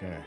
Okay.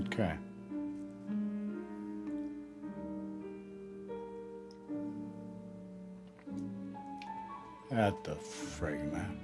Okay. At the frig, man.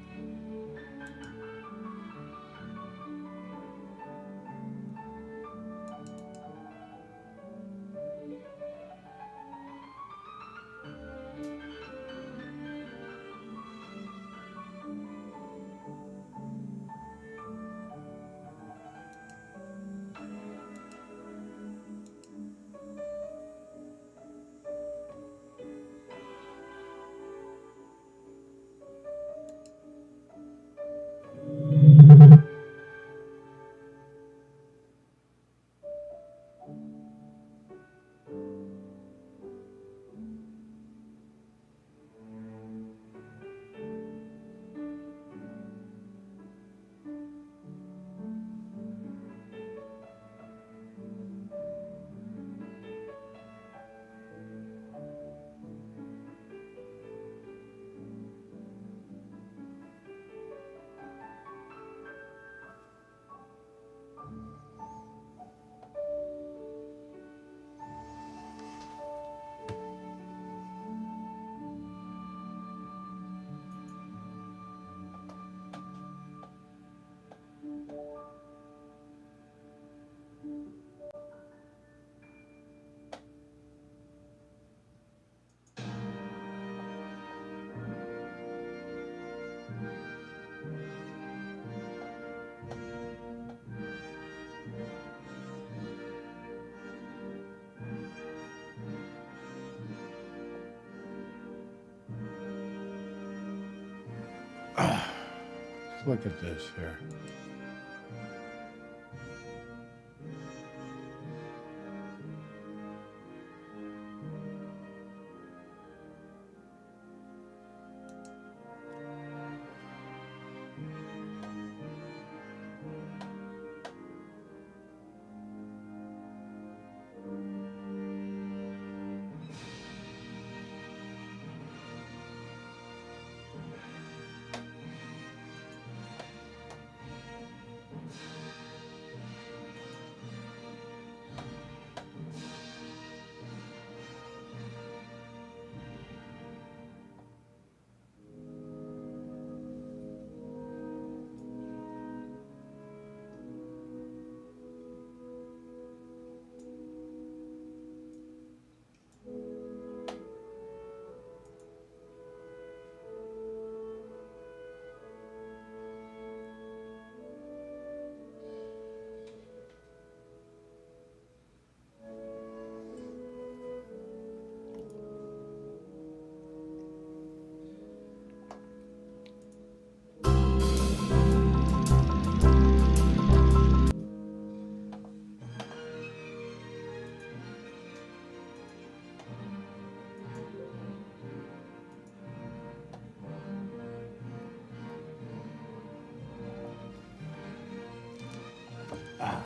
Let's look at this here. Ah.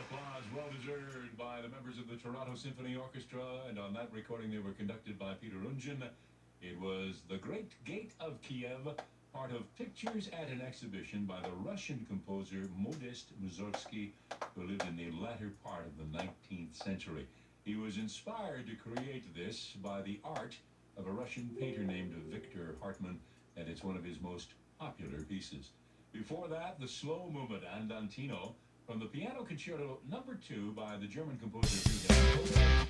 applause, well deserved by the members of the Toronto Symphony Orchestra, and on that recording they were conducted by Peter Unjin. It was The Great Gate of Kiev, part of Pictures at an Exhibition by the Russian composer Modest Mussorgsky, who lived in the latter part of the 19th century. He was inspired to create this by the art of a Russian painter named Victor Hartmann, and it's one of his most popular pieces. Before that, the slow movement Andantino from the Piano Concerto No. 2 by the German composer Friedrich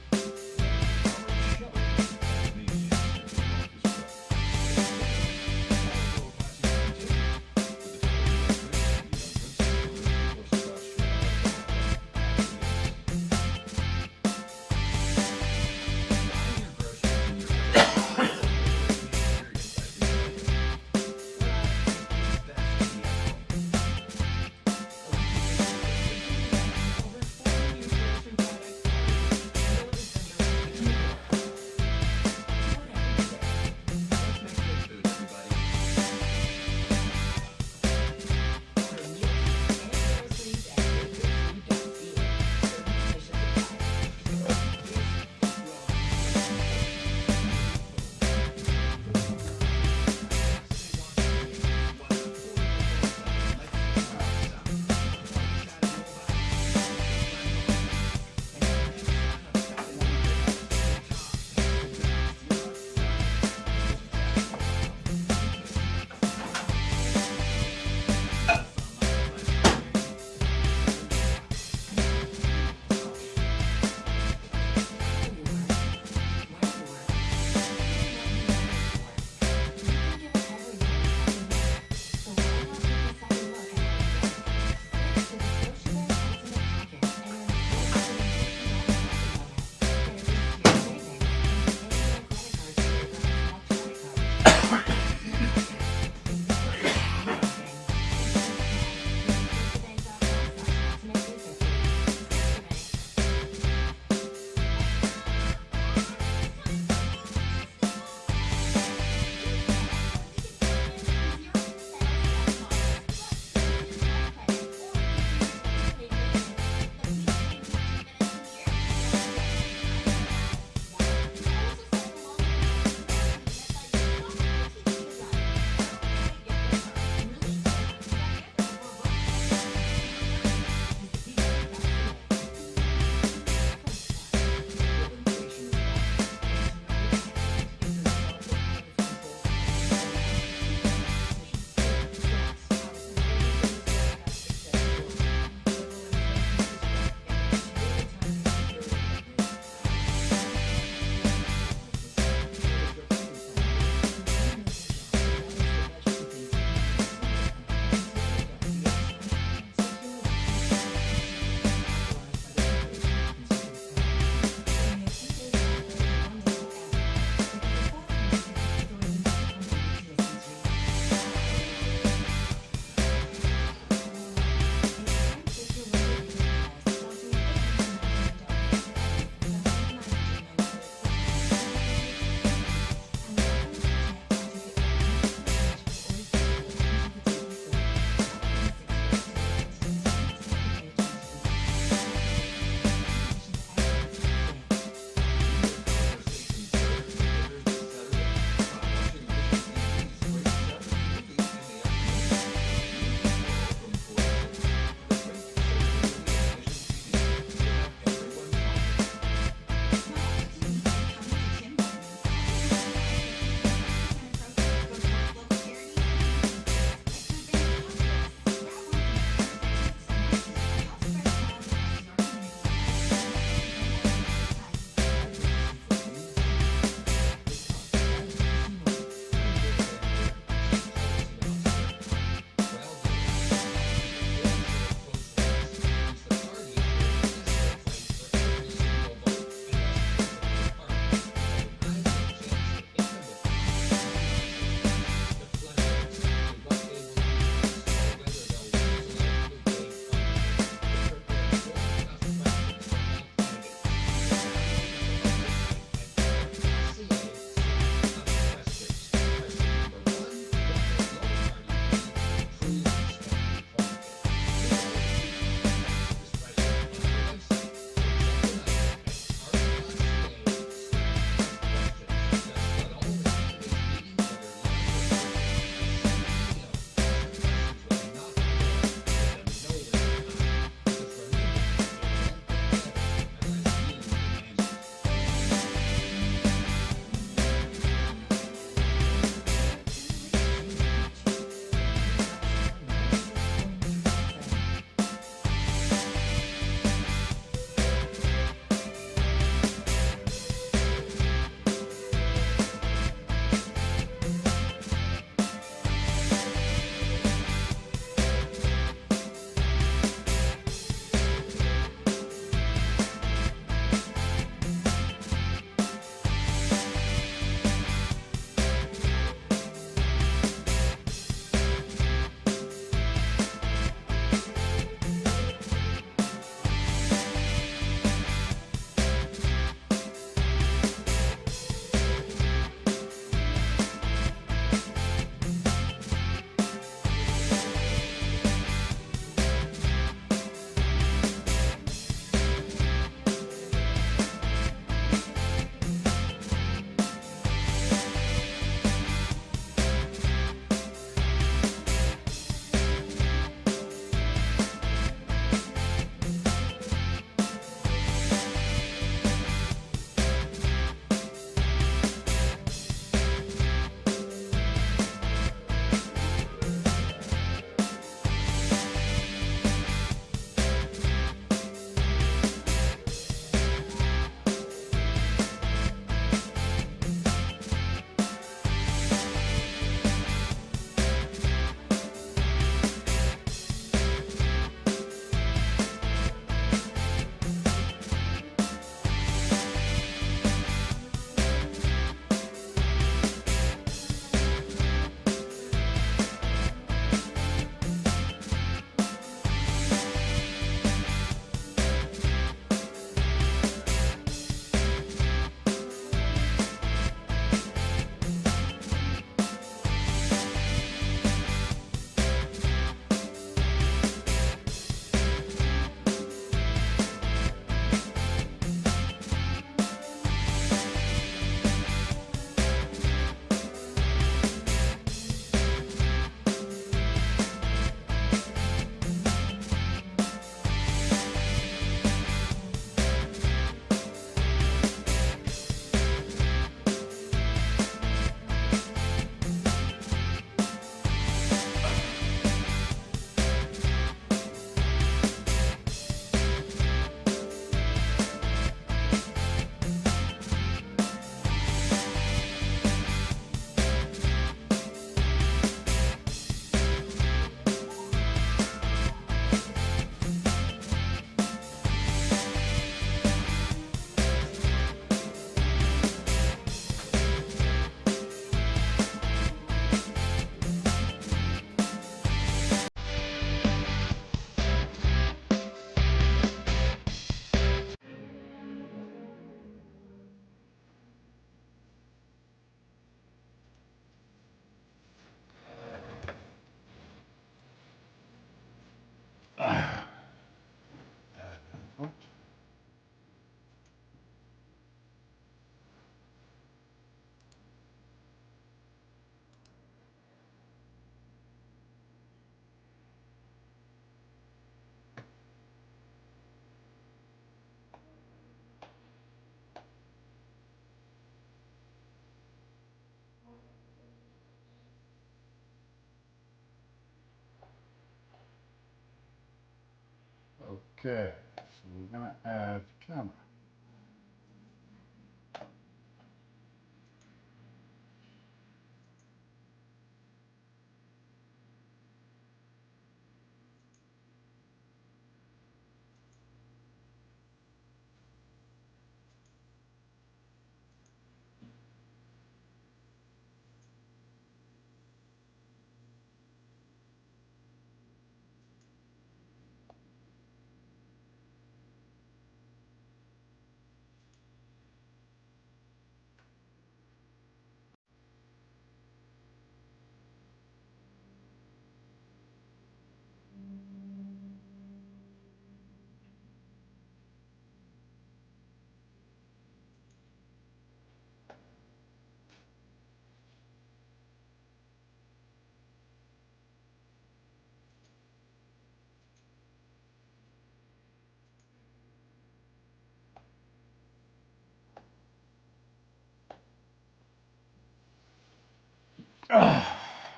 Okay, so we're gonna add camera.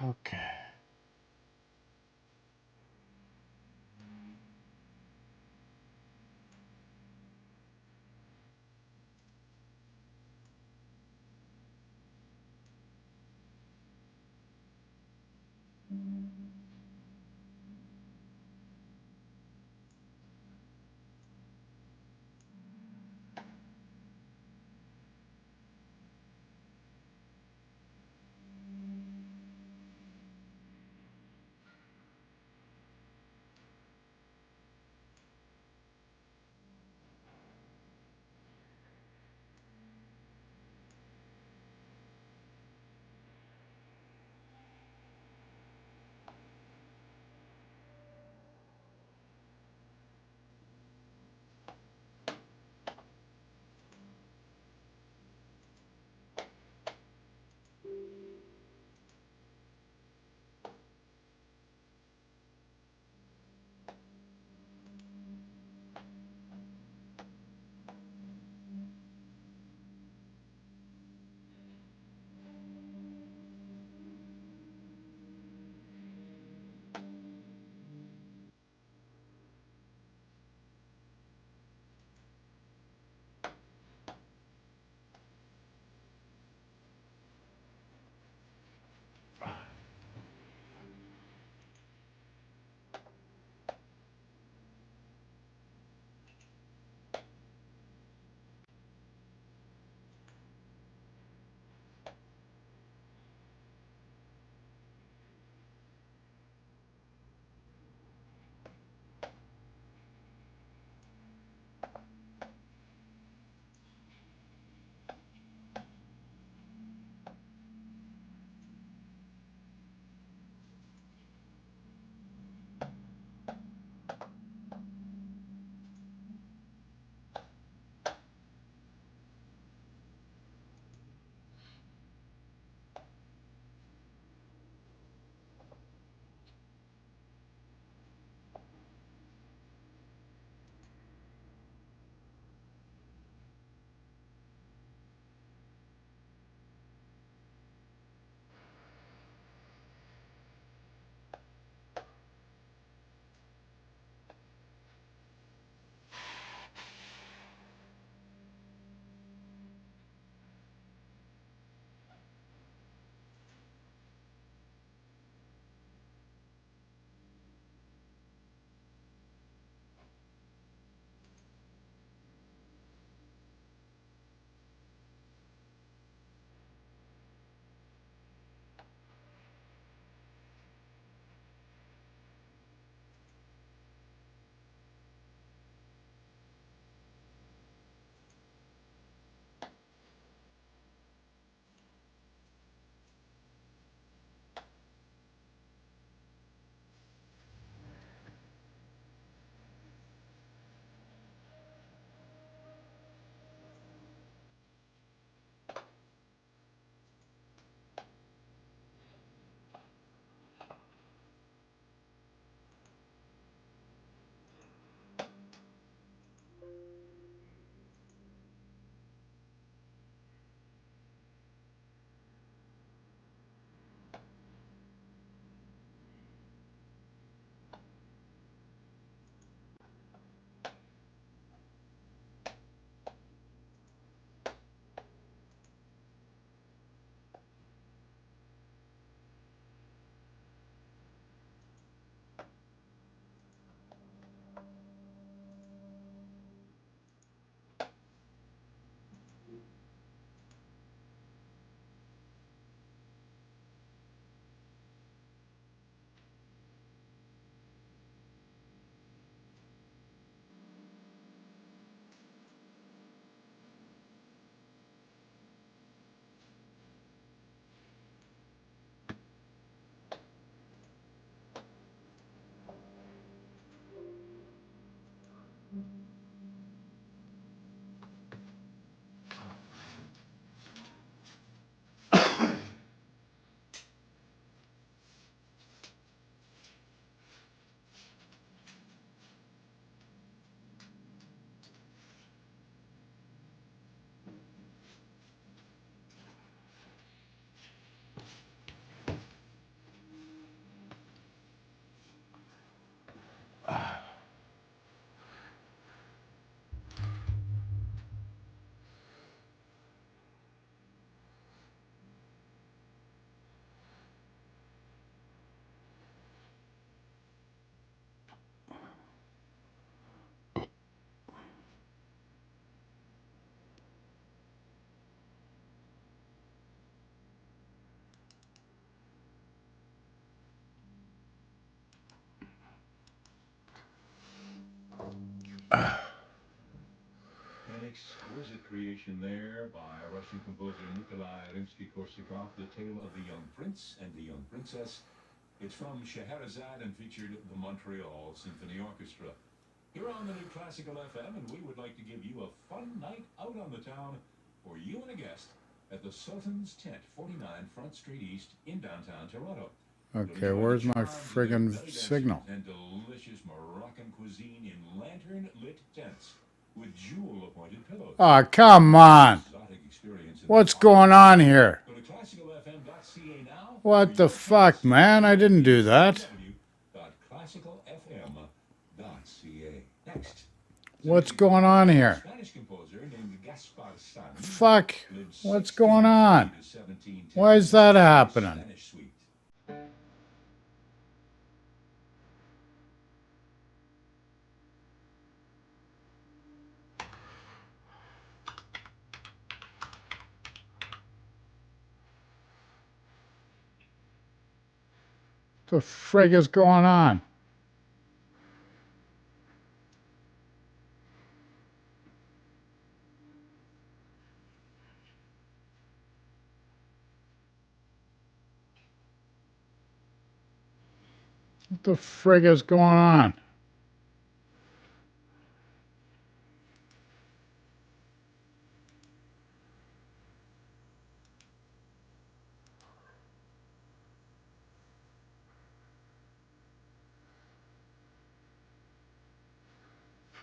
Okay. exquisite creation there by Russian composer Nikolai Rimsky-Korsakov, The Tale of the Young Prince and the Young Princess. It's from Scheherazade and featured the Montreal Symphony Orchestra. Here on the new Classical FM, and we would like to give you a fun night out on the town for you and a guest at the Sultan's Tent, 49 Front Street East in downtown Toronto. Okay, where's my friggin' signal? And delicious Moroccan cuisine in lantern-lit tents with jewel-appointed pillows. Oh, come on. What's going on here? Go to classicalfm.ca now. What the fuck, man? I didn't do that. classicalfm.ca. Next. What's going on here? Spanish composer named Gaspar San. Fuck. What's going on? Why is that happening? What the frig is going on? What the frig is going on?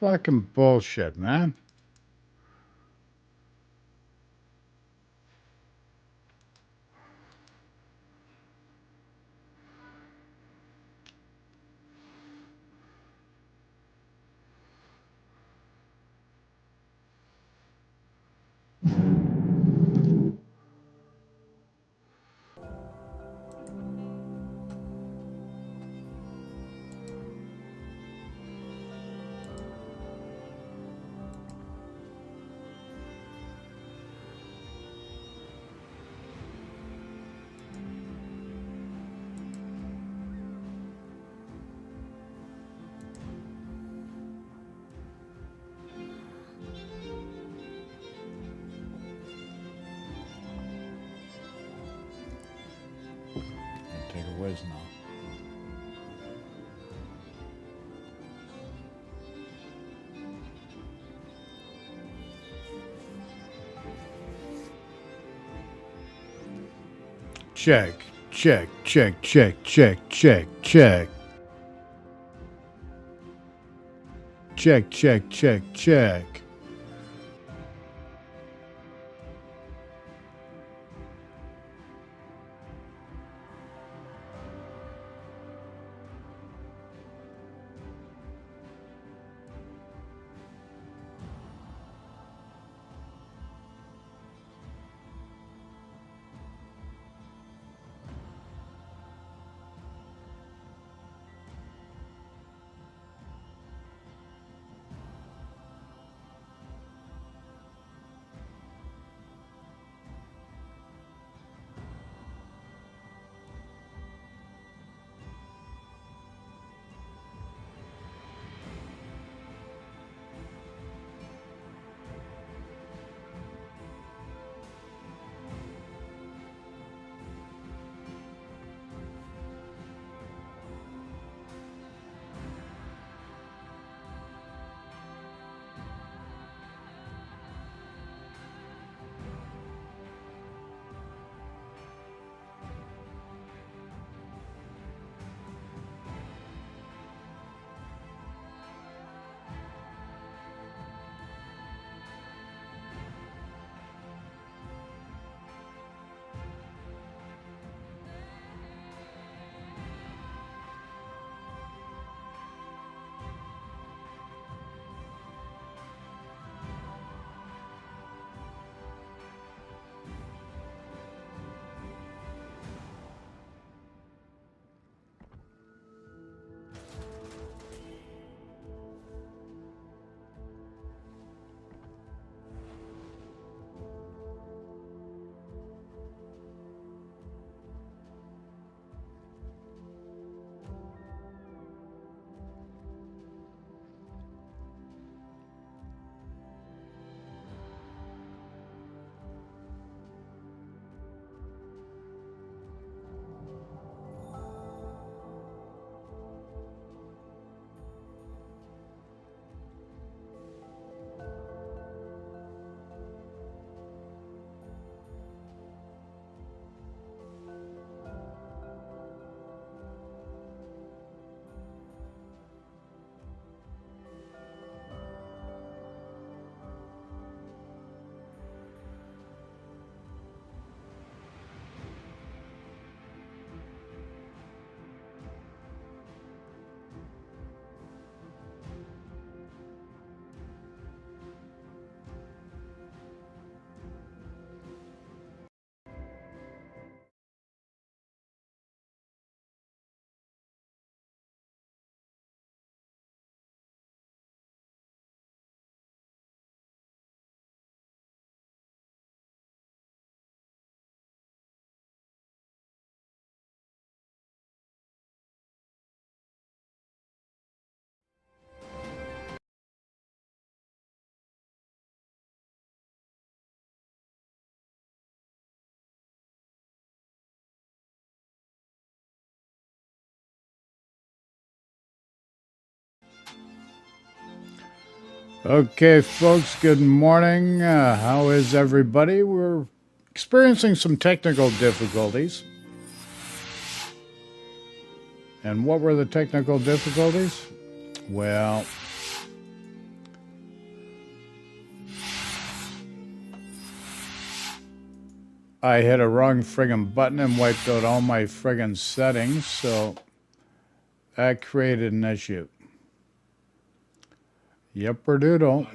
Fucking bullshit, man. Take a whiz now. Check, check, check, check, check, check, check. Check, check, check, check. Okay, folks, good morning. How is everybody? We're experiencing some technical difficulties. And what were the technical difficulties? Well, I hit a wrong friggin' button and wiped out all my friggin' settings, so that created an issue. Yep-er-doodle.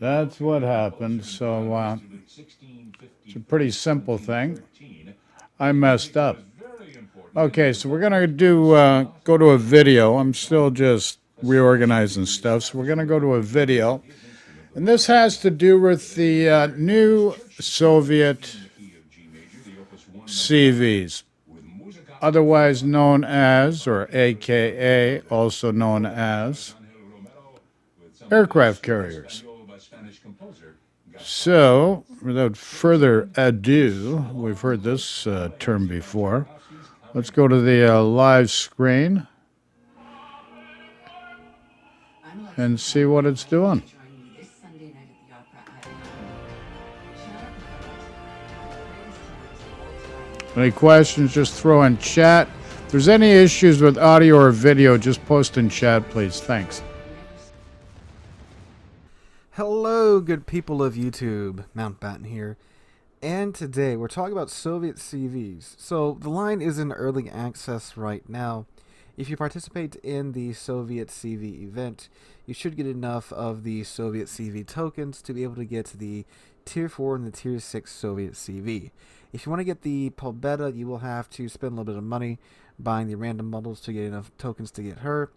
That's what happened, so it's a pretty simple thing. I messed up. Okay, so we're going to go to a video. I'm still just reorganizing stuff, so we're going to go to a video. And this has to do with the new Soviet CVs, otherwise known as, or AKA, also known as, aircraft carriers. So, without further ado, we've heard this term before. Let's go to the live screen and see what it's doing. Any questions, just throw in chat. If there's any issues with audio or video, just post in chat, please. Thanks. Hello, good people of YouTube. Mountbatten here. And today we're talking about Soviet CVs. So the line is in early access right now. If you participate in the Soviet CV event, you should get enough of the Soviet CV tokens to be able to get the Tier 4 and the Tier 6 Soviet CV. If you want to get the Pobeda, you will have to spend a little bit of money buying the random bundles to get enough tokens to get her.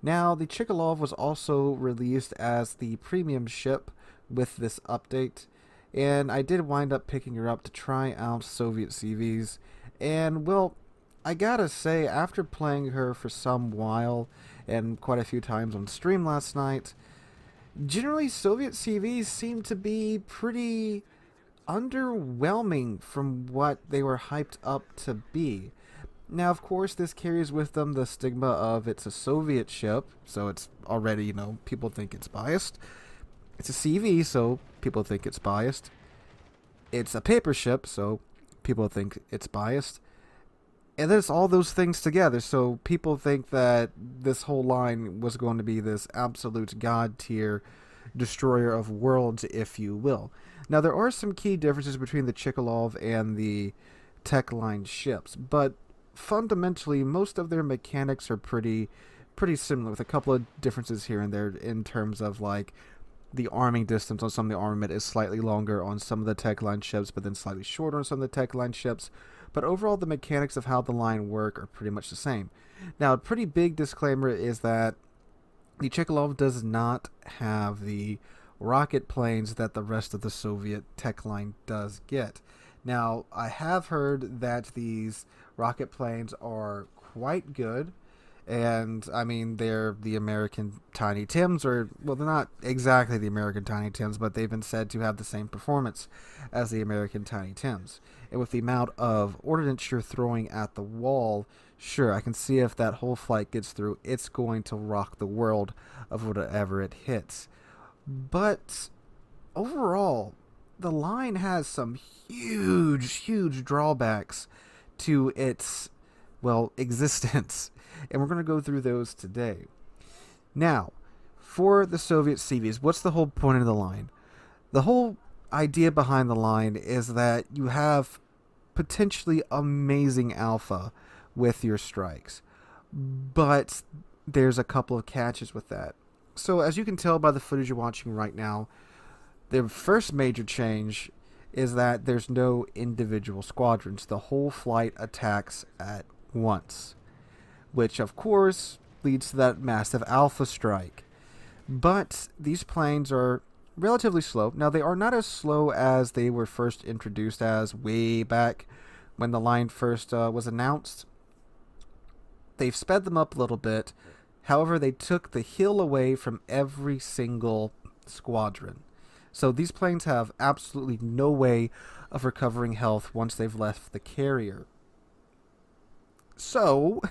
Now, the Chikhalov was also released as the premium ship with this update, and I did wind up picking her up to try out Soviet CVs, and well, I gotta say, after playing her for some while and quite a few times on stream last night, generally Soviet CVs seem to be pretty underwhelming from what they were hyped up to be. Now, of course, this carries with them the stigma of it's a Soviet ship, so it's already, people think it's biased. It's a CV, so people think it's biased. It's a paper ship, so people think it's biased. And then it's all those things together, so people think that this whole line was going to be this absolute god tier destroyer of worlds, if you will. Now, there are some key differences between the Chikhalov and the Tech Line ships, but fundamentally, most of their mechanics are pretty similar, with a couple of differences here and there in terms of, like, the arming distance on some of the armament is slightly longer on some of the Tech Line ships, but then slightly shorter on some of the Tech Line ships. But overall, the mechanics of how the line work are pretty much the same. Now, a pretty big disclaimer is that the Chikhalov does not have the rocket planes that the rest of the Soviet Tech Line does get. Now, I have heard that these rocket planes are quite good, and I mean, they're the American Tiny Tims, or, well, they're not exactly the American Tiny Tims, but they've been said to have the same performance as the American Tiny Tims. And with the amount of ordnance you're throwing at the wall, sure, I can see if that whole flight gets through, it's going to rock the world of whatever it hits. But overall, the line has some huge drawbacks to its, well, existence. And we're going to go through those today. Now, for the Soviet CVs, what's the whole point of the line? The whole idea behind the line is that you have potentially amazing alpha with your strikes. But there's a couple of catches with that. So as you can tell by the footage you're watching right now, the first major change is that there's no individual squadrons. The whole flight attacks at once, which of course leads to that massive alpha strike. But these planes are relatively slow. Now, they are not as slow as they were first introduced as way back when the line first was announced. They've sped them up a little bit. However, they took the hill away from every single squadron. So these planes have absolutely no way of recovering health once they've left the carrier. So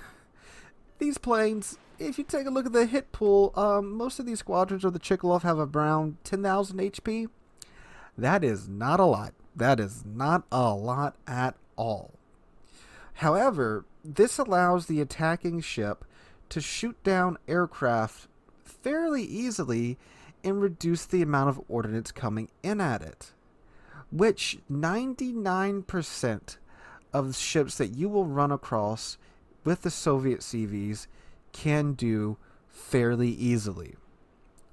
these planes if you take a look at the hit pool, most of these squadrons of the Chickalov have around 10,000 HP. That is not a lot. That is not a lot at all. However, this allows the attacking ship to shoot down aircraft fairly easily and reduce the amount of ordnance coming in at it, which 99% of the ships that you will run across with the Soviet CVs can do fairly easily,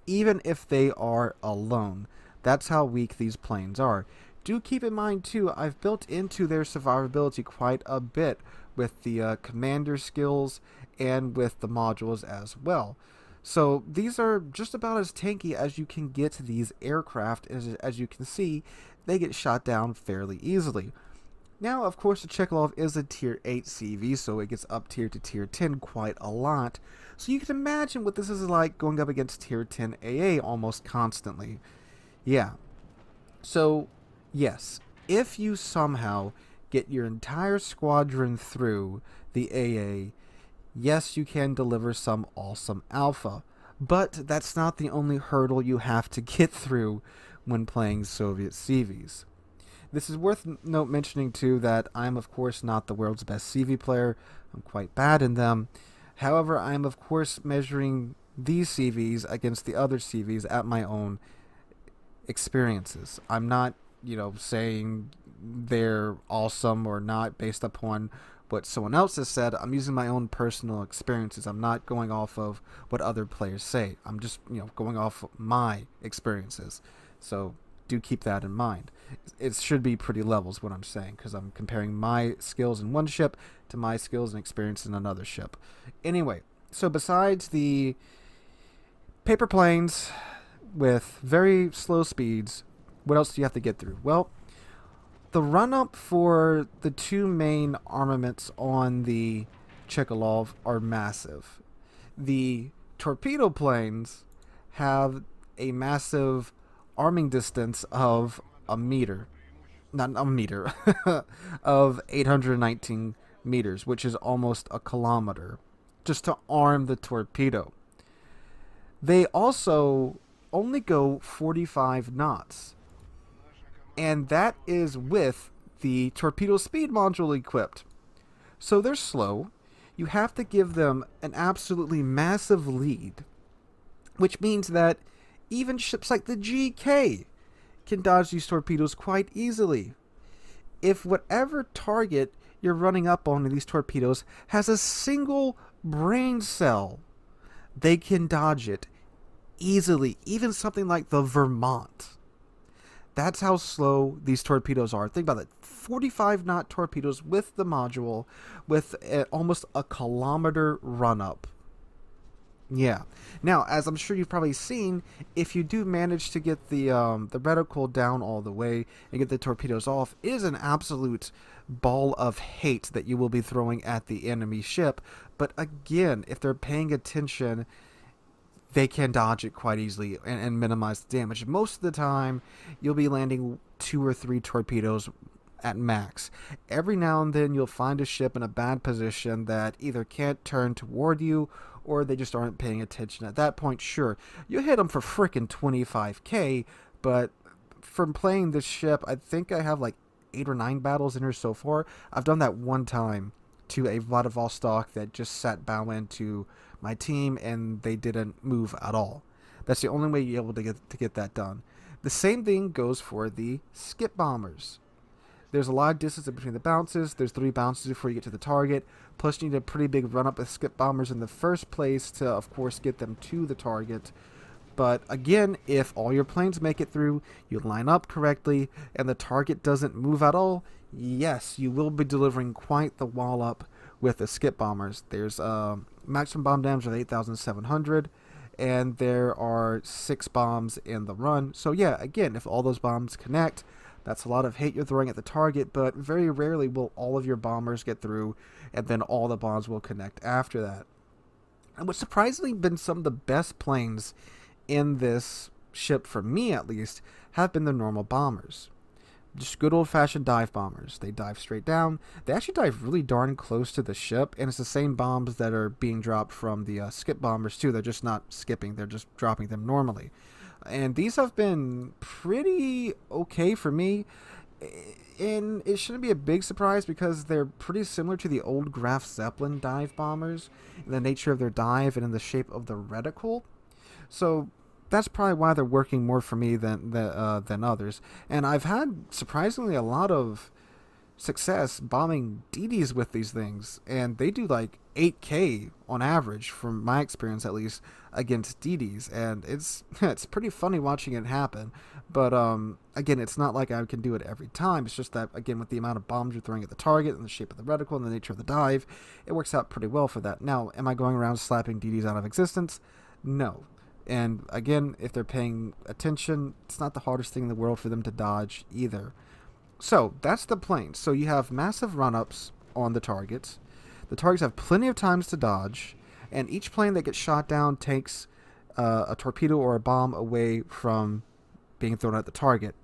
even if they are alone. That's how weak these planes are. Do keep in mind too, I've built into their survivability quite a bit with the commander skills and with the modules as well. So these are just about as tanky as you can get to these aircraft. As you can see, they get shot down fairly easily. Now, of course, the Chekhalov is a tier 8 CV, so it gets up tier to tier 10 quite a lot. So you can imagine what this is like going up against tier 10 AA almost constantly. Yeah. So, yes, if you somehow get your entire squadron through the AA, yes, you can deliver some awesome alpha. But that's not the only hurdle you have to get through when playing Soviet CVs. This is worth mentioning too that I'm of course not the world's best CV player. I'm quite bad in them. However, I'm of course measuring these CVs against the other CVs at my own experiences. I'm not, saying they're awesome or not based upon what someone else has said. I'm using my own personal experiences. I'm not going off of what other players say. I'm just, going off my experiences. So do keep that in mind. It should be pretty level is what I'm saying, because I'm comparing my skills in one ship to my skills and experience in another ship. Anyway, so besides the paper planes with very slow speeds, what else do you have to get through? Well, the run-up for the two main armaments on the Chekhalov are massive. The torpedo planes have a massive arming distance of of 819 meters, which is almost a kilometer, just to arm the torpedo. They also only go 45 knots, and that is with the torpedo speed module equipped. So they're slow. You have to give them an absolutely massive lead, which means that even ships like the GK can dodge these torpedoes quite easily. If whatever target you're running up on in these torpedoes has a single brain cell, they can dodge it easily. Even something like the Vermont. That's how slow these torpedoes are. Think about it. 45 knot torpedoes with the module with almost a kilometer run up. Yeah. Now, as I'm sure you've probably seen, if you do manage to get the reticle down all the way and get the torpedoes off, it is an absolute ball of hate that you will be throwing at the enemy ship. But again, if they're paying attention, they can dodge it quite easily and minimize the damage. Most of the time, you'll be landing 2 or 3 torpedoes at max. Every now and then, you'll find a ship in a bad position that either can't turn toward you or they just aren't paying attention. At that point, sure, you hit them for frickin' 25k, but from playing this ship, I think I have like 8 or 9 battles in her so far. I've done that one time to a Vladivostok that just sat bow into my team and they didn't move at all. That's the only way you're able to get that done. The same thing goes for the skip bombers. There's a lot of distance between the bounces. There's 3 bounces before you get to the target. Plus, you need a pretty big run-up with skip bombers in the first place to, of course, get them to the target. But again, if all your planes make it through, you line up correctly, and the target doesn't move at all, yes, you will be delivering quite the wall-up with the skip bombers. There's maximum bomb damage of 8,700, and there are 6 bombs in the run. So yeah, again, if all those bombs connect, that's a lot of hate you're throwing at the target, but very rarely will all of your bombers get through, and then all the bombs will connect after that. And what's surprisingly been some of the best planes in this ship, for me at least, have been the normal bombers. Just good old-fashioned dive bombers. They dive straight down. They actually dive really darn close to the ship, and it's the same bombs that are being dropped from the skip bombers too. They're just not skipping. They're just dropping them normally. And these have been pretty okay for me. And it shouldn't be a big surprise because they're pretty similar to the old Graf Zeppelin dive bombers in the nature of their dive and in the shape of the reticle. So that's probably why they're working more for me than others. And I've had surprisingly a lot of success bombing DDs with these things, and they do like 8K on average, from my experience at least, against DDs, and it's pretty funny watching it happen. But again, it's not like I can do it every time. It's just that, again, with the amount of bombs you're throwing at the target and the shape of the reticle and the nature of the dive, it works out pretty well for that. Now, am I going around slapping DDs out of existence? No. And again, if they're paying attention, it's not the hardest thing in the world for them to dodge either. So that's the plane. So you have massive run-ups on the targets. The targets have plenty of times to dodge, and each plane that gets shot down takes a torpedo or a bomb away from being thrown at the target.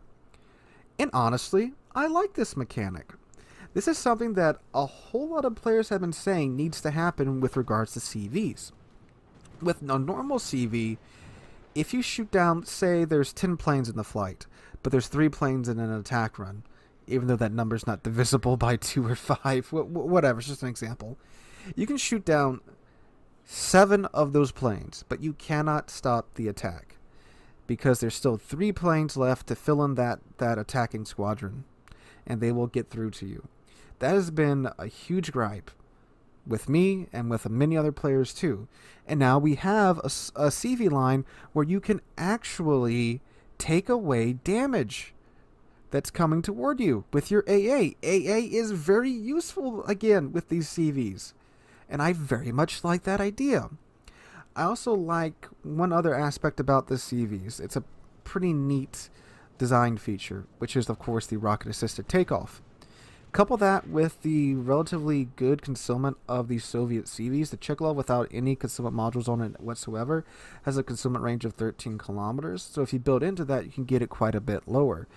And honestly, I like this mechanic. This is something that a whole lot of players have been saying needs to happen with regards to CVs. With a normal CV, if you shoot down, say there's 10 planes in the flight, but there's 3 planes in an attack run, even though that number's not divisible by 2 or 5, whatever, it's just an example. You can shoot down 7 of those planes, but you cannot stop the attack because there's still 3 planes left to fill in that attacking squadron, and they will get through to you. That has been a huge gripe with me and with many other players too. And now we have a CV line where you can actually take away damage that's coming toward you with your AA. AA is very useful, again, with these CVs. And I very much like that idea. I also like one other aspect about the CVs. It's a pretty neat design feature, which is, of course, the rocket-assisted takeoff. Couple that with the relatively good concealment of the Soviet CVs. The Chekhlov, without any concealment modules on it whatsoever, has a concealment range of 13 kilometers. So if you build into that, you can get it quite a bit lower.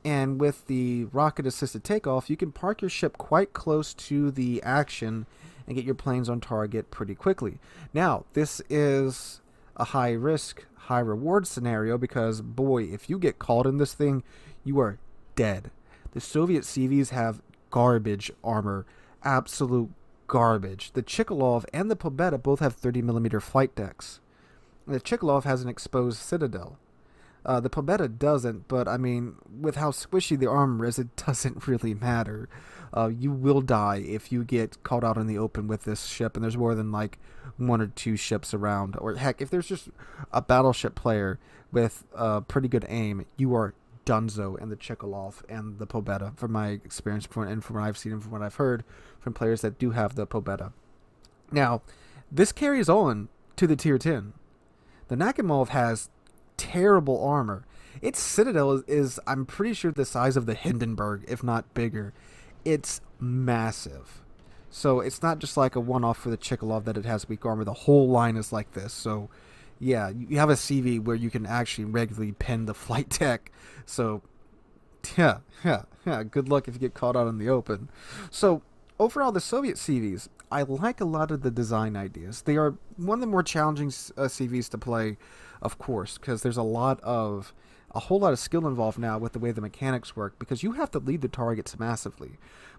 And with the rocket-assisted takeoff, you can park your ship quite close to the action and get your planes on target pretty quickly. Now, this is a high-risk, high-reward scenario because, boy, if you get caught in this thing, you are dead. The Soviet CVs have garbage armor, absolute garbage. The Chekhlov and the Pobeda both have 30mm flight decks. The Chekhlov has an exposed citadel. The Pobeda doesn't, but I mean, with how squishy the armor is, it doesn't really matter. You will die if you get caught out in the open with this ship, and there's more than like 1 or 2 ships around. Or heck, if there's just a battleship player with pretty good aim, you are Dunzo and the Chekhlov and the Pobeda, from my experience and from what I've seen and from what I've heard from players that do have the Pobeda. Now, this carries on to the Tier 10. The Nakhimov has terrible armor. Its citadel is I'm pretty sure the size of the Hindenburg, if not bigger. It's massive. So it's not just like a one-off for the Chekhlov that it has weak armor. The whole line is like this. So yeah, you have a CV where you can actually regularly pin the flight deck. So, yeah. Good luck if you get caught out in the open. So, overall, the Soviet CVs, I like a lot of the design ideas. They are one of the more challenging CVs to play, of course, because there's a whole lot of skill involved now with the way the mechanics work, because you have to lead the targets massively,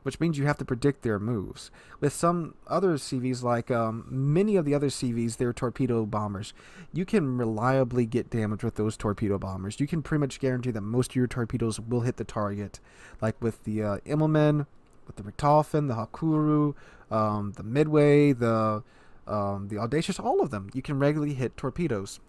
which means you have to predict their moves. With some other CVs, like many of the other CVs, they're torpedo bombers. You can reliably get damage with those torpedo bombers. You can pretty much guarantee that most of your torpedoes will hit the target, like with the Immelmann, with the Richthofen, the Hakuru, the Midway, the Audacious, all of them. You can regularly hit torpedoes.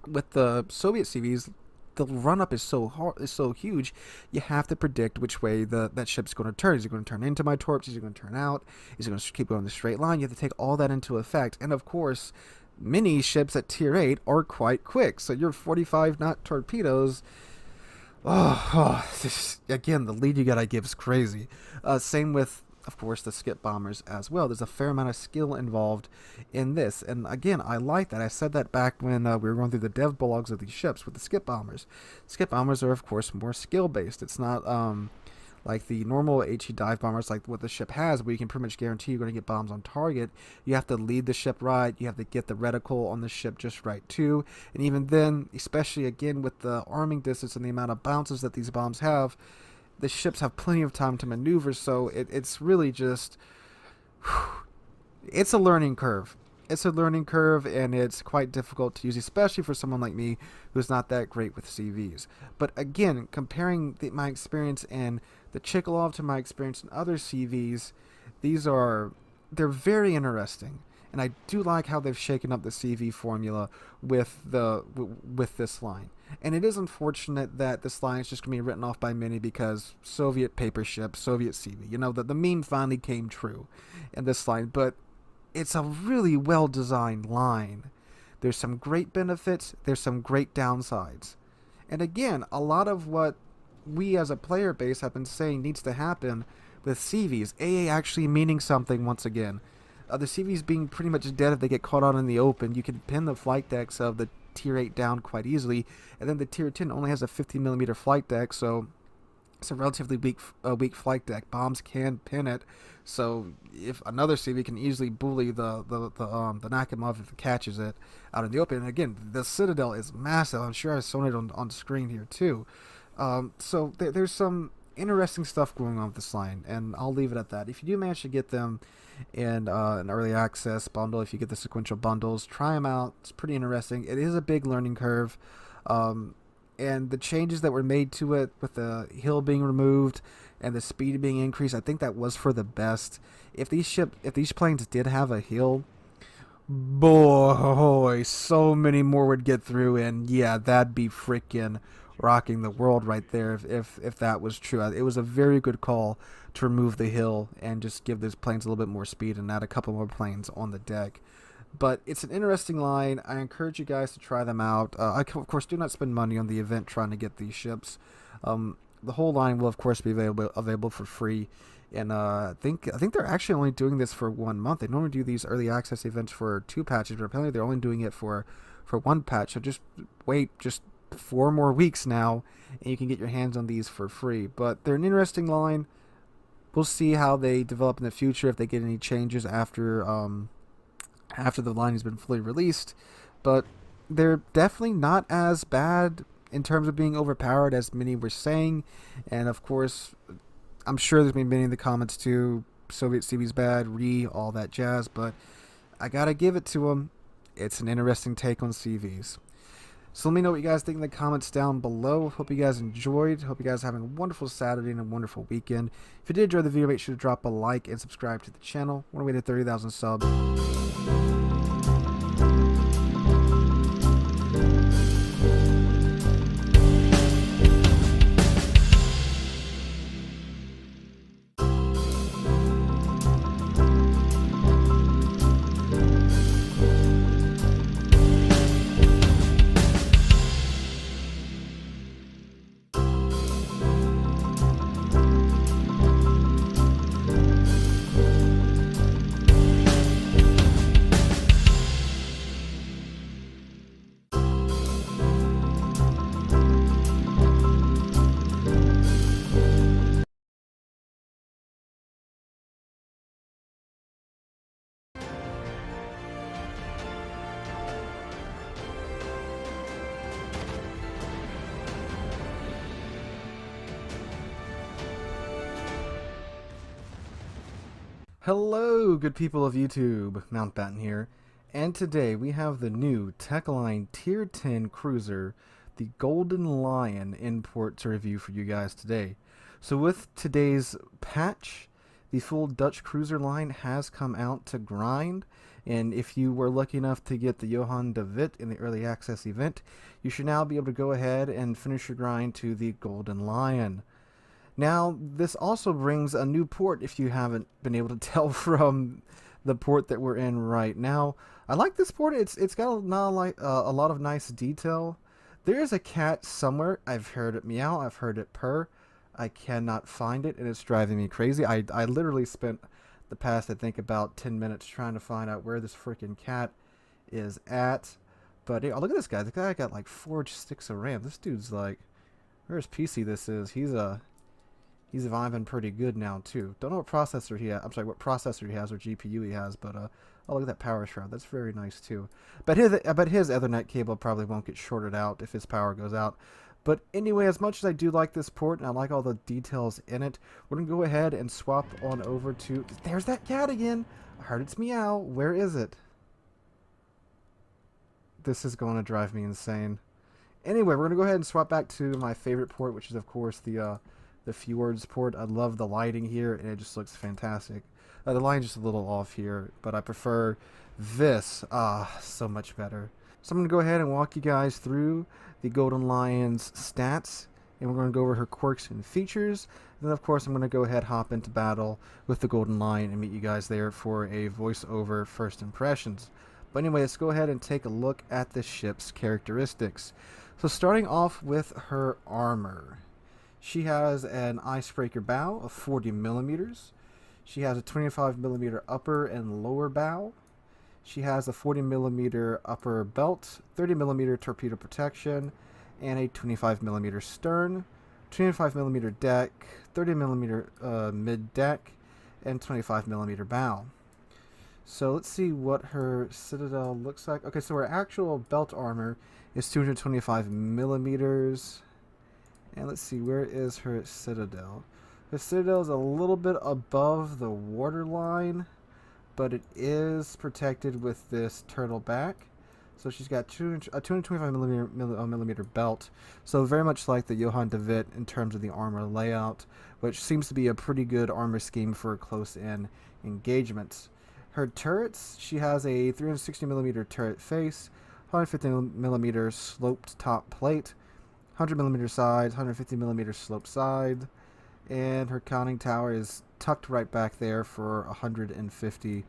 With the Soviet CVs, the run-up is so huge, you have to predict which way that ship's going to turn. Is it going to turn into my torps? Is it going to turn out? Is it going to keep going in the straight line? You have to take all that into effect. And of course, many ships at Tier 8 are quite quick. So your 45-knot torpedoes, again, the lead you gotta give is crazy. Same with of course, the skip bombers as well. There's a fair amount of skill involved in this. And again, I like that. I said that back when we were going through the dev blogs of these ships with the skip bombers. Skip bombers are, of course, more skill-based. It's not like the normal HE dive bombers, like what the ship has, where you can pretty much guarantee you're going to get bombs on target. You have to lead the ship right. You have to get the reticle on the ship just right, too. And even then, especially, again, with the arming distance and the amount of bounces that these bombs have, the ships have plenty of time to maneuver, so it's really just... it's a learning curve. It's a learning curve, and it's quite difficult to use, especially for someone like me who's not that great with CVs. But again, comparing my experience in the Chikhalov to my experience in other CVs, they're very interesting. And I do like how they've shaken up the CV formula with this line. And it is unfortunate that this line is just going to be written off by many because Soviet paper ship, Soviet CV. You know, the meme finally came true in this line. But it's a really well-designed line. There's some great benefits. There's some great downsides. And again, a lot of what we as a player base have been saying needs to happen with CVs. AA actually meaning something once again. The CVs being pretty much dead if they get caught out in the open. You can pin the flight decks of the Tier 8 down quite easily. And then the Tier 10 only has a 50mm flight deck, so it's a relatively weak flight deck. Bombs can pin it, so if another CV can easily bully the Nakhimov if it catches it out in the open. And again, the Citadel is massive. I'm sure I've shown it on screen here too. So there's some interesting stuff going on with this line, and I'll leave it at that. If you do manage to get them in an early access bundle, if you get the sequential bundles, try them out. It's pretty interesting. It is a big learning curve. And the changes that were made to it with the hill being removed and the speed being increased, I think that was for the best. If these planes did have a hill, boy, so many more would get through, and yeah, that'd be freaking rocking the world right there if that was true. It was a very good call to remove the hill and just give those planes a little bit more speed and add a couple more planes on the deck. But it's an interesting line. I encourage you guys to try them out. Of course, do not spend money on the event trying to get these ships. The whole line will, of course, be available for free. And I think they're actually only doing this for 1 month. They normally do these early access events for 2 patches, but apparently they're only doing it for 1 patch. So just wait, just 4 more weeks now, and you can get your hands on these for free. But they're an interesting line. We'll see how they develop in the future, if they get any changes after the line has been fully released. But they're definitely not as bad in terms of being overpowered as many were saying. And of course, I'm sure there's been many in the comments too, Soviet CV's bad, all that jazz, but I gotta give it to them. It's an interesting take on CVs. So let me know what you guys think in the comments down below. Hope you guys enjoyed. Hope you guys are having a wonderful Saturday and a wonderful weekend. If you did enjoy the video, make sure to drop a like and subscribe to the channel. We're on our way to 30,000 subs. Hello, good people of YouTube, Mountbatten here, and today we have the new Techline Tier 10 cruiser, the Golden Lion, in port to review for you guys today. So with today's patch, the full Dutch cruiser line has come out to grind, and if you were lucky enough to get the Johan de Witt in the early access event, you should now be able to go ahead and finish your grind to the Golden Lion. Now, this also brings a new port, if you haven't been able to tell from the port that we're in right now. I like this port. It's got a lot of nice detail. There is a cat somewhere. I've heard it meow. I've heard it purr. I cannot find it, and it's driving me crazy. I literally spent the past, I think, about 10 minutes trying to find out where this freaking cat is at. But hey, oh, look at this guy. The guy got like 4 sticks of RAM. This dude's like, where's PC this is? He's vibing pretty good now too. Don't know what processor he has. I'm sorry, what processor he has or GPU he has, but oh, look at that power shroud. That's very nice too. But his Ethernet cable probably won't get shorted out if his power goes out. But anyway, as much as I do like this port and I like all the details in it, we're gonna go ahead and swap on over to. There's that cat again. I heard its meow. Where is it? This is going to drive me insane. Anyway, we're gonna go ahead and swap back to my favorite port, which is of course the Fjords port. I love the lighting here, and it just looks fantastic. The line's just a little off here, but I prefer this. So much better. So I'm going to go ahead and walk you guys through the Golden Lion's stats, and we're going to go over her quirks and features. And then, of course, I'm going to go ahead hop into battle with the Golden Lion and meet you guys there for a voiceover first impressions. But anyway, let's go ahead and take a look at the ship's characteristics. So starting off with her armor. She has an icebreaker bow of 40 millimeters. She has a 25 millimeter upper and lower bow. She has a 40 millimeter upper belt, 30 millimeter torpedo protection, and a 25 millimeter stern, 25 millimeter deck, 30 millimeter mid deck, and 25 millimeter bow. So let's see what her citadel looks like. Okay, so her actual belt armor is 225 millimeters. And let's see, where is her citadel? Her citadel is a little bit above the waterline, but it is protected with this turtle back. So she's got a 225 millimeter belt. So very much like the Johann de Witt in terms of the armor layout, which seems to be a pretty good armor scheme for close-in engagements. Her turrets, she has a 360 millimeter turret face, 150 millimeter sloped top plate, 100 millimeter sides, 150 millimeter slope side, and her conning tower is tucked right back there for 150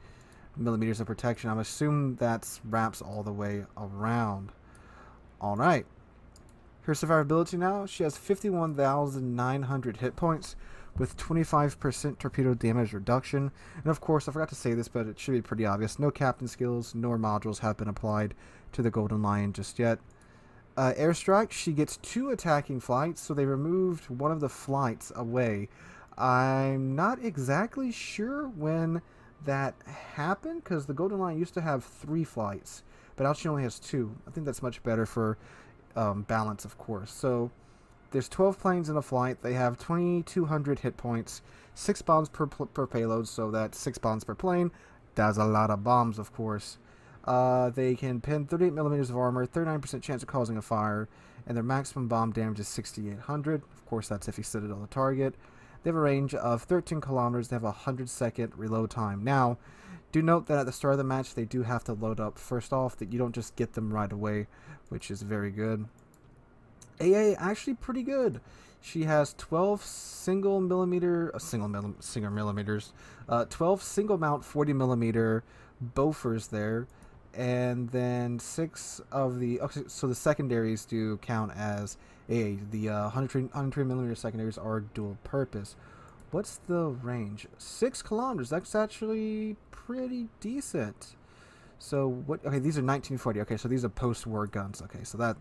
millimeters of protection. I'm assuming that's wraps all the way around. All right. Her survivability now, she has 51,900 hit points with 25% torpedo damage reduction. And of course, I forgot to say this, but it should be pretty obvious. No captain skills nor modules have been applied to the Golden Lion just yet. Airstrike, she gets 2 attacking flights, so they removed one of the flights away. I'm not exactly sure when that happened, because the Golden Lion used to have 3 flights, but now she only has 2. I think that's much better for balance, of course. So there's 12 planes in a flight. They have 2,200 hit points, 6 bombs per payload, so that's 6 bombs per plane. That's a lot of bombs, of course. They can pin 38 millimeters of armor, 39% chance of causing a fire, and their maximum bomb damage is 6,800. Of course, that's if you citadel the target. They have a range of 13 kilometers. They have a 100-second reload time. Now, do note that at the start of the match, they do have to load up. First off, that you don't just get them right away, which is very good. AA, actually pretty good. She has 12 single millimeters, 12 single mount 40 millimeter Bofors there. And then 6 of the, okay, so the secondaries do count as AA. The 103 millimeter secondaries are dual purpose. What's the range? 6 kilometers. That's actually pretty decent. So what? Okay, these are 1940. Okay, so these are post-war guns. Okay, so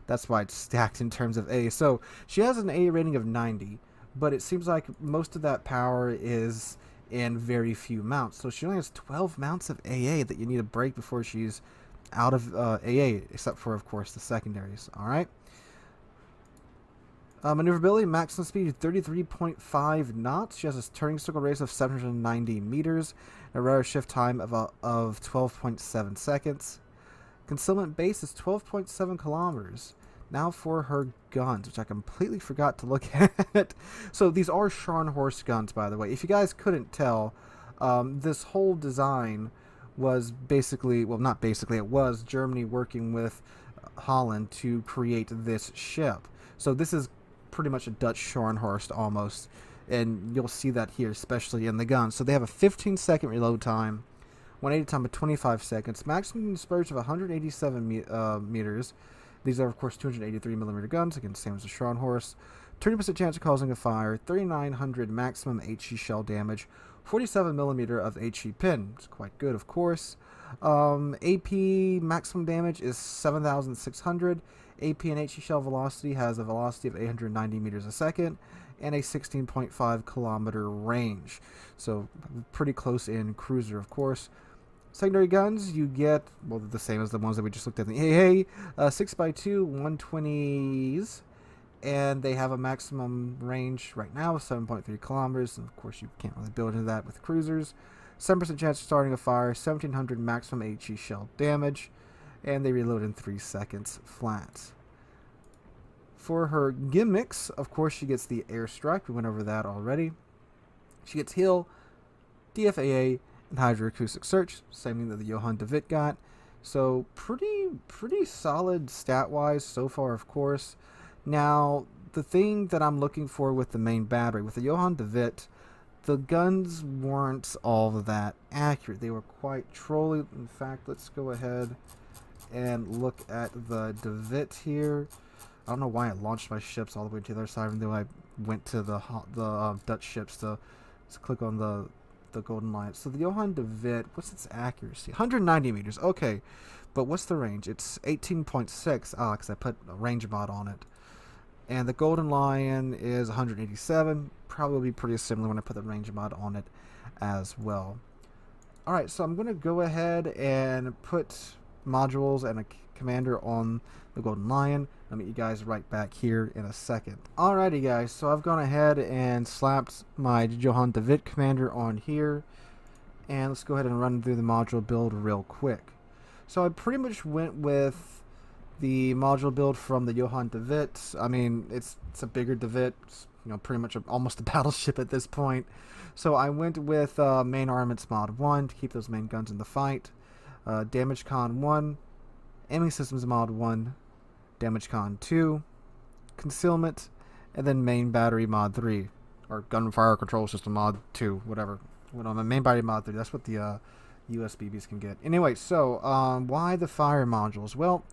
that's why it's stacked in terms of A. So she has an A rating of 90, but it seems like most of that power is in very few mounts. So she only has 12 mounts of AA that you need to break before she's out of AA, except for, of course, the secondaries. All right. Maneuverability, maximum speed 33.5 knots. She has a turning circle radius of 790 meters, a rudder shift time of 12.7 seconds. Concealment base is 12.7 kilometers. Now for her guns, which I completely forgot to look at. So these are Scharnhorst guns, by the way. If you guys couldn't tell, this whole design was basically, well, not basically, it was Germany working with Holland to create this ship. So this is pretty much a Dutch Scharnhorst almost, and you'll see that here, especially in the guns. So they have a 15-second reload time, 180 time of 25 seconds, maximum dispersion of 187 meters. These are, of course, 283 millimeter guns, again, same as the Scharnhorst. 20% chance of causing a fire, 3900 maximum HE shell damage, 47mm of HE pin. It's quite good, of course. AP maximum damage is 7600. AP and HE shell velocity has a velocity of 890 meters a second and a 16.5 kilometer range. So pretty close in cruiser, of course. Secondary guns, you get, well, the same as the ones that we just looked at. 6x2 120s, and they have a maximum range right now of 7.3 kilometers. And of course, you can't really build into that with cruisers. 7% chance of starting a fire, 1700 maximum HE shell damage, and they reload in 3 seconds flat. For her gimmicks, of course, she gets the airstrike. We went over that already. She gets heal, DFAA, and hydroacoustic search, same thing that the Johann de Witt got. So pretty solid stat-wise so far, of course. Now, the thing that I'm looking for with the main battery, with the Johann de Witt, the guns weren't all that accurate. They were quite trolly. In fact, let's go ahead and look at the de Witt here. I don't know why I launched my ships all the way to the other side, even though I went to the Dutch ships to click on the Golden Lion. So the Johann de Witt, what's its accuracy? 190 meters. Okay, but what's the range? It's 18.6. Ah, because I put a range mod on it. And the Golden Lion is 187. Probably pretty similar when I put the range mod on it as well. Alright, so I'm going to go ahead and put modules and a commander on the Golden Lion. I'll meet you guys right back here in a second. Alrighty guys, so I've gone ahead and slapped my Johann de Witt commander on here. And let's go ahead and run through the module build real quick. So I pretty much went with the module build from the Johann de Witt. I mean, it's a bigger de Witt. It's, you know, pretty much almost a battleship at this point. So I went with main armaments mod 1 to keep those main guns in the fight. Damage con 1. Aiming systems mod 1. Damage con 2, concealment, and then main battery mod 3, or gunfire control system mod 2, whatever. Went on the main battery mod 3. That's what the USBBs can get. Anyway, so why the fire modules? Well,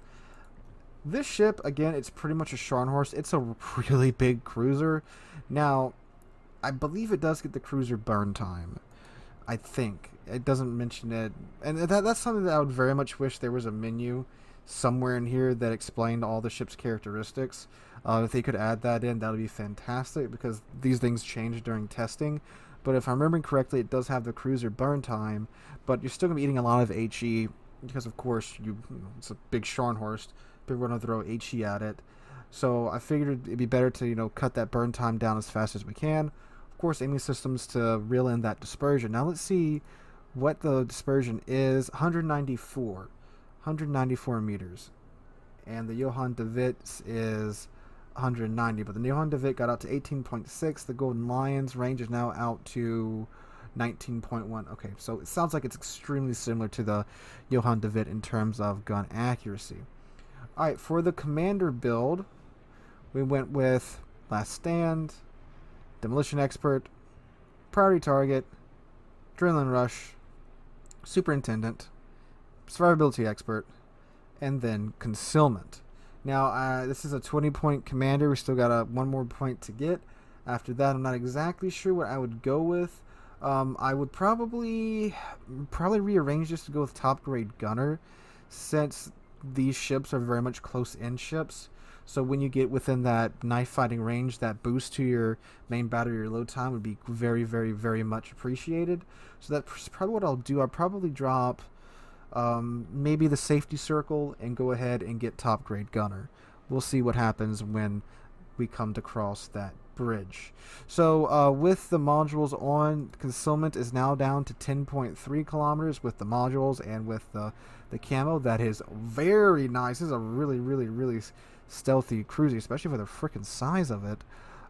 this ship, again, it's pretty much a Scharnhorst. It's a really big cruiser. Now, I believe it does get the cruiser burn time. I think it doesn't mention it, and that's something that I would very much wish there was a menu somewhere in here that explained all the ship's characteristics. If they could add that in, that would be fantastic, because these things change during testing. But if I'm remembering correctly, it does have the cruiser burn time, but you're still going to be eating a lot of HE, because of course it's a big Scharnhorst. People are going to throw HE at it. So I figured it'd be better to cut that burn time down as fast as we can. Of course, aiming systems to reel in that dispersion. Now let's see what the dispersion is. 194 meters, and the Johann de Witt is 190, but the Johann de Witt got out to 18.6. The Golden Lion's range is now out to 19.1. Okay, so it sounds like it's extremely similar to the Johann de Witt in terms of gun accuracy. Alright, for the commander build, we went with Last Stand, Demolition Expert, Priority Target, Adrenaline Rush, Superintendent, Survivability Expert, and then Concealment. Now, this is a 20-point commander. We still got one more point to get. After that, I'm not exactly sure what I would go with. I would probably rearrange this to go with top grade gunner, since these ships are very much close-in ships. So when you get within that knife fighting range, that boost to your main battery or load time would be very, very, very much appreciated. So that's probably what I'll do. I'll probably drop maybe the safety circle and go ahead and get top grade gunner. We'll see what happens when we come to cross that bridge. So with the modules on, concealment is now down to 10.3 kilometers with the modules and with the camo. That is very nice. This is a really, really, really stealthy cruiser, especially for the freaking size of it.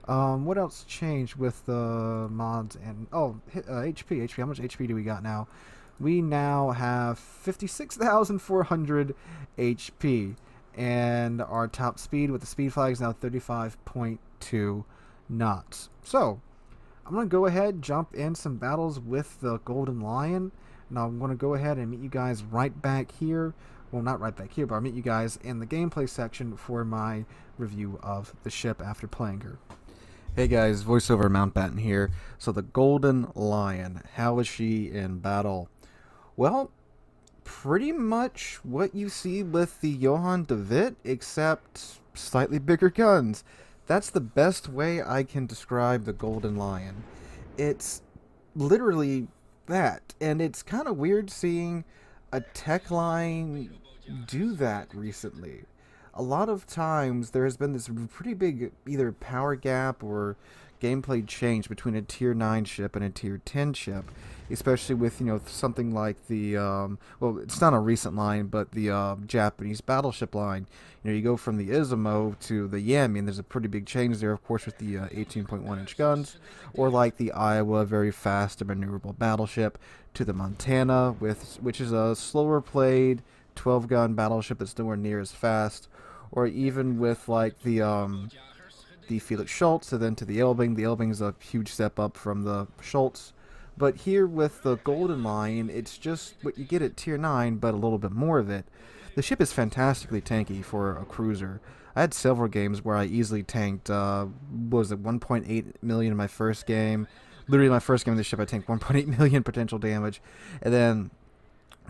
What else changed with the mods? And HP. How much HP do we got now? We now have 56,400 HP, and our top speed with the speed flag is now 35.2 knots. So I'm going to go ahead, jump in some battles with the Golden Lion, and I'm going to go ahead and meet you guys right back here. Well, not right back here, but I'll meet you guys in the gameplay section for my review of the ship after playing her. Hey guys, voiceover Mountbatten here. So the Golden Lion, how is she in battle? Well, pretty much what you see with the Johann de Witt, except slightly bigger guns. That's the best way I can describe the Golden Lion. It's literally that, and it's kind of weird seeing a tech line do that recently. A lot of times there has been this pretty big either power gap or gameplay change between a tier 9 ship and a tier 10 ship, especially with something like the well, it's not a recent line, but the Japanese battleship line. You go from the Izumo to the Yami, and there's a pretty big change there, of course, with the 18.1-inch guns, or like the Iowa, very fast and maneuverable battleship, to the Montana, which is a slower played 12-gun battleship that's nowhere near as fast, or even with like the Felix Schultz, and then to the Elbing. The Elbing is a huge step up from the Schultz. But here with the Golden Lion, it's just what you get at Tier 9, but a little bit more of it. The ship is fantastically tanky for a cruiser. I had several games where I easily tanked, what was it, 1.8 million in my first game. Literally my first game of the ship, I tanked 1.8 million potential damage. And then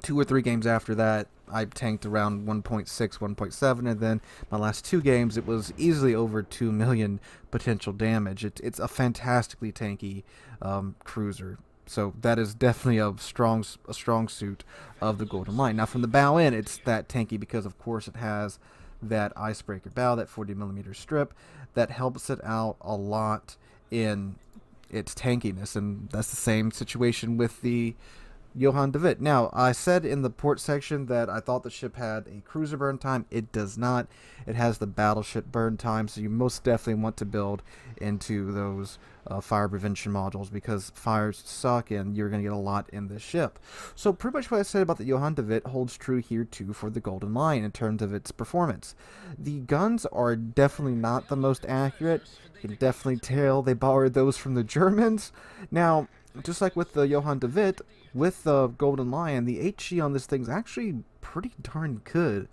2 or 3 games after that, I tanked around 1.6, 1.7, and then my last 2 games, it was easily over 2 million potential damage. It's a fantastically tanky cruiser. So that is definitely a strong suit of the Golden Lion. Now from the bow in, it's that tanky because of course it has that icebreaker bow, that 40mm strip, that helps it out a lot in its tankiness, and that's the same situation with the Johann de Witt. Now, I said in the port section that I thought the ship had a cruiser burn time. It does not. It has the battleship burn time, so you most definitely want to build into those fire prevention modules because fires suck and you're going to get a lot in this ship. So pretty much what I said about the Johann de Witt holds true here too for the Golden Lion in terms of its performance. The guns are definitely not the most accurate. You can definitely tell they borrowed those from the Germans. Now, just like with the Johann de Witt, with the Golden Lion, the HE on this thing's actually pretty darn good.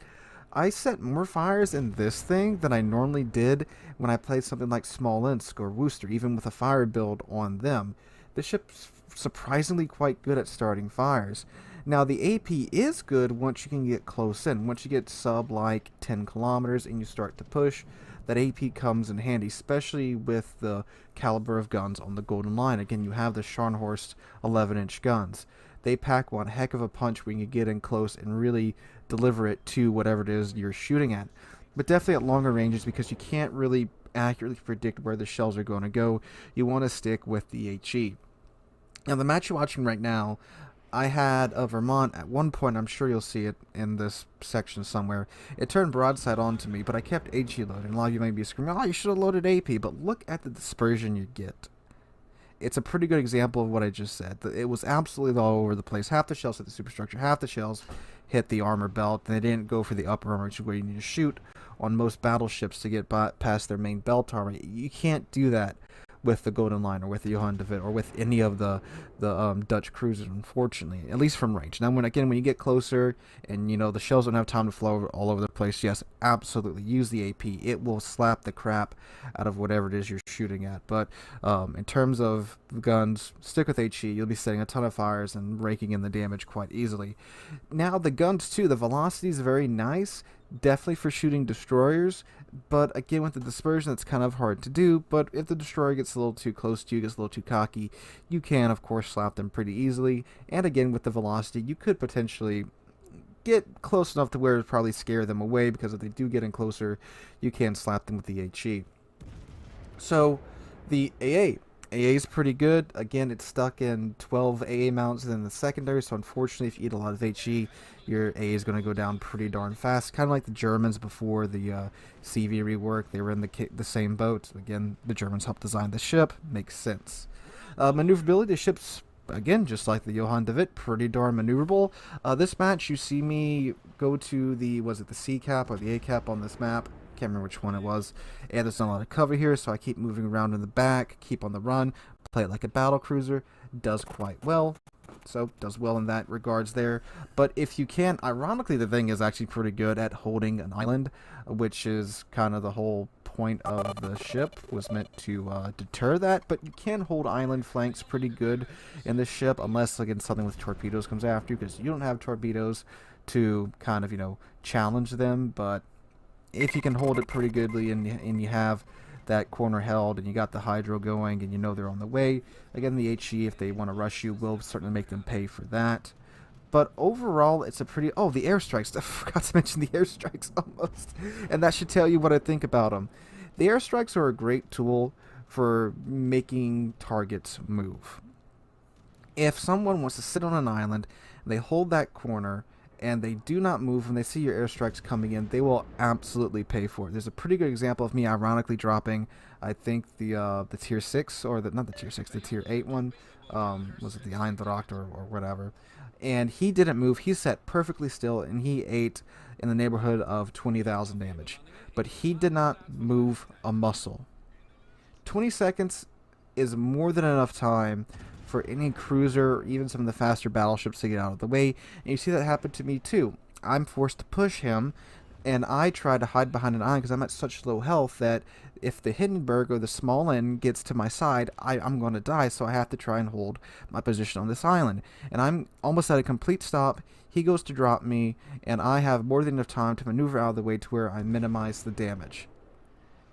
I set more fires in this thing than I normally did when I played something like Smolensk or Worcester, even with a fire build on them. The ship's surprisingly quite good at starting fires. Now, the AP is good once you can get close in. Once you get sub like 10 kilometers and you start to push, that AP comes in handy, especially with the caliber of guns on the Golden Lion. Again, you have the Scharnhorst 11-inch guns. They pack one heck of a punch when you get in close and really deliver it to whatever it is you're shooting at. But definitely at longer ranges, because you can't really accurately predict where the shells are going to go, you want to stick with the HE. Now, the match you're watching right now, I had a Vermont at one point. I'm sure you'll see it in this section somewhere. It turned broadside onto me, but I kept HE loading. A lot of you may be screaming, oh, you should have loaded AP, but look at the dispersion you get. It's a pretty good example of what I just said. It was absolutely all over the place. Half the shells hit the superstructure, half the shells hit the armor belt, and they didn't go for the upper armor, which is where you need to shoot on most battleships to get past their main belt armor. You can't do that with the Golden Lion or with the Johann de Witt or with any of the Dutch cruisers, unfortunately, at least from range. Now, when you get closer and the shells don't have time to flow all over the place, yes, absolutely use the AP. It will slap the crap out of whatever it is you're shooting at. But in terms of guns, stick with HE. You'll be setting a ton of fires and raking in the damage quite easily. Now, the guns too, the velocity is very nice. Definitely for shooting destroyers, but again with the dispersion it's kind of hard to do. But if the destroyer gets a little too close to you, gets a little too cocky, you can of course slap them pretty easily. And again with the velocity, you could potentially get close enough to where it probably scare them away, because if they do get in closer, you can slap them with the HE. So the AA is pretty good. Again, it's stuck in 12 AA mounts in the secondary, so unfortunately if you eat a lot of HE, your AA is going to go down pretty darn fast. Kind of like the Germans before the CV rework. They were in the same boat. Again, the Germans helped design the ship. Makes sense. Maneuverability, the ship's, again, just like the Johann de Witt, pretty darn maneuverable. This match, you see me go to the, was it the C cap or the A cap on this map? Can't remember which one it was. And there's not a lot of cover here, so I keep moving around in the back, keep on the run, play it like a battle cruiser. Does quite well. So does well in that regards there. But if you can, ironically, the thing is actually pretty good at holding an island, which is kind of the whole point of the ship was meant to deter that, but you can hold island flanks pretty good in this ship, unless, again, something with torpedoes comes after you, because you don't have torpedoes to kind of, challenge them. But if you can hold it pretty goodly, and you have that corner held, and you got the hydro going, and you know they're on the way, again, the HE, if they want to rush you, will certainly make them pay for that. But overall, it's a pretty... Oh, the airstrikes. I forgot to mention the airstrikes almost. And that should tell you what I think about them. The airstrikes are a great tool for making targets move. If someone wants to sit on an island, and they hold that corner, and they do not move when they see your airstrikes coming in, they will absolutely pay for it. There's a pretty good example of me ironically dropping, I think, the tier 6, or not the tier 6, the tier 8 one. Was it the Eindracht or whatever? And he didn't move. He sat perfectly still, and he ate in the neighborhood of 20,000 damage. But he did not move a muscle. 20 seconds is more than enough time for any cruiser, or even some of the faster battleships, to get out of the way. And you see that happen to me too. I'm forced to push him, and I try to hide behind an island because I'm at such low health that if the Hindenburg or the small end gets to my side, I'm going to die, so I have to try and hold my position on this island. And I'm almost at a complete stop. He goes to drop me, and I have more than enough time to maneuver out of the way to where I minimize the damage,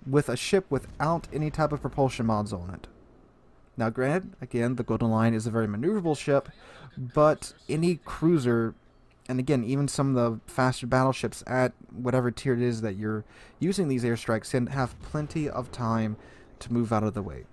with a ship without any type of propulsion mods on it. Now granted, again, the Golden Lion is a very maneuverable ship, but any cruiser, and again, even some of the faster battleships at whatever tier it is that you're using these airstrikes in, have plenty of time to move out of the way.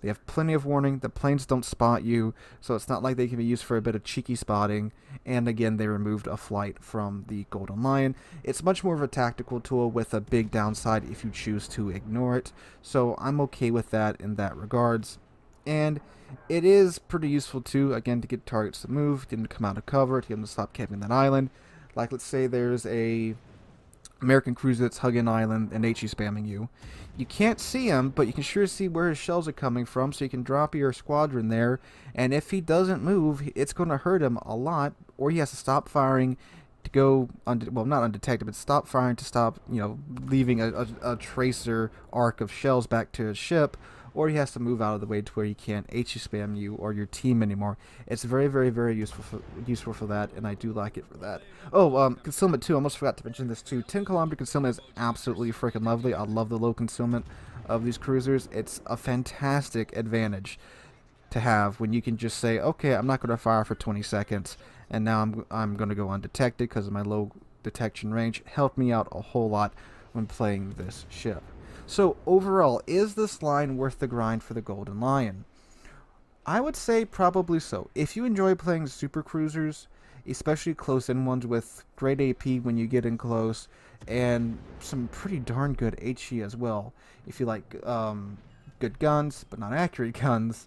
They have plenty of warning. The planes don't spot you, so it's not like they can be used for a bit of cheeky spotting. And again, they removed a flight from the Golden Lion. It's much more of a tactical tool with a big downside if you choose to ignore it. So I'm okay with that in that regards. And it is pretty useful too, again, to get targets to move, get them to come out of cover, to get them to stop camping that island. Like, let's say there's a American cruiser that's hugging an island and HE spamming you. You can't see him, but you can sure see where his shells are coming from, so you can drop your squadron there, and if he doesn't move, it's going to hurt him a lot, or he has to stop firing to go, not undetected, but stop firing to stop, leaving a tracer arc of shells back to his ship, or he has to move out of the way to where he can't HE spam you or your team anymore. It's very, very, very useful for that, and I do like it for that. Oh, concealment too. I almost forgot to mention this too. 10-kilometer concealment is absolutely freaking lovely. I love the low concealment of these cruisers. It's a fantastic advantage to have when you can just say, okay, I'm not going to fire for 20 seconds, and now I'm going to go undetected because of my low detection range. Helped me out a whole lot when playing this ship. So overall, is this line worth the grind for the Golden Lion? I would say probably so. If you enjoy playing super cruisers, especially close-in ones with great AP when you get in close, and some pretty darn good HE as well. If you like good guns, but not accurate guns,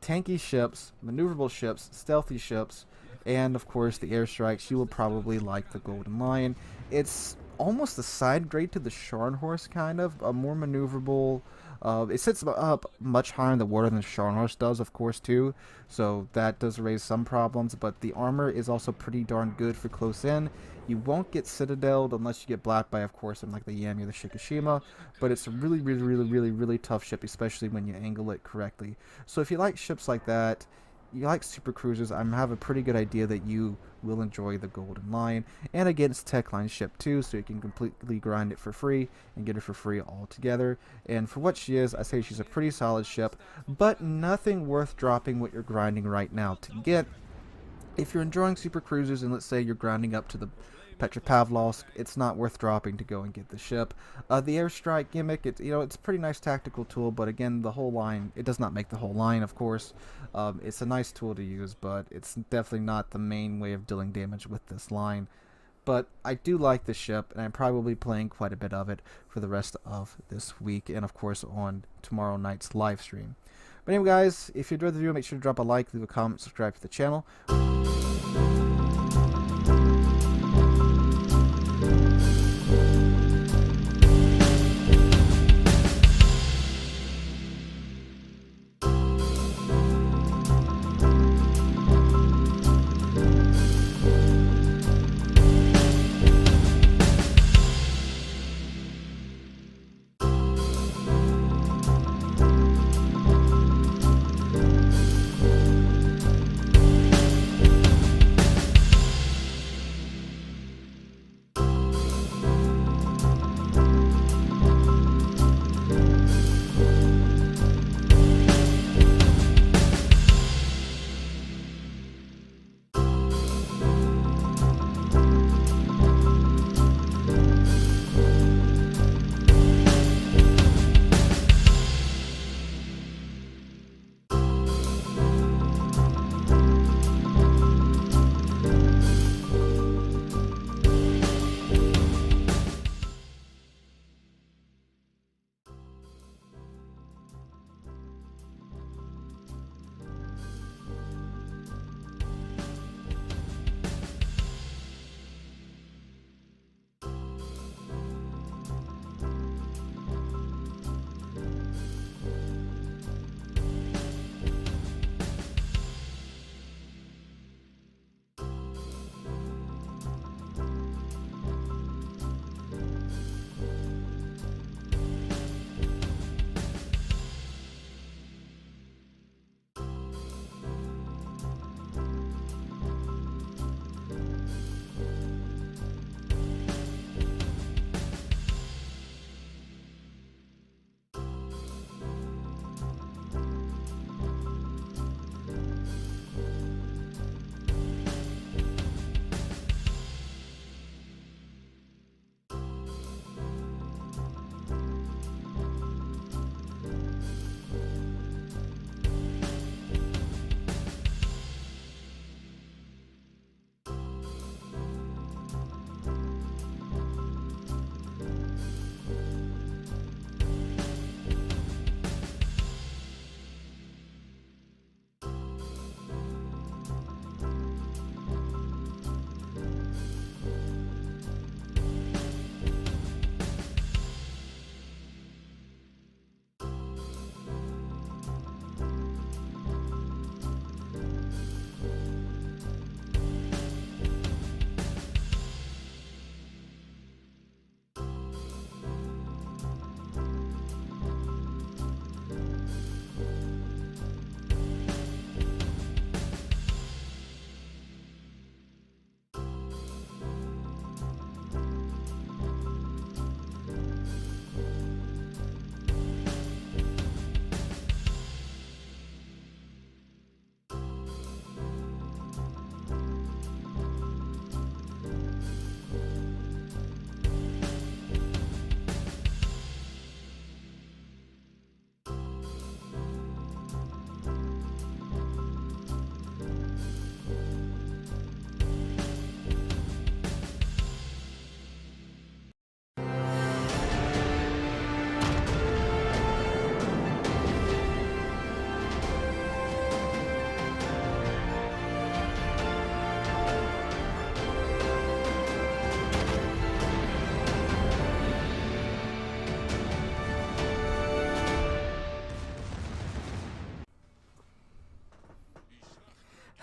tanky ships, maneuverable ships, stealthy ships, and of course the airstrikes, you will probably like the Golden Lion. It's almost a side grade to the Scharnhorst, kind of a more maneuverable. It sits up much higher in the water than the Scharnhorst does, of course, too, so that does raise some problems, but the armor is also pretty darn good for close in. You won't get citadeled unless you get blacked by, of course, like the Yami or the Shikishima, but it's a really, really, really, really, really tough ship, especially when you angle it correctly. So if you like ships like that, you like super cruisers, I have a pretty good idea that you will enjoy the Golden Lion. And again, it's a Techline ship too, so you can completely grind it for free and get it for free altogether. And for what she is, I say she's a pretty solid ship, but nothing worth dropping what you're grinding right now to get. If you're enjoying super cruisers and let's say you're grinding up to the Petropavlovsk, it's not worth dropping to go and get the ship. The airstrike gimmick, it's a pretty nice tactical tool, but again, the whole line, it does not make the whole line, of course. It's a nice tool to use, but it's definitely not the main way of dealing damage with this line. But I do like the ship, and I'm probably playing quite a bit of it for the rest of this week, and of course on tomorrow night's live stream. But anyway, guys, if you enjoyed the video, make sure to drop a like, leave a comment, subscribe to the channel.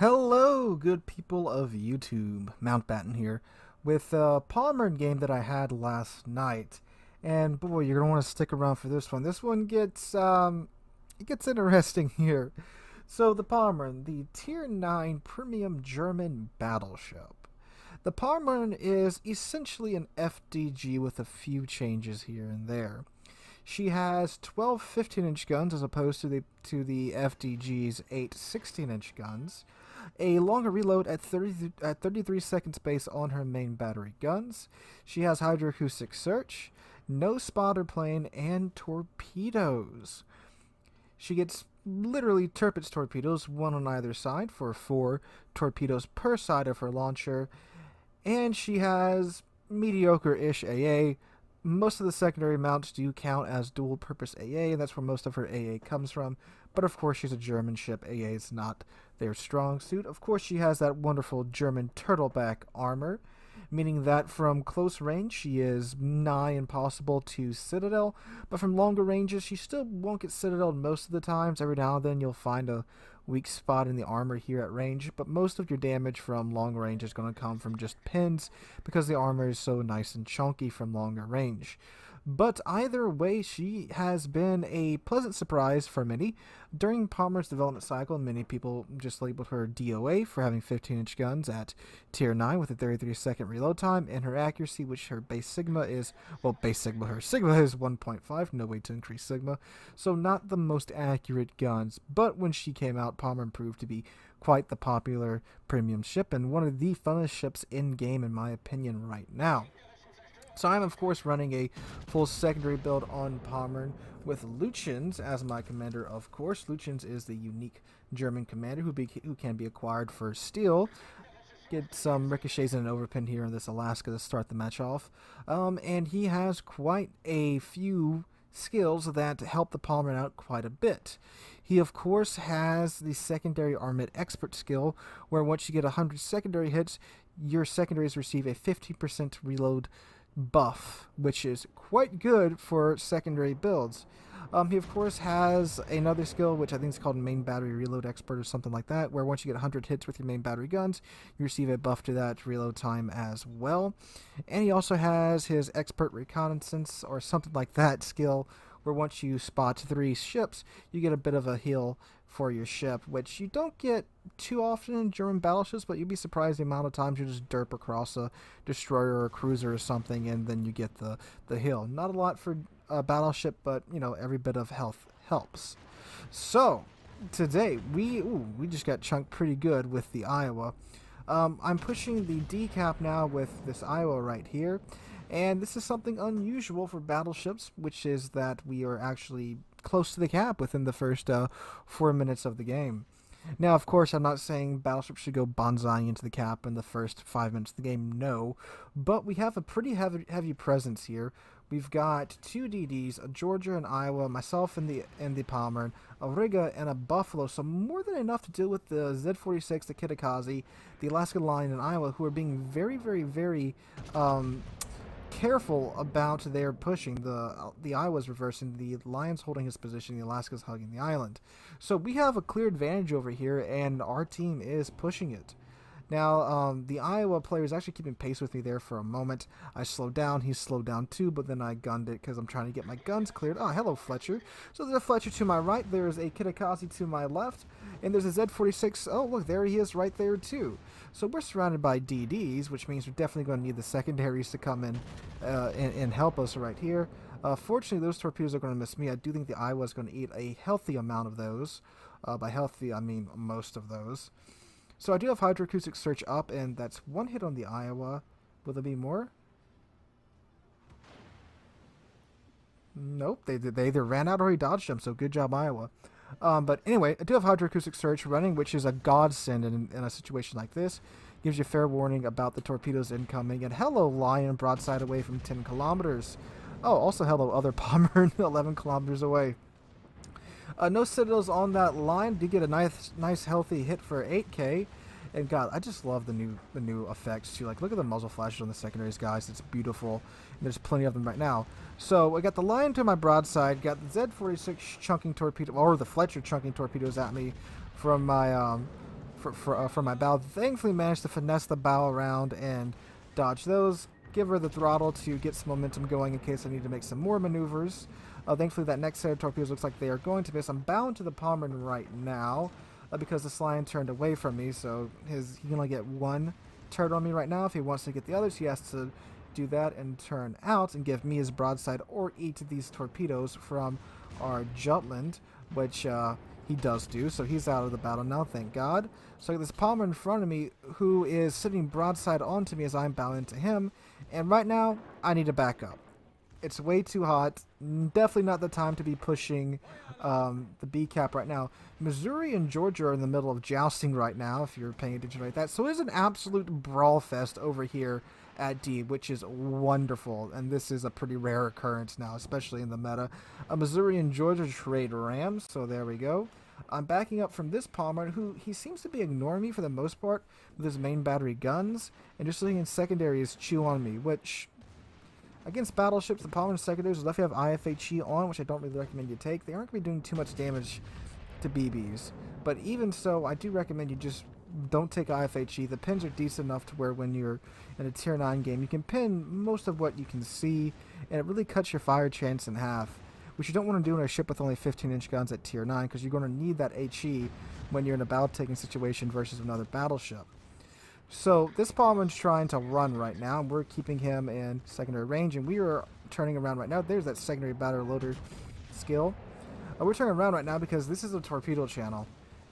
Hello, good people of YouTube. Mountbatten here with a Palmer game that I had last night. And boy, you're going to want to stick around for this one. This one gets it gets interesting here. So the Palmer, the Tier 9 premium German battleship. The Palmer is essentially an FDG with a few changes here and there. She has 12 15-inch guns as opposed to the FDG's 8 16-inch guns. A longer reload at 33 seconds based on her main battery guns. She has hydroacoustic search, no spotter plane, and torpedoes. She gets literally Tirpitz torpedoes, one on either side for 4 torpedoes per side of her launcher. And she has mediocre-ish AA. Most of the secondary mounts do count as dual-purpose AA, and that's where most of her AA comes from. But of course, she's a German ship. AA is not their strong suit. Of course, she has that wonderful German turtleback armor, meaning that from close range, she is nigh impossible to citadel. But from longer ranges, she still won't get citadeled most of the times. Every now and then, you'll find a weak spot in the armor here at range, but most of your damage from long range is going to come from just pins because the armor is so nice and chunky from longer range. But either way, she has been a pleasant surprise for many. During Palmer's development cycle, many people just labeled her DOA for having 15-inch guns at Tier 9 with a 33-second reload time, and her accuracy, which her base Sigma is, well, base Sigma, her Sigma is 1.5, no way to increase Sigma, so not the most accurate guns. But when she came out, Palmer proved to be quite the popular premium ship, and one of the funnest ships in-game, in my opinion, right now. So I'm, of course, running a full secondary build on Palmer with Luchens as my commander, of course. Luchens is the unique German commander who can be acquired for steel. Get some ricochets and an overpin here in this Alaska to start the match off. And he has quite a few skills that help the Palmer out quite a bit. He, of course, has the secondary armament expert skill, where once you get 100 secondary hits, your secondaries receive a 50% reload buff, which is quite good for secondary builds. He of course has another skill which I think is called main battery reload expert or something like that, where once you get 100 hits with your main battery guns, you receive a buff to that reload time as well. And he also has his expert reconnaissance or something like that skill, where once you spot 3 ships, you get a bit of a heal for your ship, which you don't get too often in German battleships, but you'd be surprised the amount of times you just derp across a destroyer or a cruiser or something, and then you get the heal. Not a lot for a battleship, but, you know, every bit of health helps. So, today, we just got chunked pretty good with the Iowa. I'm pushing the decap now with this Iowa right here, and this is something unusual for battleships, which is that we are actually close to the cap within the first 4 minutes of the game. Now, of course, I'm not saying battleships should go bonsai into the cap in the first 5 minutes of the game, no, but we have a pretty heavy presence here. We've got 2 DDs, a Georgia and Iowa, myself and the Palmer, a Riga, and a Buffalo, so more than enough to deal with the Z-46, the Kitakazi, the Alaska Line, and Iowa, who are being very, very, very careful about their pushing. The Iowa's reversing, the Lion's holding his position, the Alaska's hugging the island. So we have a clear advantage over here, and our team is pushing it. Now, the Iowa player is actually keeping pace with me there for a moment. I slowed down, he slowed down too, but then I gunned it because I'm trying to get my guns cleared. Oh, hello, Fletcher. So there's a Fletcher to my right, there's a Kitakazi to my left, and there's a Z-46. Oh, look, there he is right there too. So we're surrounded by DDs, which means we're definitely going to need the secondaries to come in and help us right here. Fortunately, those torpedoes are going to miss me. I do think the Iowa is going to eat a healthy amount of those. By healthy, I mean most of those. So I do have hydroacoustic search up, and that's 1 hit on the Iowa. Will there be more? Nope, they either ran out or he dodged them, so good job, Iowa. But anyway, I do have hydroacoustic search running, which is a godsend in a situation like this. Gives you fair warning about the torpedoes incoming. And hello, Lion, broadside away from 10 kilometers. Oh, also hello, other Palmer, 11 kilometers away. No citadels on that line. Did get a nice healthy hit for 8k. And God, I just love the new effects too. Like, look at the muzzle flashes on the secondaries, guys. It's beautiful. And there's plenty of them right now. So I got the Lion to my broadside, got the Z-46 chunking torpedo, or the Fletcher chunking torpedoes at me from my for my bow. Thankfully managed to finesse the bow around and dodge those. Give her the throttle to get some momentum going in case I need to make some more maneuvers. Thankfully that next set of torpedoes looks like they are going to miss. I'm bound to the Pommern right now because the Slion turned away from me, so he can only get one turret on me right now. If he wants to get the others, he has to do that and turn out and give me his broadside or eat these torpedoes from our Jutland, which he does do, so he's out of the battle now, thank God. So I got this Palmer in front of me who is sitting broadside onto me as I'm bowing into him, and right now I need to back up. It's way too hot. Definitely not the time to be pushing the B cap right now. Missouri and Georgia are in the middle of jousting right now, if you're paying attention like that. So it's an absolute brawl fest over here at D, which is wonderful. And this is a pretty rare occurrence now, especially in the meta. Missouri and Georgia trade rams, so there we go. I'm backing up from this Palmer, who he seems to be ignoring me for the most part with his main battery guns, and just letting his secondaries chew on me, which... Against battleships, the Palmer secondaries will definitely have IFHE on, which I don't really recommend you take. They aren't going to be doing too much damage to BBs. But even so, I do recommend you just don't take IFHE. The pins are decent enough to where when you're in a tier 9 game, you can pin most of what you can see, and it really cuts your fire chance in half. Which you don't want to do in a ship with only 15-inch guns at tier 9, because you're going to need that HE when you're in a battle-taking situation versus another battleship. So this Palmer's trying to run right now. We're keeping him in secondary range, and we are turning around right now. There's that secondary battery loader skill. We're turning around right now because this is a torpedo channel,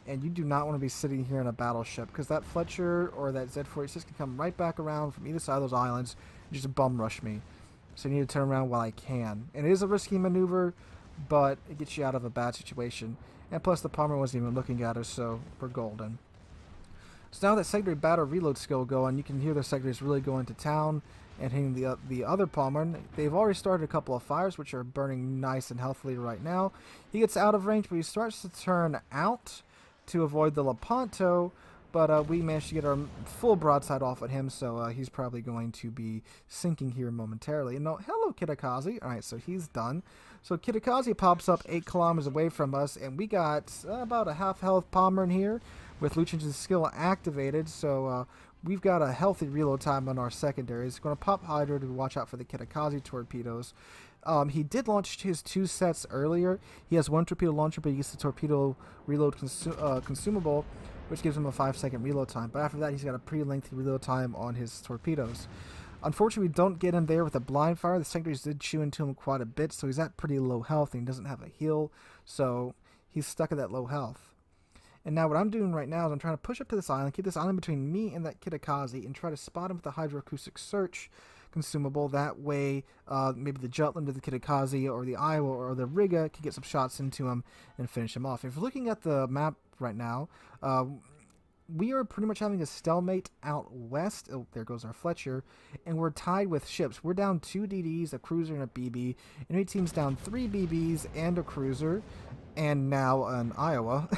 and you do not want to be sitting here in a battleship because that Fletcher or that Z-46 can come right back around from either side of those islands and just bum rush me. So you need to turn around while I can. And it is a risky maneuver, but it gets you out of a bad situation. And plus the Palmer wasn't even looking at us, so we're golden. So now that secondary battle reload skill going, you can hear the secondaries really going to town and hitting the other Palmer. They've already started a couple of fires, which are burning nice and healthily right now. He gets out of range, but he starts to turn out to avoid the Lepanto, but we managed to get our full broadside off at him, so he's probably going to be sinking here momentarily. And no, hello, Kitakazi. All right, so he's done. So Kitakazi pops up 8 kilometers away from us, and we got about a half-health Palmer in here with Luchin's skill activated, so we've got a healthy reload time on our secondaries. Going to pop Hydra to watch out for the Kitakazi torpedoes. He did launch his 2 sets earlier. He has 1 torpedo launcher, but he gets the torpedo reload consumable, which gives him a 5-second reload time. But after that, he's got a pretty lengthy reload time on his torpedoes. Unfortunately, we don't get him there with a blind fire. The secondaries did chew into him quite a bit, so he's at pretty low health, and he doesn't have a heal, so he's stuck at that low health. And now what I'm doing right now is I'm trying to push up to this island, keep this island between me and that Kitakazi, and try to spot him with the hydroacoustic search consumable. That way, maybe the Jutland or the Kitakazi or the Iowa or the Riga can get some shots into him and finish him off. If you're looking at the map right now, we are pretty much having a stalemate out west. Oh, there goes our Fletcher. And we're tied with ships. We're down 2 DDs, a cruiser, and a BB. Enemy team's down 3 BBs and a cruiser. And now an Iowa.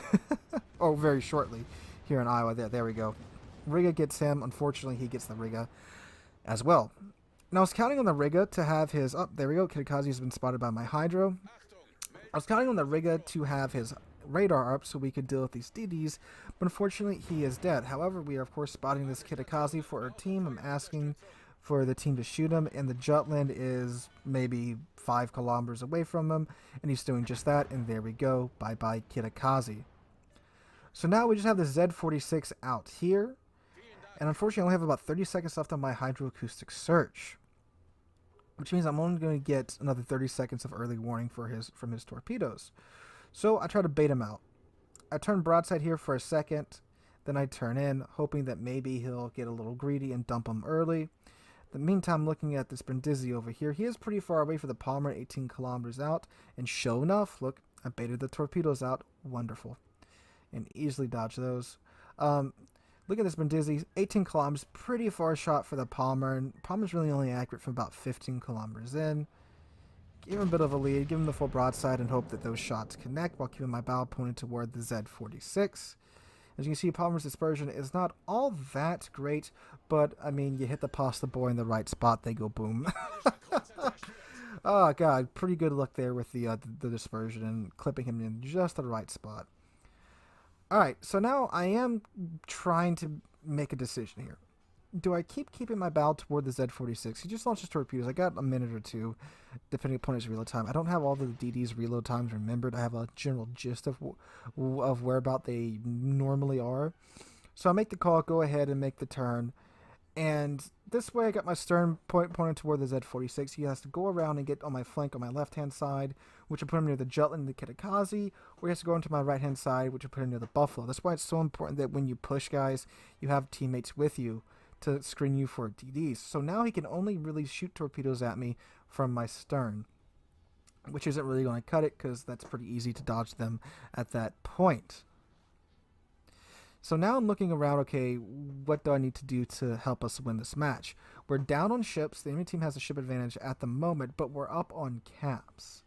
Oh, very shortly here in Iowa. There we go. Riga gets him. Unfortunately, he gets the Riga as well. Now, I was counting on the Riga to have his... Oh, there we go. Kitakazi has been spotted by my Hydro. I was counting on the Riga to have his radar up so we could deal with these DDs, but unfortunately, he is dead. However, we are, of course, spotting this Kitakazi for our team. I'm asking for the team to shoot him, and the Jutland is maybe 5 kilometers away from him, and he's doing just that, and there we go. Bye-bye, Kitakazi. So now we just have the Z-46 out here, and unfortunately I only have about 30 seconds left on my hydroacoustic search, which means I'm only going to get another 30 seconds of early warning from his torpedoes. So I try to bait him out. I turn broadside here for a second, then I turn in, hoping that maybe he'll get a little greedy and dump him early. In the meantime, looking at this Brindisi over here, he is pretty far away for the Palmer, 18 kilometers out, and sure enough, look, I baited the torpedoes out. Wonderful. And easily dodge those. Look at this Brindisi, 18 kilometers, pretty far shot for the Palmer, and Palmer's really only accurate from about 15 kilometers in. Give him a bit of a lead, give him the full broadside, and hope that those shots connect while keeping my bow pointed toward the Z-46. As you can see, Palmer's dispersion is not all that great, but, I mean, you hit the pasta boy in the right spot, they go boom. Oh, God, pretty good luck there with the dispersion and clipping him in just the right spot. Alright, so now I am trying to make a decision here. Do I keep keeping my bow toward the Z46? He just launches torpedoes. I got a minute or two, depending upon his reload time. I don't have all the DD's reload times remembered. I have a general gist of whereabout they normally are. So I make the call, go ahead and make the turn. And this way I got my stern pointed toward the Z46. He has to go around and get on my flank on my left-hand side, which will put him near the Jutland and the Kitakazi, or he has to go into my right-hand side, which will put him near the Buffalo. That's why it's so important that when you push, guys, you have teammates with you to screen you for DDs. So now he can only really shoot torpedoes at me from my stern, which isn't really going to cut it because that's pretty easy to dodge them at that point. So now I'm looking around, okay, what do I need to do to help us win this match? We're down on ships. The enemy team has a ship advantage at the moment, but we're up on caps.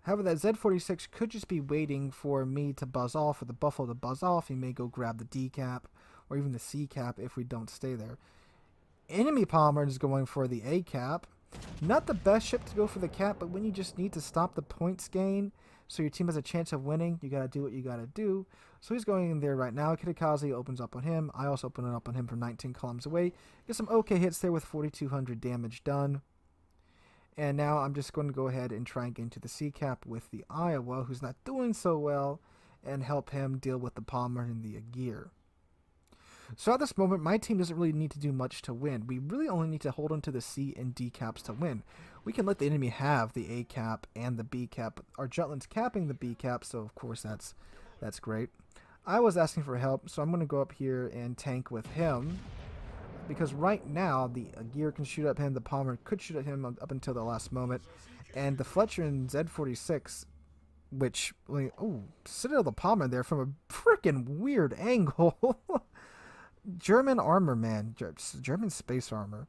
However, that Z46 could just be waiting for me to buzz off, or the Buffalo to buzz off. He may go grab the D cap, or even the C cap if we don't stay there. Enemy bomber is going for the A cap. Not the best ship to go for the cap, but when you just need to stop the points gain so your team has a chance of winning, you gotta do what you gotta do. So he's going in there right now. Kitakazi opens up on him. I also open it up on him from 19 kilometers away. Get some okay hits there with 4,200 damage done. And now I'm just going to go ahead and try and get into the C cap with the Iowa, who's not doing so well, and help him deal with the Palmer and the Aguirre. So at this moment, my team doesn't really need to do much to win. We really only need to hold on to the C and D caps to win. We can let the enemy have the A cap and the B cap. Our Jutland's capping the B cap, so of course that's great. I was asking for help, so I'm going to go up here and tank with him. Because right now, the Aguirre can shoot at him, the Palmer could shoot at him up until the last moment. And the Fletcher and Z46, which, oh, Citadel the Palmer there from a freaking weird angle. German armor, man. German space armor.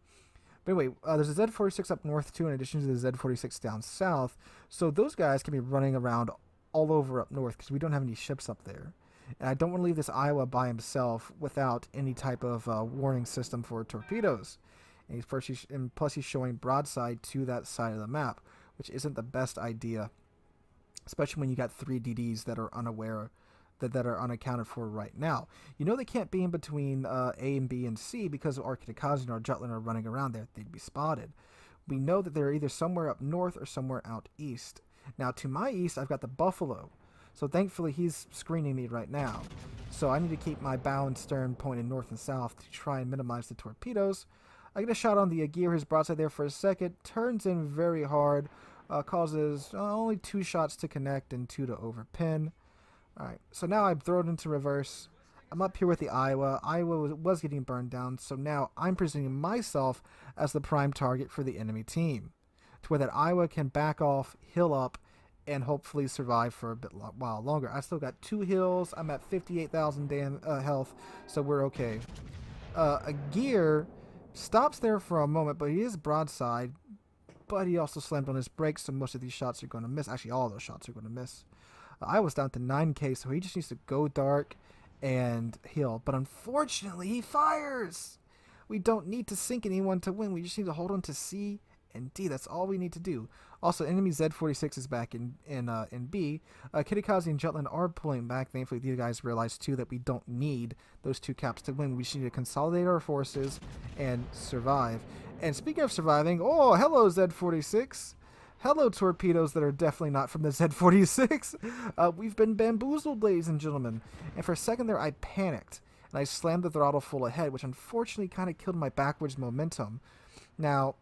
But anyway, there's a Z46 up north too, in addition to the Z46 down south. So those guys can be running around all over up north because we don't have any ships up there. And I don't want to leave this Iowa by himself without any type of warning system for torpedoes. And plus he's showing broadside to that side of the map, which isn't the best idea, especially when you got 3 DDs that are unaware that are unaccounted for right now. You know they can't be in between A and B and C because our Kitakazi and our Jutland are running around there. They'd be spotted. We know that they're either somewhere up north or somewhere out east. Now to my east, I've got the Buffalo. So thankfully he's screening me right now. So I need to keep my bow and stern pointed north and south to try and minimize the torpedoes. I get a shot on the Aguirre, his broadside there for a second. Turns in very hard. Causes only 2 shots to connect and 2 to overpin. Alright, so now I throw it into reverse. I'm up here with the Iowa. Iowa was getting burned down, so now I'm presenting myself as the prime target for the enemy team, to where that Iowa can back off, heal up, and hopefully survive for a while longer. I still got 2 heals. I'm at 58,000 health, so we're okay. Aguirre stops there for a moment, but he is broadside, but he also slammed on his brakes, so most of these shots are going to miss. Actually, all those shots are going to miss. I was down to 9k, so he just needs to go dark and heal. But unfortunately, he fires! We don't need to sink anyone to win. We just need to hold on to C and D. That's all we need to do. Also, enemy Z46 is back in B. Kitakazi and Jutland are pulling back. Thankfully, these guys realize, too, that we don't need those 2 caps to win. We just need to consolidate our forces and survive. And speaking of surviving, oh, hello, Z46. Hello, torpedoes that are definitely not from the Z46. We've been bamboozled, ladies and gentlemen. And for a second there, I panicked. And I slammed the throttle full ahead, which unfortunately kind of killed my backwards momentum. Now,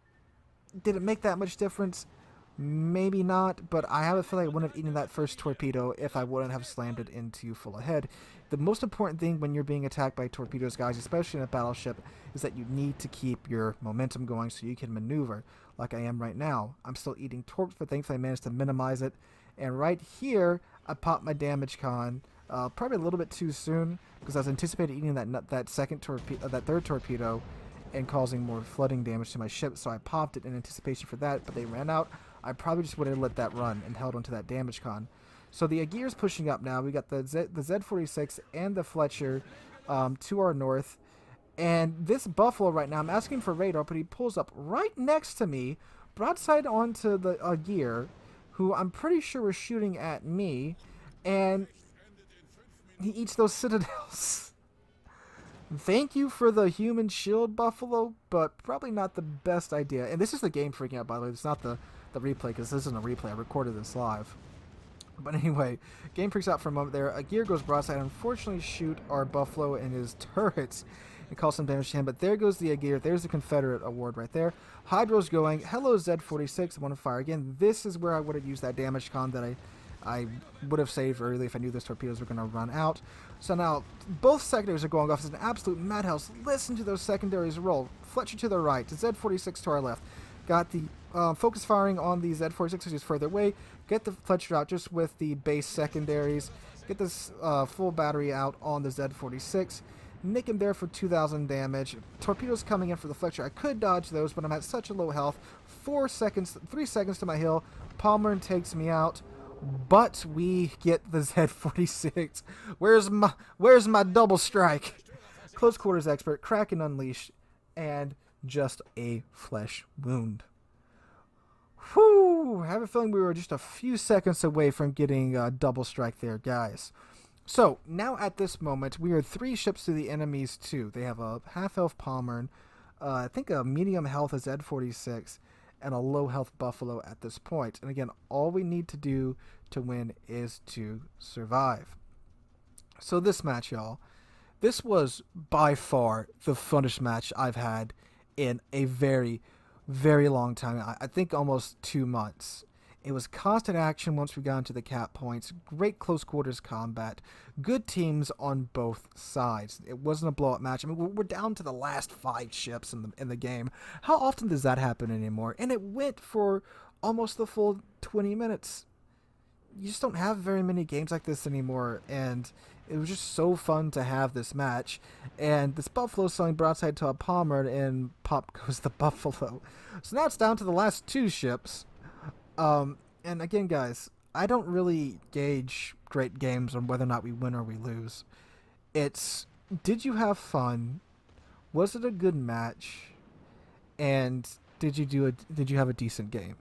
did it make that much difference? Maybe not, but I have a feeling I wouldn't have eaten that first torpedo if I wouldn't have slammed it into full ahead. The most important thing when you're being attacked by torpedoes, guys, especially in a battleship, is that you need to keep your momentum going so you can maneuver, like I am right now. I'm still eating torque, but thankfully I managed to minimize it. And right here, I popped my damage con, probably a little bit too soon, because I was anticipating eating that third torpedo and causing more flooding damage to my ship, so I popped it in anticipation for that, but they ran out. I probably just would have let that run and held onto that damage con. So the Aguirre's pushing up now. We got the Z46 and the Fletcher to our north. And this Buffalo right now, I'm asking for radar, but he pulls up right next to me, broadside onto the Aguirre, who I'm pretty sure was shooting at me. And he eats those citadels. Thank you for the human shield, Buffalo, but probably not the best idea. And this is the game freaking out, by the way. It's not the replay, because this isn't a replay. I recorded this live. But anyway, game freaks out for a moment there. A gear goes broadside. Unfortunately, shoot our Buffalo and his turrets and cause some damage to him. But there goes the gear. There's the Confederate award right there. Hydro's going. Hello, Z46. I want to fire again. This is where I would have used that damage con that I would have saved early if I knew those torpedoes were going to run out. So now, both secondaries are going off. It's an absolute madhouse. Listen to those secondaries roll. Fletcher to the right. Z46 to our left. Got the focus firing on the Z46, which is further away. Get the Fletcher out just with the base secondaries. Get this full battery out on the Z46. Nick him there for 2,000 damage. Torpedoes coming in for the Fletcher. I could dodge those, but I'm at such a low health. 3 seconds to my hill. Palmer takes me out. But we get the Z46. Where's my double strike? Close quarters expert, Kraken unleashed, and just a flesh wound. Whew! I have a feeling we were just a few seconds away from getting a double strike there, guys. So, now at this moment, we are 3 ships to the enemy's 2. They have a half-health Palmer, I think a medium health Z46, and a low health Buffalo at this point. And again, all we need to do to win is to survive. So this match, y'all, this was by far the funnest match I've had in a very, very long time. I think almost 2 months. It was constant action once we got into the cap points. Great close quarters combat. Good teams on both sides. It wasn't a blowout match. I mean, we're down to the last 5 ships in the game. How often does that happen anymore? And it went for almost the full 20 minutes. You just don't have very many games like this anymore. And it was just so fun to have this match. And this Buffalo selling broadside to a Palmer, and pop goes the Buffalo. So now it's down to the last 2 ships. And again, guys, I don't really gauge great games on whether or not we win or we lose. It's, did you have fun? Was it a good match? And did you have a decent game?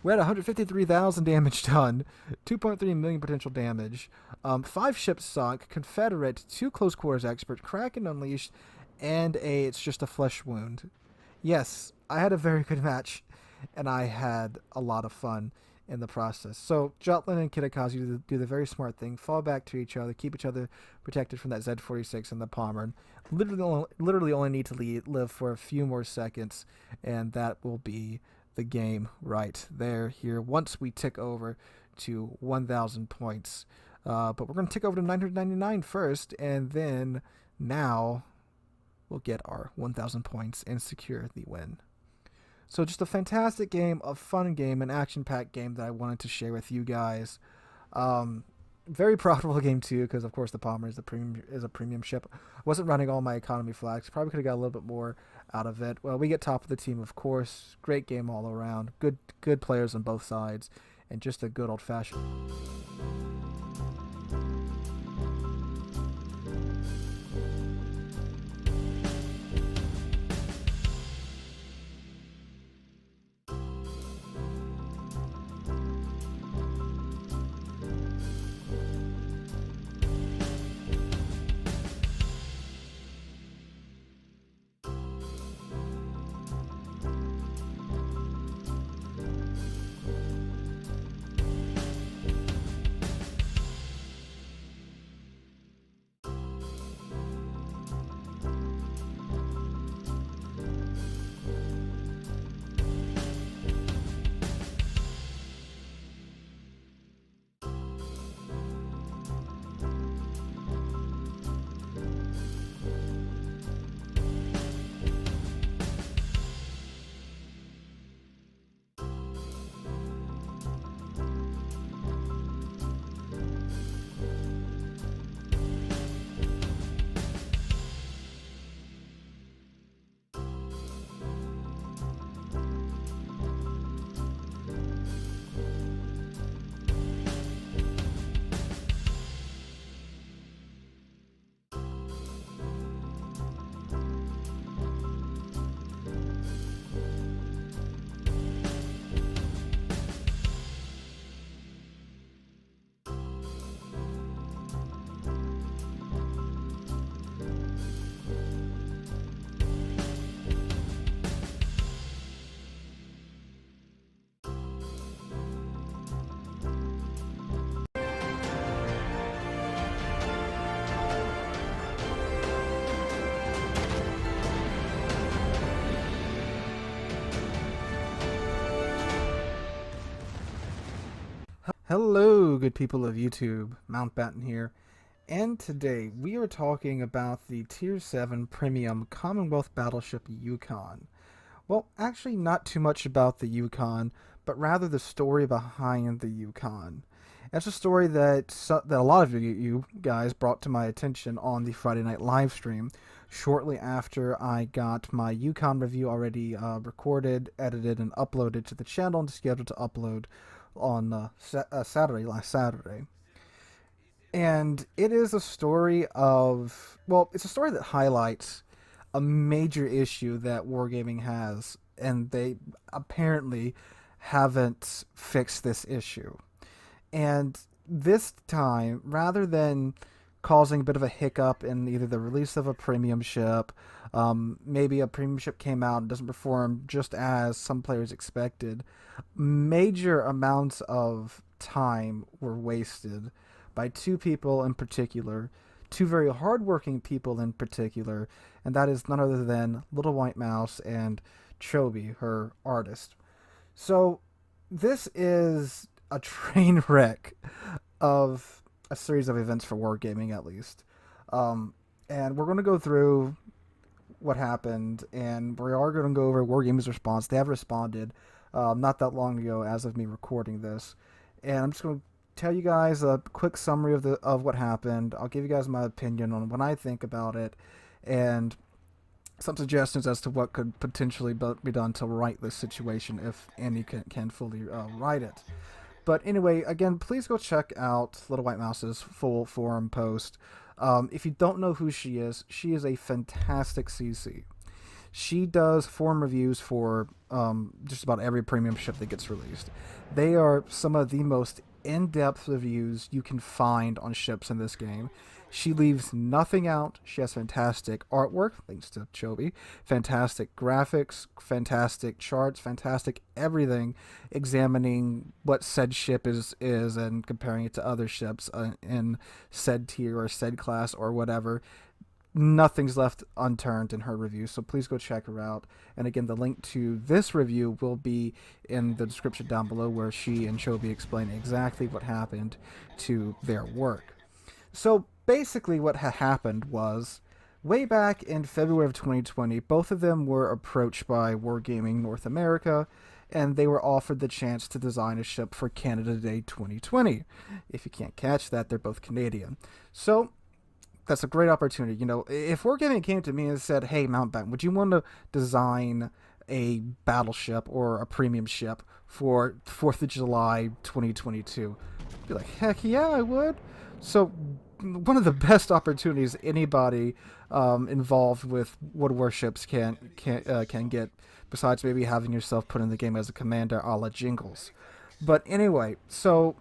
We had 153,000 damage done, 2.3 million potential damage, 5 ships sunk, Confederate, 2 close quarters expert, Kraken unleashed, and it's just a flesh wound. Yes, I had a very good match, and I had a lot of fun in the process. So Jotlin and Kitakazu do the very smart thing, fall back to each other, keep each other protected from that Z46 and the Palmer. Literally only need to live for a few more seconds, and that will be the game right there here once we tick over to 1,000 points. But we're going to tick over to 999 first, and then now we'll get our 1,000 points and secure the win. So just a fantastic game, a fun game, an action-packed game that I wanted to share with you guys. Very profitable game too, because of course the Palmer is a premium ship. I wasn't running all my economy flags. Probably could have got a little bit more out of it. Well, we get top of the team, of course. Great game all around. Good players on both sides, and just a good old-fashioned. Hello, good people of YouTube. Mountbatten here. And today we are talking about the Tier 7 Premium Commonwealth Battleship Yukon. Well, actually not too much about the Yukon, but rather the story behind the Yukon. It's a story that a lot of you guys brought to my attention on the Friday night live stream shortly after I got my Yukon review already recorded, edited, and uploaded to the channel and scheduled to upload on Saturday, last Saturday. And it is a story of, well, it's a story that highlights a major issue that wargaming has, and they apparently haven't fixed this issue. And this time, rather than causing a bit of a hiccup in either the release of a premium ship, maybe a premium ship came out and doesn't perform just as some players expected, major amounts of time were wasted by two people in particular, two very hardworking people in particular, and that is none other than Little White Mouse and Chobi, her artist. So this is a train wreck of a series of events for wargaming, at least. And we're going to go through what happened, and we are going to go over Wargaming's response. They have responded not that long ago as of me recording this. And I'm just going to tell you guys a quick summary of what happened. I'll give you guys my opinion on what I think about it, and some suggestions as to what could potentially be done to right this situation, if any can fully right it. But anyway, again, please go check out Little White Mouse's full forum post. If you don't know who she is a fantastic CC. She does forum reviews for just about every premium ship that gets released. They are some of the most in-depth reviews you can find on ships in this game. She leaves nothing out. She has fantastic artwork, thanks to Chobi, fantastic graphics, fantastic charts, fantastic everything, examining what said ship is and comparing it to other ships in said tier or said class or whatever. Nothing's left unturned in her review, so please go check her out. And again, the link to this review will be in the description down below, where she and Chobi explain exactly what happened to their work. So basically what happened was, way back in February of 2020, both of them were approached by Wargaming North America, and they were offered the chance to design a ship for Canada Day 2020. If you can't catch that, they're both Canadian. So that's a great opportunity. You know, if Wargaming came to me and said, hey, Mountbatten, would you want to design a battleship or a premium ship for 4th of July 2022? I'd be like, heck yeah, I would. So one of the best opportunities anybody involved with Warships can get, besides maybe having yourself put in the game as a commander a la Jingles. But anyway, so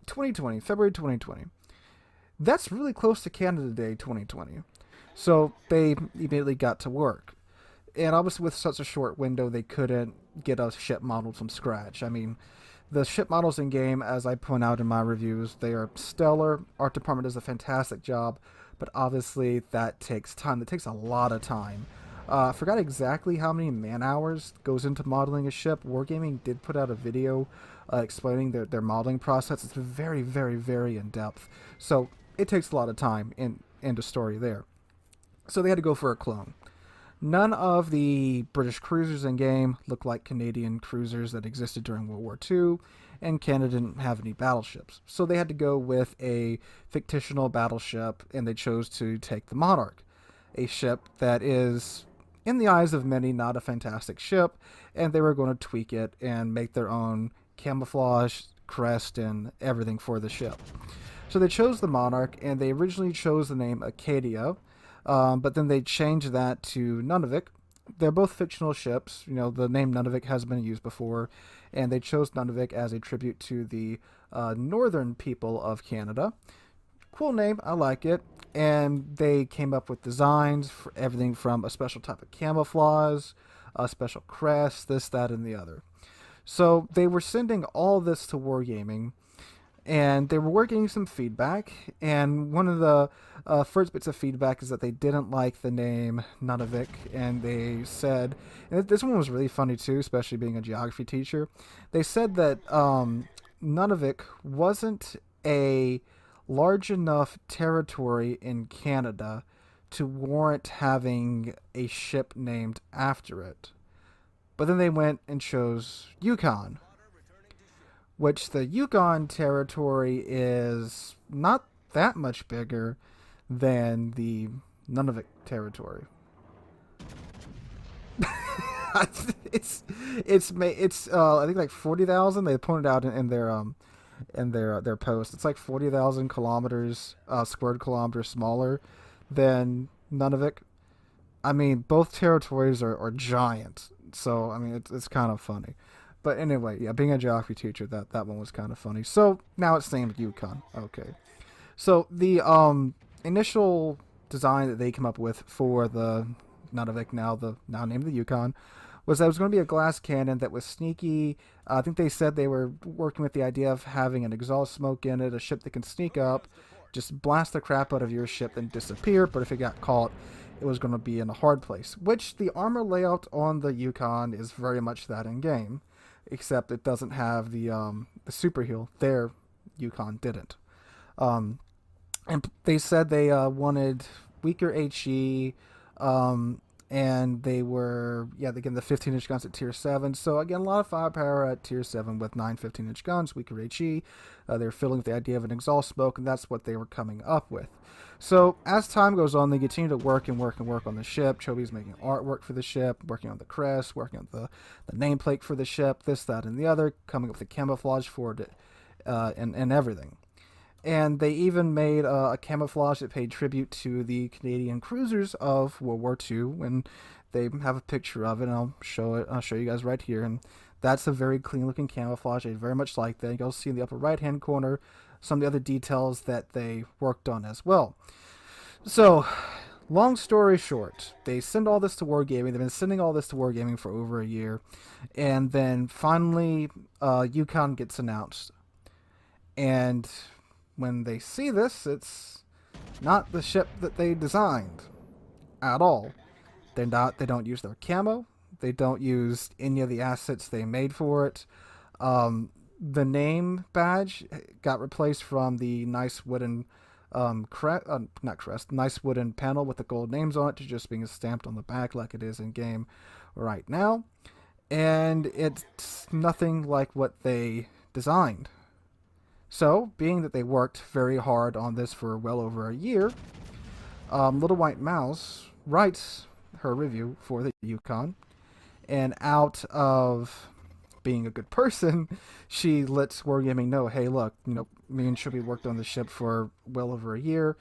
2020, February 2020. That's really close to Canada Day 2020. So they immediately got to work. And obviously with such a short window, they couldn't get a ship modeled from scratch. I mean, the ship models in game, as I point out in my reviews, they are stellar. Art department does a fantastic job, but obviously that takes time. That takes a lot of time. I forgot exactly how many man-hours goes into modeling a ship. Wargaming did put out a video explaining their modeling process. It's very, very, very in-depth. So it takes a lot of time in the story there. So they had to go for a clone. None of the British cruisers in game look like Canadian cruisers that existed during World War II, and Canada didn't have any battleships. So they had to go with a fictional battleship, and they chose to take the Monarch, a ship that is, in the eyes of many, not a fantastic ship, and they were going to tweak it and make their own camouflage, crest, and everything for the ship. So they chose the Monarch, and they originally chose the name Acadia, but then they changed that to Nunavik. They're both fictional ships. You know, the name Nunavik has been used before, and they chose Nunavik as a tribute to the northern people of Canada. Cool name, I like it. And they came up with designs for everything from a special type of camouflage, a special crest, this, that, and the other. So they were sending all this to Wargaming, and they were getting some feedback, and one of the first bits of feedback is that they didn't like the name Nunavik, and they said, and this one was really funny too, especially being a geography teacher, they said that Nunavik wasn't a large enough territory in Canada to warrant having a ship named after it. But then they went and chose Yukon, which the Yukon territory is not that much bigger than the Nunavik territory. it's I think like 40,000. They pointed out in their post. It's like 40,000 kilometers squared kilometers smaller than Nunavik. I mean, both territories are giant. So I mean, it's kind of funny. But anyway, yeah, being a geography teacher, that one was kind of funny. So now it's named Yukon. Okay. So the initial design that they came up with for the Nunavik, now named the Yukon, was that it was going to be a glass cannon that was sneaky. I think they said they were working with the idea of having an exhaust smoke in it, a ship that can sneak up, just blast the crap out of your ship and disappear. But if it got caught, it was going to be in a hard place. Which the armor layout on the Yukon is very much that in game, except it doesn't have the super heal. Their Yukon didn't. And they said they wanted weaker HE. And they were, again, the 15-inch guns at tier 7. So, again, a lot of firepower at tier 7 with 9 15-inch guns, weaker HE. They were filling with the idea of an exhaust smoke, and that's what they were coming up with. So, as time goes on, they continue to work on the ship. Chobi's making artwork for the ship, working on the crest, working on the nameplate for the ship, this, that, and the other, coming up with the camouflage for it, and everything. And they even made a camouflage that paid tribute to the Canadian cruisers of World War II, and they have a picture of it, and I'll show you guys right here. And that's a very clean-looking camouflage. I very much like that. You'll see in the upper right-hand corner some of the other details that they worked on as well. So, long story short, they send all this to Wargaming. They've been sending all this to Wargaming for over a year, and then finally, Yukon gets announced, and when they see this, it's not the ship that they designed at all. They don't use their camo. They don't use any of the assets they made for it. The name badge got replaced from the nice wooden nice wooden panel with the gold names on it to just being stamped on the back like it is in game right now. And it's nothing like what they designed. So, being that they worked very hard on this for well over a year, Little White Mouse writes her review for the Yukon, and out of being a good person, she lets Wargaming know, hey, look, me and Chobi worked on the ship for well over a year.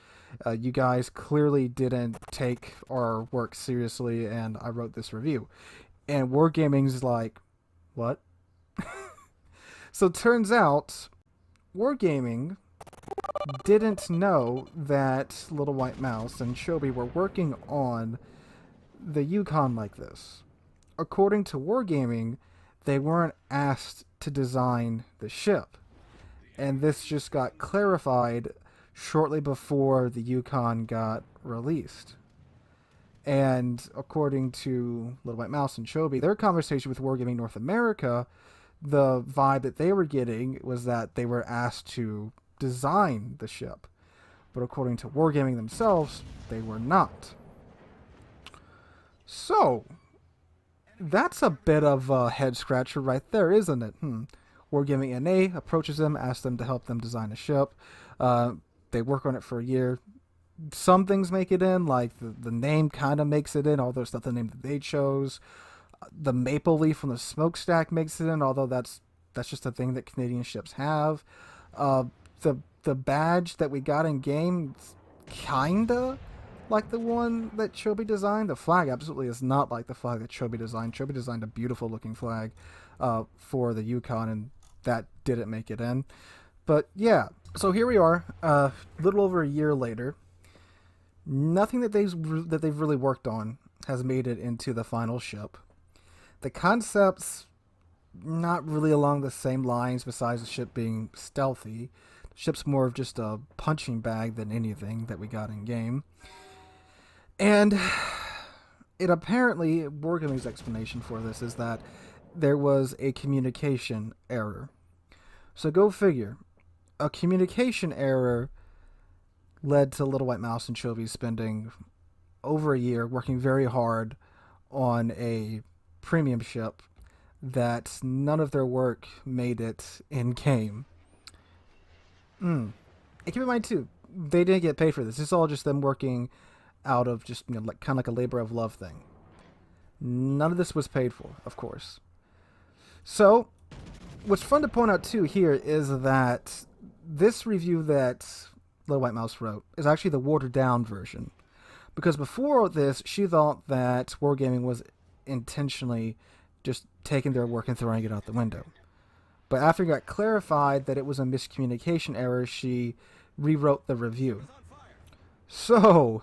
You guys clearly didn't take our work seriously, and I wrote this review. And Wargaming's like, what? So it turns out Wargaming didn't know that Little White Mouse and Chobi were working on the Yukon like this. According to Wargaming, they weren't asked to design the ship. And this just got clarified shortly before the Yukon got released. And according to Little White Mouse and Chobi, their conversation with Wargaming North America, the vibe that they were getting was that they were asked to design the ship. But according to Wargaming themselves, they were not. So, that's a bit of a head scratcher right there, isn't it? Wargaming NA approaches them, asks them to help them design a ship. They work on it for a year. Some things make it in, like the name kind of makes it in, although it's not the name that they chose. The maple leaf from the smokestack makes it in, although that's just a thing that Canadian ships have. The badge that we got in game, kinda like the one that Chobi designed. The flag absolutely is not like the flag that Chobi designed. Chobi designed a beautiful looking flag for the Yukon, and that didn't make it in. But yeah, so here we are, a little over a year later. Nothing that they've really worked on has made it into the final ship. The concept's not really along the same lines besides the ship being stealthy. The ship's more of just a punching bag than anything that we got in game. And it apparently, Wargaming's explanation for this is that there was a communication error. So go figure. A communication error led to Little White Mouse and Chovy spending over a year working very hard on a premium ship that none of their work made it in game. And keep in mind too, they didn't get paid for this. It's all just them working out of just, you know, like kind of like a labor of love thing. None of this was paid for, of course. So, what's fun to point out too here is that this review that Little White Mouse wrote is actually the watered down version. Because before this, she thought that Wargaming was intentionally just taking their work and throwing it out the window. But after it got clarified that it was a miscommunication error, she rewrote the review. So,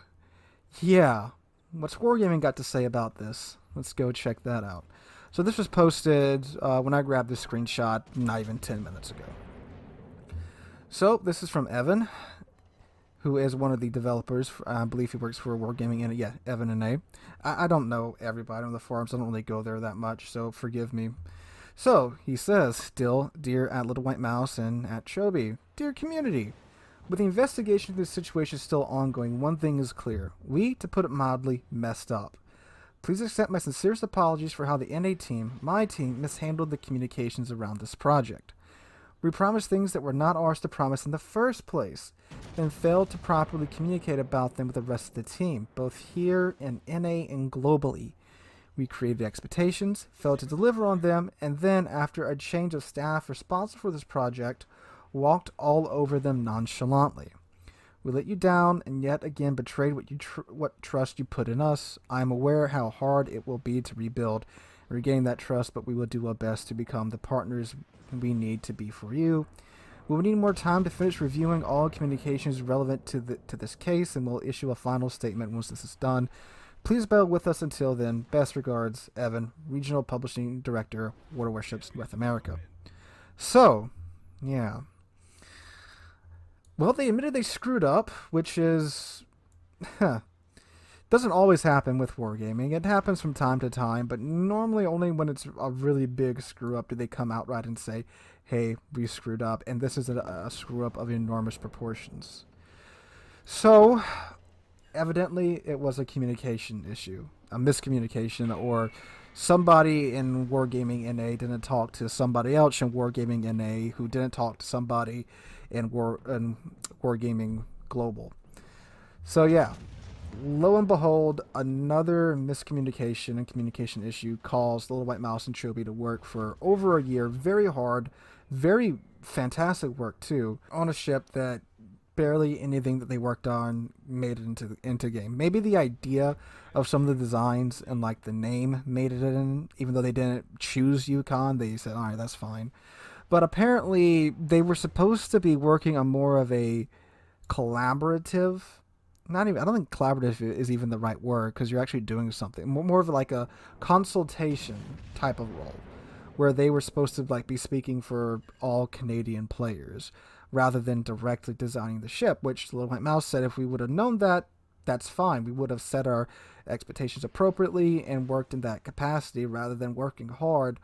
yeah, what's Wargaming got to say about this? Let's go check that out. So this was posted when I grabbed this screenshot not even 10 minutes ago. So this is from Evan, who is one of the developers. I believe he works for Wargaming. And yeah, Evan and A. I don't know everybody on the forums. I don't really go there that much, so forgive me. So he says, still, dear at Little White Mouse and at Chovy, dear community, with the investigation of this situation still ongoing, one thing is clear. We, to put it mildly, messed up. Please accept my sincerest apologies for how the NA team, my team, mishandled the communications around this project. We promised things that were not ours to promise in the first place, then failed to properly communicate about them with the rest of the team, both here in NA and globally. We created expectations, failed to deliver on them, and then, after a change of staff responsible for this project, walked all over them nonchalantly. We let you down and yet again betrayed what trust you put in us. I am aware how hard it will be to rebuild and regain that trust, but we will do our best to become the partners we need to be for you. We will need more time to finish reviewing all communications relevant to this case, and we'll issue a final statement once this is done. Please bear with us until then. Best regards, Evan, Regional Publishing Director, Warships, North America. So, yeah. Well, they admitted they screwed up, which is... doesn't always happen with Wargaming. It happens from time to time, but normally only when it's a really big screw-up do they come outright and say, hey, we screwed up, and this is a screw-up of enormous proportions. So, evidently, it was a communication issue, a miscommunication, or somebody in Wargaming NA didn't talk to somebody else in Wargaming NA who didn't talk to somebody in Wargaming Global. So yeah, lo and behold, another miscommunication and communication issue caused Little White Mouse and Chovy to work for over a year, very hard, very fantastic work too, on a ship that barely anything that they worked on made it into game. Maybe the idea of some of the designs and like the name made it in, even though they didn't choose Yukon, they said, all right, that's fine. But apparently they were supposed to be working on more of a collaborative, I don't think collaborative is even the right word, because you're actually doing something, more of like a consultation type of role, where they were supposed to like be speaking for all Canadian players rather than directly designing the ship, which Little White Mouse said if we would have known that, that's fine. We would have set our expectations appropriately and worked in that capacity rather than working hard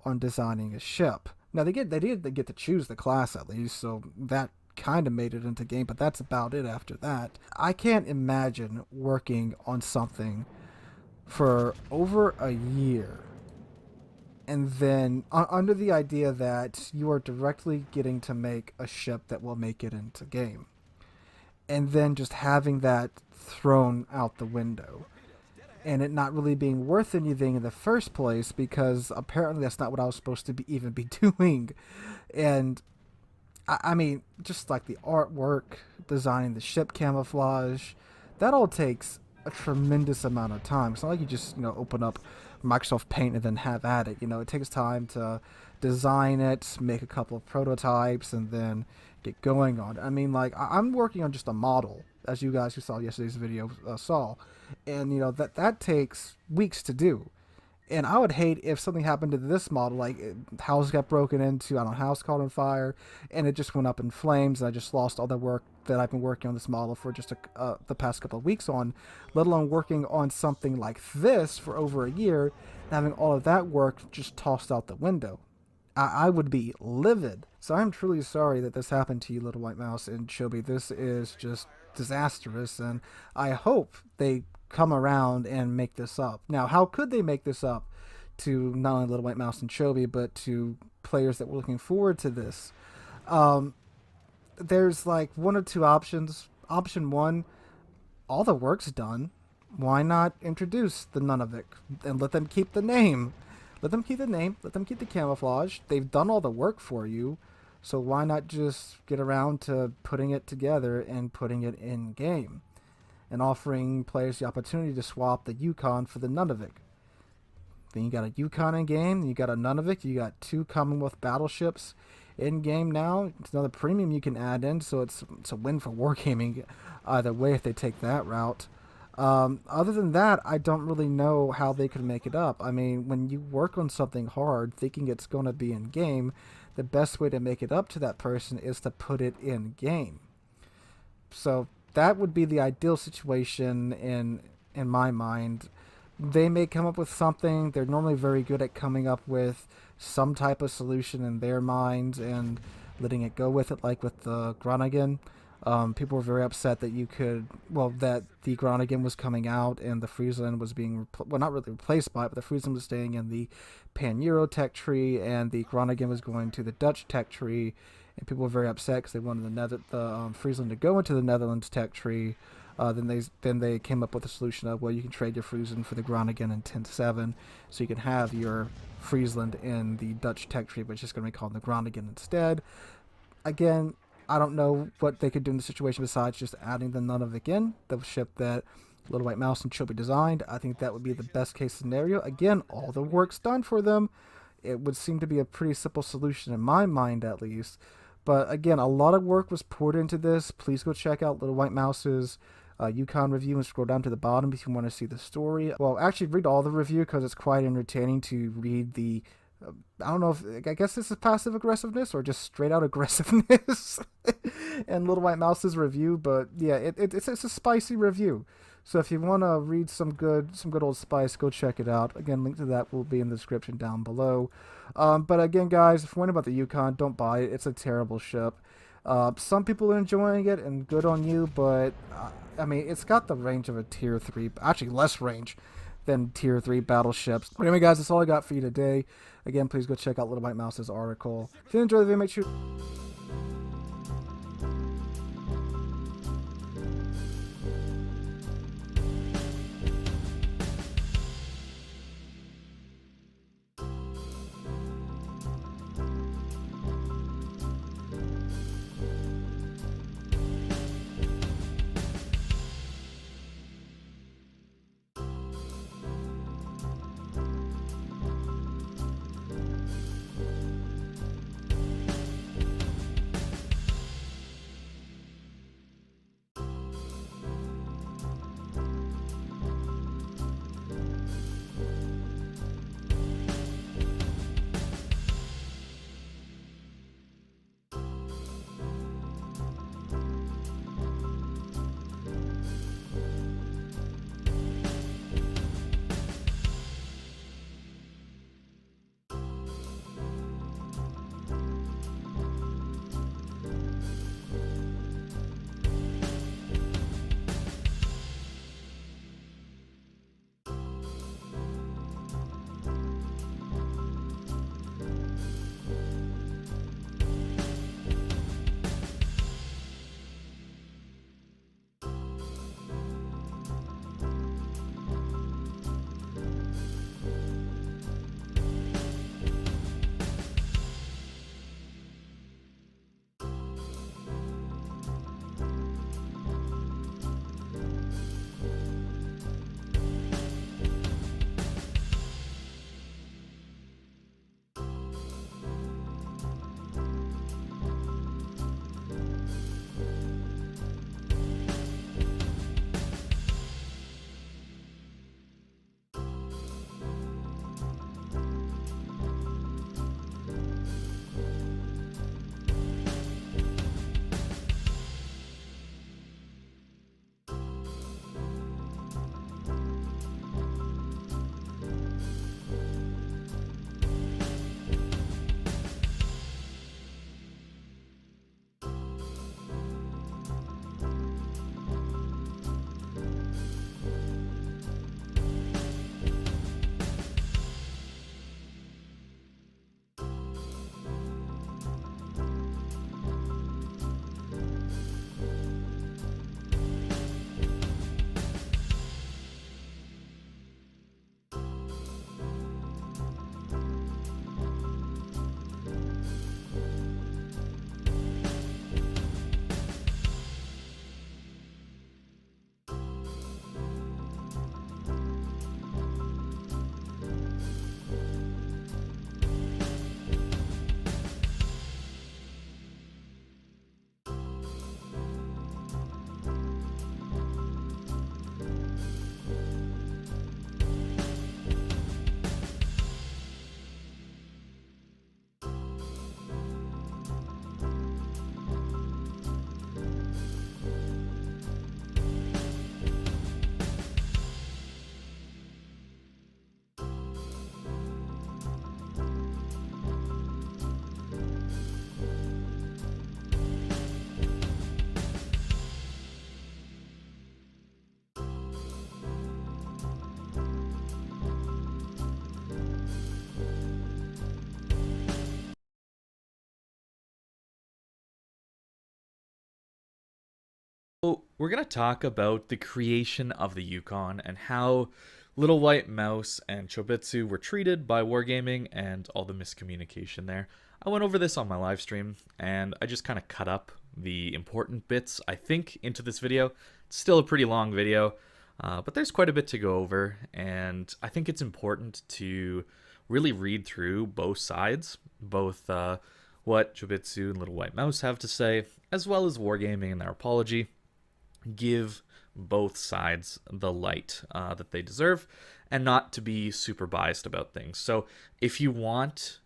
on designing a ship. Now they did get to choose the class at least, so that kind of made it into game, but that's about it after that. I can't imagine working on something for over a year and then under the idea that you are directly getting to make a ship that will make it into game, and then just having that thrown out the window and it not really being worth anything in the first place, because apparently that's not what I was supposed to even be doing. And I mean, just like the artwork, designing the ship camouflage, that all takes a tremendous amount of time. It's not like you just, open up Microsoft Paint and then have at it. It takes time to design it, make a couple of prototypes, and then get going on it. I mean, like, I'm working on just a model, as you guys who saw yesterday's video saw. And, that takes weeks to do. And I would hate if something happened to this model, like house got broken into, house caught on fire, and it just went up in flames, and I just lost all the work that I've been working on this model for just the past couple of weeks on, let alone working on something like this for over a year, and having all of that work just tossed out the window. I would be livid. So I'm truly sorry that this happened to you, Little White Mouse and Chobi. This is just disastrous, and I hope they come around and make this up. Now, how could they make this up to not only Little White Mouse and Chobi, but to players that were looking forward to this? Um, there's like one or two options. Option one, all the work's done. Why not introduce the Nunavik and let them keep the name? Let them keep the name. Let them keep the camouflage. They've done all the work for you. So why not just get around to putting it together and putting it in game? And offering players the opportunity to swap the Yukon for the Nunavik. Then you got a Yukon in game, you got a Nunavik, you got 2 Commonwealth battleships in game now. It's another premium you can add in, so it's a win for Wargaming either way if they take that route. Other than that, I don't really know how they could make it up. I mean, when you work on something hard, thinking it's going to be in game, the best way to make it up to that person is to put it in game. So that would be the ideal situation in my mind. They may come up with something. They're normally very good at coming up with some type of solution in their minds and letting it go with it, like with the Groningen. People were very upset that that the Groningen was coming out and the Friesland was being, not really replaced by it, but the Friesland was staying in the Pan-Euro tech tree and the Groningen was going to the Dutch tech tree. And people were very upset because they wanted the Friesland to go into the Netherlands tech tree. Then they came up with a solution of, well, you can trade your Friesland for the Groningen in 10.7, so you can have your Friesland in the Dutch tech tree, but it's just going to be called the Groningen instead. Again, I don't know what they could do in the situation besides just adding the Nunavik in, the ship that Little White Mouse and Chobi designed. I think that would be the best case scenario. Again, all the work's done for them. It would seem to be a pretty simple solution in my mind, at least. But again, a lot of work was poured into this. Please go check out Little White Mouse's Yukon review and scroll down to the bottom if you want to see the story. Well, actually read all the review because it's quite entertaining to read the I don't know if, I guess this is passive aggressiveness or just straight out aggressiveness and Little White Mouse's review, but yeah, it's a spicy review. So if you want to read some good old spice, go check it out. Again, link to that will be in the description down below. But again, guys, if you're wondering about the Yukon, don't buy it. It's a terrible ship. Some people are enjoying it, and good on you, but I mean, it's got the range of a tier 3, actually less range than tier 3 battleships. But anyway, guys, that's all I got for you today. Again, please go check out Little White Mouse's article. If you enjoyed the video, make sure we're going to talk about the creation of the Yukon and how Little White Mouse and Chobetsu were treated by Wargaming and all the miscommunication there. I went over this on my live stream, and I just kind of cut up the important bits, I think, into this video. It's still a pretty long video, but there's quite a bit to go over, and I think it's important to really read through both sides, both what Chobetsu and Little White Mouse have to say, as well as Wargaming and their apology. Give both sides the light that they deserve, and not to be super biased about things. So if you want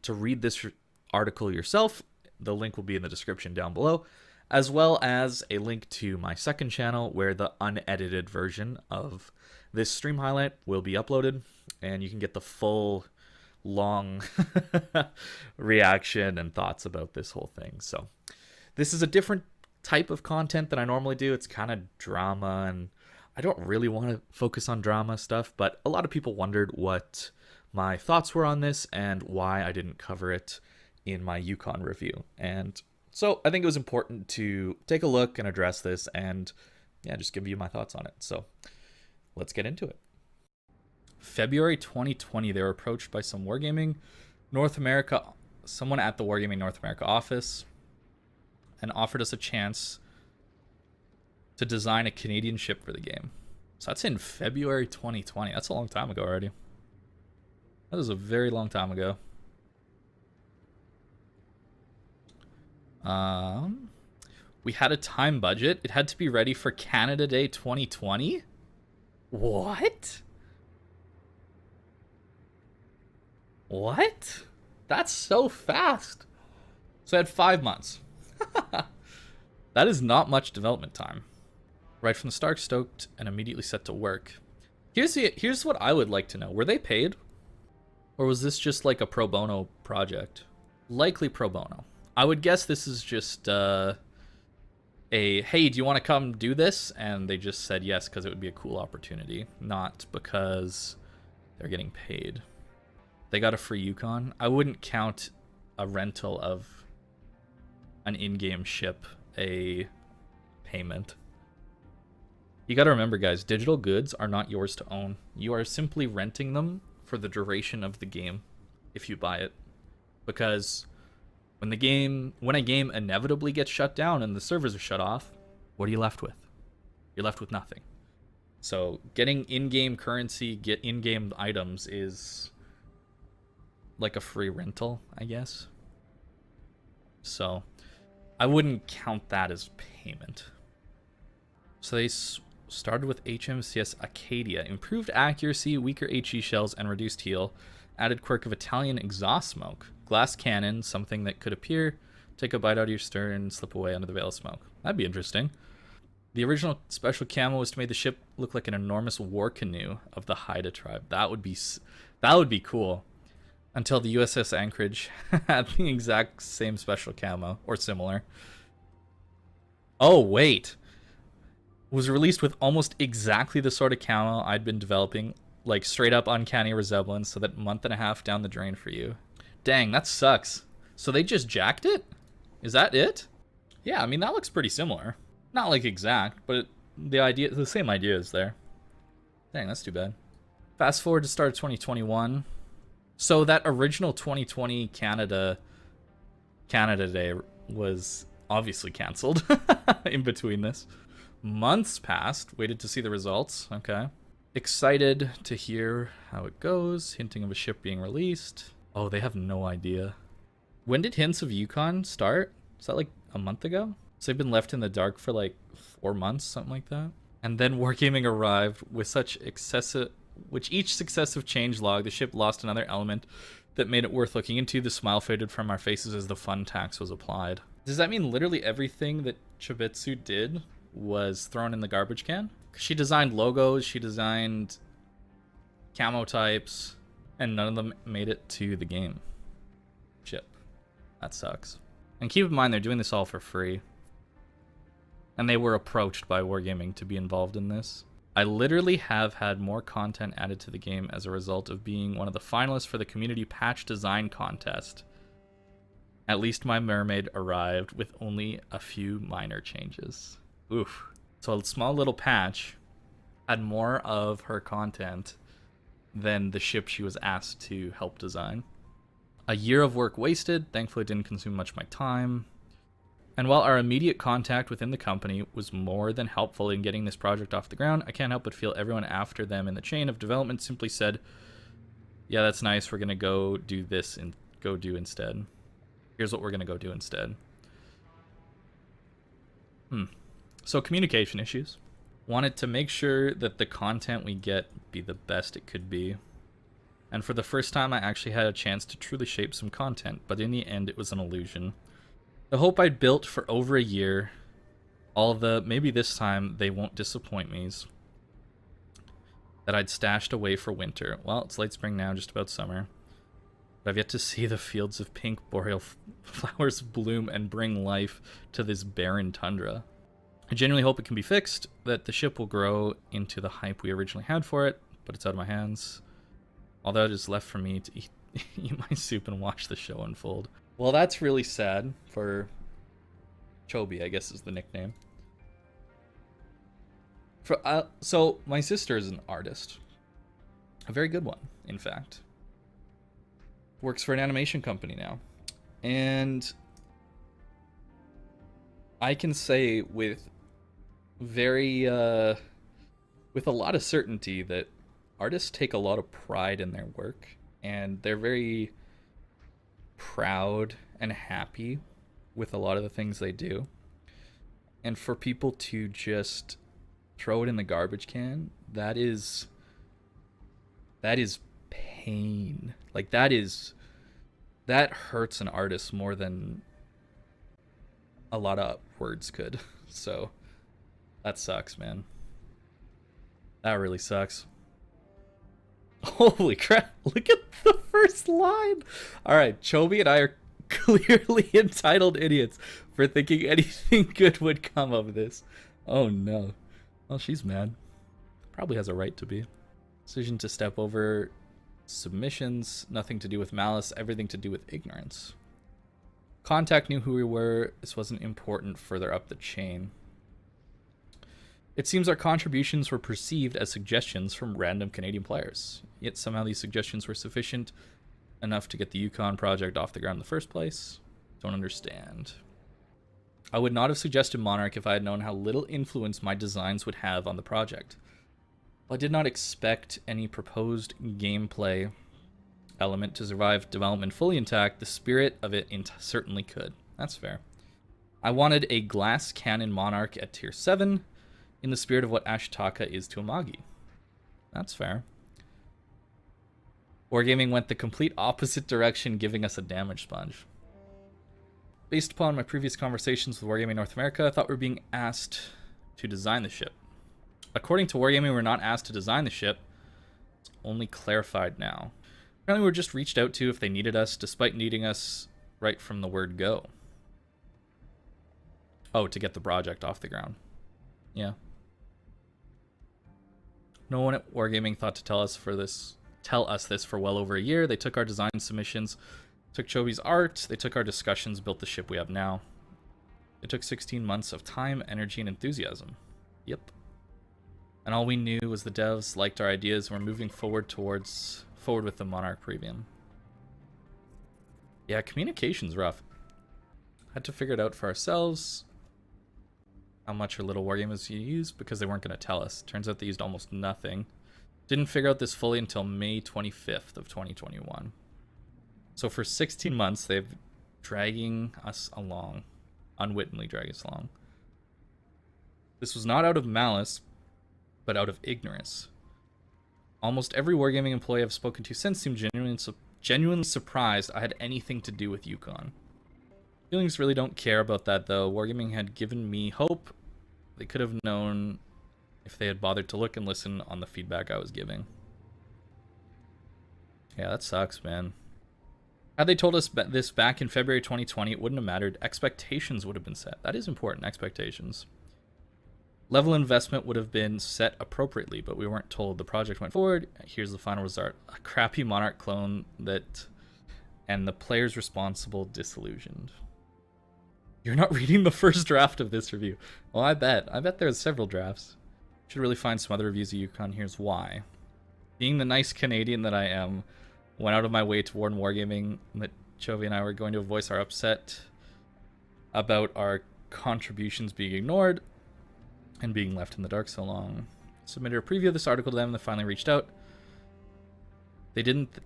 to read this article yourself, the link will be in the description down below, as well as a link to my second channel where the unedited version of this stream highlight will be uploaded, and you can get the full long reaction and thoughts about this whole thing. So this is a different type of content than I normally do. It's kind of drama, and I don't really want to focus on drama stuff, but a lot of people wondered what my thoughts were on this and why I didn't cover it in my Yukon review. And so I think it was important to take a look and address this and just give you my thoughts on it. So let's get into it. February 2020, they were approached by some Wargaming North America, someone at the Wargaming North America office, and offered us a chance to design a Canadian ship for the game. So that's in February 2020. That's a long time ago already. That was a very long time ago. We had a time budget. It had to be ready for Canada Day 2020? What? What? That's so fast. So I had 5 months. That is not much development time. Right from the start, stoked and immediately set to work. Here's what I would like to know. Were they paid? Or was this just like a pro bono project? Likely pro bono. I would guess this is just hey, do you want to come do this? And they just said yes because it would be a cool opportunity, not because they're getting paid. They got a free Yukon. I wouldn't count a rental of an in-game ship a payment. You got to remember, guys, digital goods are not yours to own. You are simply renting them for the duration of the game if you buy it. Because when a game inevitably gets shut down and the servers are shut off, what are you left with? You're left with nothing. So getting in-game currency, get in-game items is like a free rental, I guess. So I wouldn't count that as payment. So they started with HMCS Acadia. Improved accuracy, weaker HE shells, and reduced heal. Added quirk of Italian exhaust smoke. Glass cannon, something that could appear, take a bite out of your stern, and slip away under the veil of smoke. That'd be interesting. The original special camo was to make the ship look like an enormous war canoe of the Haida tribe. That would be cool. Until the USS Anchorage had the exact same special camo, or similar. Oh, wait. Was released with almost exactly the sort of camo I'd been developing, like straight up uncanny resemblance, so that month and a half down the drain for you. Dang, that sucks. So they just jacked it? Is that it? Yeah, I mean, that looks pretty similar. Not like exact, but the same idea is there. Dang, that's too bad. Fast forward to start of 2021. So that original 2020 Canada Day was obviously canceled in between this. Months passed, waited to see the results. Okay. Excited to hear how it goes, hinting of a ship being released. Oh, they have no idea. When did Hints of Yukon start? Is that like a month ago? So they've been left in the dark for like 4 months, something like that. And then Wargaming arrived with which each successive change log, the ship lost another element that made it worth looking into. The smile faded from our faces as the fun tax was applied. Does that mean literally everything that Chobetsu did was thrown in the garbage can? She designed logos, she designed camo types, and none of them made it to the game. Ship. That sucks. And keep in mind, they're doing this all for free. And they were approached by Wargaming to be involved in this. I literally have had more content added to the game as a result of being one of the finalists for the community patch design contest. At least my mermaid arrived with only a few minor changes. Oof. So a small little patch had more of her content than the ship she was asked to help design. A year of work wasted. Thankfully, it didn't consume much of my time. And while our immediate contact within the company was more than helpful in getting this project off the ground, I can't help but feel everyone after them in the chain of development simply said, yeah, that's nice, we're going to go do this and go do instead. Here's what we're going to go do instead. So communication issues. Wanted to make sure that the content we get be the best it could be. And for the first time, I actually had a chance to truly shape some content, but in the end, it was an illusion. The hope I'd built for over a year, all of the maybe this time they won't disappoint me's, that I'd stashed away for winter. Well, it's late spring now, just about summer. But I've yet to see the fields of pink boreal flowers bloom and bring life to this barren tundra. I genuinely hope it can be fixed, that the ship will grow into the hype we originally had for it, but it's out of my hands. All that is left for me to eat my soup and watch the show unfold. Well, that's really sad for Chobi, I guess is the nickname. So my sister is an artist. A very good one, in fact. Works for an animation company now. And I can say with a lot of certainty that artists take a lot of pride in their work, and they're very proud and happy with a lot of the things they do. And for people to just throw it in the garbage can, that is pain. Like that hurts an artist more than a lot of words could. So that sucks, man. That really sucks. Holy crap, look at the first line. Alright, Chobi and I are clearly entitled idiots for thinking anything good would come of this. Oh no. Well, she's mad. Probably has a right to be. Decision to step over submissions, nothing to do with malice, everything to do with ignorance. Contact knew who we were, this wasn't important further up the chain. It seems our contributions were perceived as suggestions from random Canadian players, yet somehow these suggestions were sufficient enough to get the Yukon project off the ground in the first place. Don't understand. I would not have suggested Monarch if I had known how little influence my designs would have on the project. While I did not expect any proposed gameplay element to survive development fully intact, the spirit of it certainly could. That's fair. I wanted a glass cannon Monarch at tier 7, in the spirit of what Ashitaka is to Amagi. That's fair. Wargaming went the complete opposite direction, giving us a damage sponge. Based upon my previous conversations with Wargaming North America, I thought we were being asked to design the ship. According to Wargaming, we're not asked to design the ship. It's only clarified now. Apparently we were just reached out to if they needed us, despite needing us right from the word go. Oh, to get the project off the ground. Yeah. No one at Wargaming thought to tell us this for well over a year. They took our design submissions, took Chobi's art, they took our discussions, built the ship we have now. It took 16 months of time, energy, and enthusiasm. Yep. And all we knew was the devs liked our ideas and were moving forward with the Monarch Premium. Yeah, communication's rough. Had to figure it out for ourselves. How much our little wargamers used because they weren't going to tell us. Turns out they used almost nothing. Didn't figure out this fully until May 25th of 2021. So for 16 months, they've dragging us along. Unwittingly drag us along. This was not out of malice, but out of ignorance. Almost every Wargaming employee I've spoken to since seemed genuinely surprised I had anything to do with Yukon. Feelings really don't care about that though. Wargaming had given me hope. They could have known if they had bothered to look and listen on the feedback I was giving. Yeah, that sucks, man. Had they told us this back in February 2020, it wouldn't have mattered. Expectations would have been set. That is important, expectations. Level investment would have been set appropriately, but we weren't told. The project went forward. Here's the final result. A crappy Monarch clone and the players responsible disillusioned. You're not reading the first draft of this review. Well, I bet there's several drafts. Should really find some other reviews of Yukon. Here's why. Being the nice Canadian that I am, went out of my way to warn Wargaming that Chovy and I were going to voice our upset about our contributions being ignored and being left in the dark so long. Submitted a preview of this article to them and they finally reached out. They didn't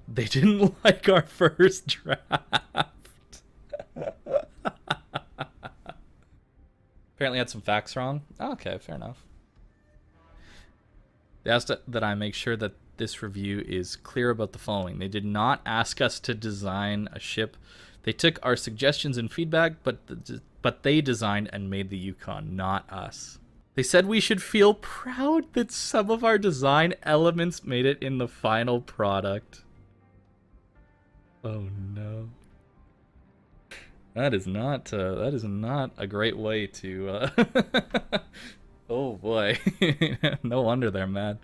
like our first draft. Apparently had some facts wrong. Oh, okay, fair enough. They asked that I make sure that this review is clear about the following. They did not ask us to design a ship. They took our suggestions and feedback, but they designed and made the Yukon, not us. They said we should feel proud that some of our design elements made it in the final product. Oh no. That is not a great way to oh boy. No wonder they're mad.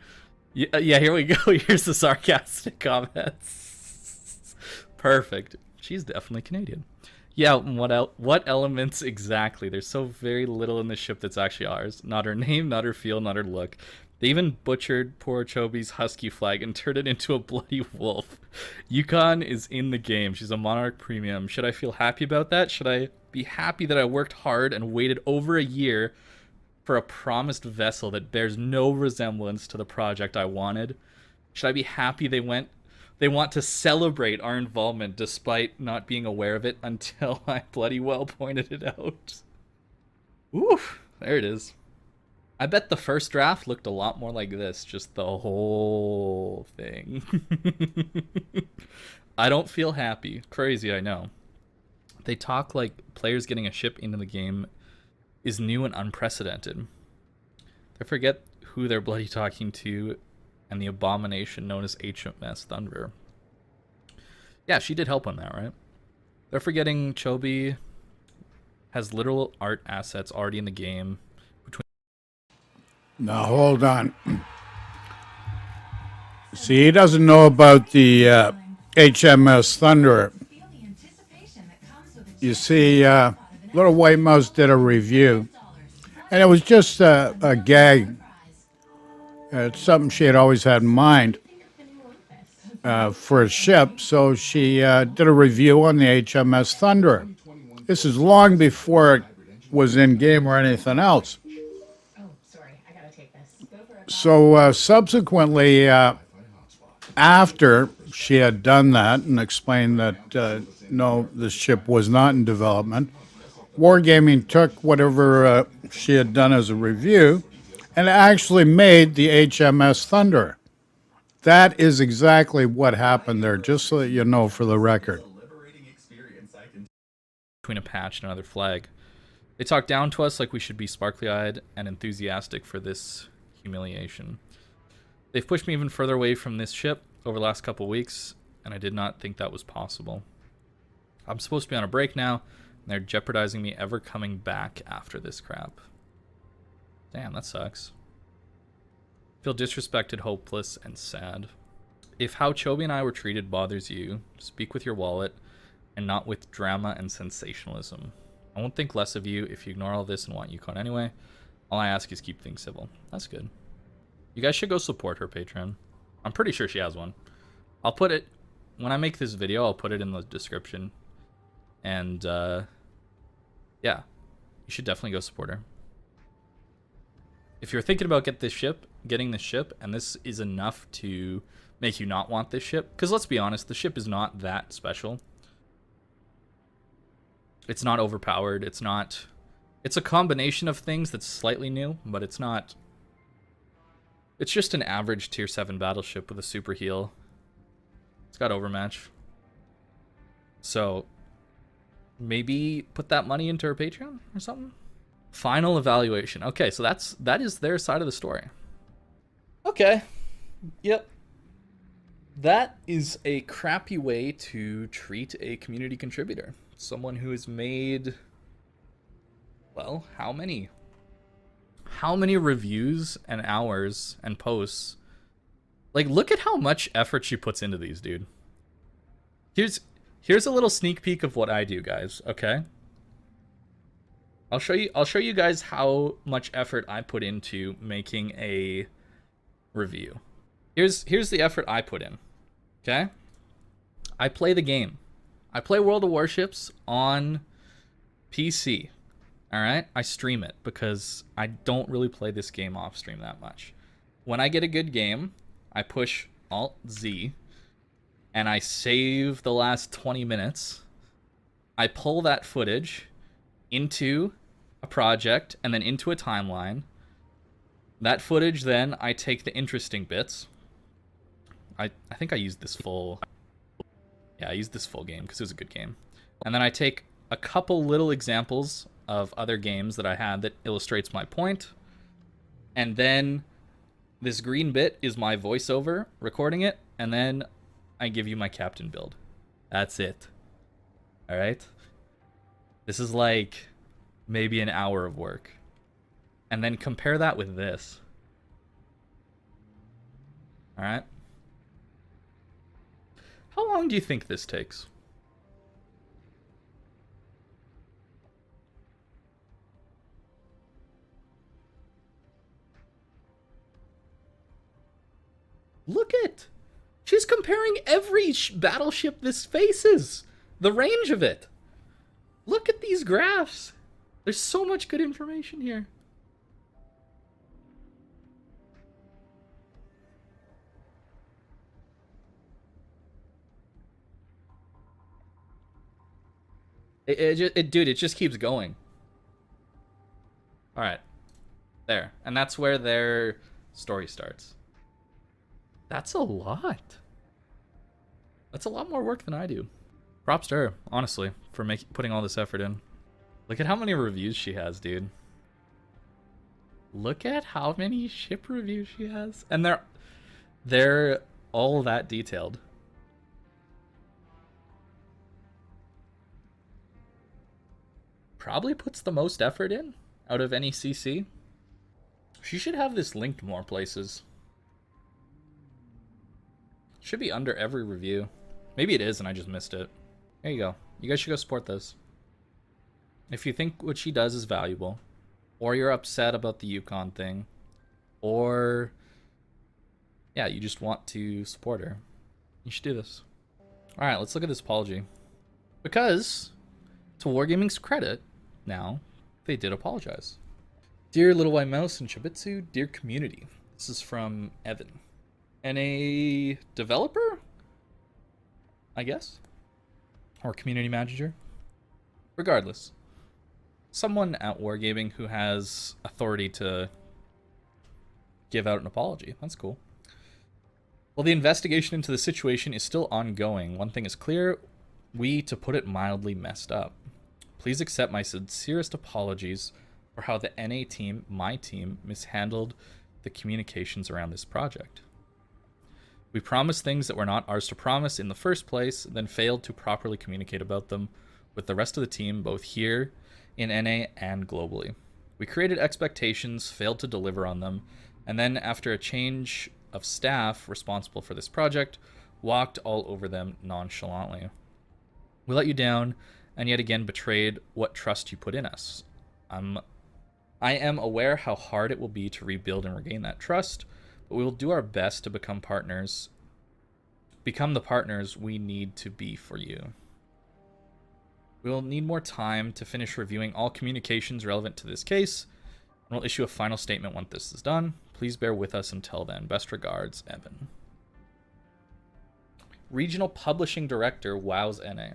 Yeah, here we go. Here's the sarcastic comments. Perfect. She's definitely Canadian. Yeah, what elements exactly? There's so very little in the ship that's actually ours. Not her name, not her feel, not her look. They even butchered poor Choby's husky flag and turned it into a bloody wolf. Yukon is in the game. She's a Monarch Premium. Should I feel happy about that? Should I be happy that I worked hard and waited over a year for a promised vessel that bears no resemblance to the project I wanted? Should I be happy they want to celebrate our involvement despite not being aware of it until I bloody well pointed it out? Oof, there it is. I bet the first draft looked a lot more like this, just the whole thing. I don't feel happy. Crazy, I know. They talk like players getting a ship into the game is new and unprecedented. They forget who they're bloody talking to and the abomination known as HMS Thunder. Yeah, she did help on that, right? They're forgetting Choby has literal art assets already in the game. Now, hold on. See, he doesn't know about the HMS Thunder. You see, Little White Mouse did a review, and it was just a gag. It's something she had always had in mind for a ship, so she did a review on the HMS Thunder. This is long before it was in game or anything else. So subsequently, after she had done that and explained that no, the ship was not in development, Wargaming took whatever she had done as a review and actually made the HMS Thunder. That is exactly what happened there, just so that you know for the record. Between a patch and another flag. They talk down to us like we should be sparkly-eyed and enthusiastic for this humiliation. They've pushed me even further away from this ship over the last couple of weeks, and I did not think that was possible. I'm supposed to be on a break now, and they're jeopardizing me ever coming back after this crap. Damn, that sucks. Feel disrespected, hopeless, and sad. If how Choby and I were treated bothers you, speak with your wallet and not with drama and sensationalism. I won't think less of you if you ignore all this and want Yukon anyway. All I ask is keep things civil. That's good. You guys should go support her Patreon. I'm pretty sure she has one. I'll put it, when I make this video, I'll put it in the description. And, yeah. You should definitely go support her. If you're thinking about getting this ship, and this is enough to make you not want this ship, because let's be honest, the ship is not that special. It's not overpowered. It's a combination of things that's slightly new, but it's not. It's just an average tier 7 battleship with a super heal. It's got overmatch. So maybe put that money into her Patreon or something. Final evaluation. Okay, so that is their side of the story. Okay. Yep. That is a crappy way to treat a community contributor. Someone who has made, well, how many reviews and hours and posts? Like, look at how much effort she puts into these, dude. Here's a little sneak peek of what I do, guys, okay? I'll show you guys how much effort I put into making a review. Here's the effort I put in. Okay? I play the game. I play World of Warships on PC. All right? I stream it because I don't really play this game off stream that much. When I get a good game, I push Alt Z and I save the last 20 minutes. I pull that footage into a project and then into a timeline. That footage, then I take the interesting bits. I think I used this full... Yeah, I used this full game because it was a good game. And then I take a couple little examples of other games that I had that illustrates my point. And then this green bit is my voiceover recording it. And then I give you my captain build. That's it. All right? This is like maybe an hour of work. And then compare that with this. All right? How long do you think this takes? Look at! She's comparing every battleship this faces. The range of it. Look at these graphs. There's so much good information here. Dude, it just keeps going. All right, there, and that's where their story starts. That's a lot. That's a lot more work than I do. Props to her, honestly, for putting all this effort in. Look at how many reviews she has, dude. Look at how many ship reviews she has, and they're all that detailed. Probably puts the most effort in out of any CC. She should have this linked more places. Should be under every review. Maybe it is and I just missed it. There you go. You guys should go support this. If you think what she does is valuable, or you're upset about the Yukon thing, or yeah, you just want to support her, you should do this. Alright, let's look at this apology. Because, to Wargaming's credit, now, they did apologize. Dear Little White Mouse and Shibitsu, dear community. This is from Evan. And a developer? I guess? Or community manager? Regardless. Someone at Wargaming who has authority to give out an apology. That's cool. While the investigation into the situation is still ongoing, one thing is clear. We, to put it mildly, messed up. Please accept my sincerest apologies for how the NA team, my team, mishandled the communications around this project. We promised things that were not ours to promise in the first place, then failed to properly communicate about them with the rest of the team, both here in NA and globally. We created expectations, failed to deliver on them, and then after a change of staff responsible for this project, walked all over them nonchalantly. We let you down, and yet again betrayed what trust you put in us. I am aware how hard it will be to rebuild and regain that trust, but we will do our best to become the partners we need to be for you. We will need more time to finish reviewing all communications relevant to this case, and we'll issue a final statement once this is done. Please bear with us until then. Best regards, Evan. Regional Publishing Director, WOWS NA.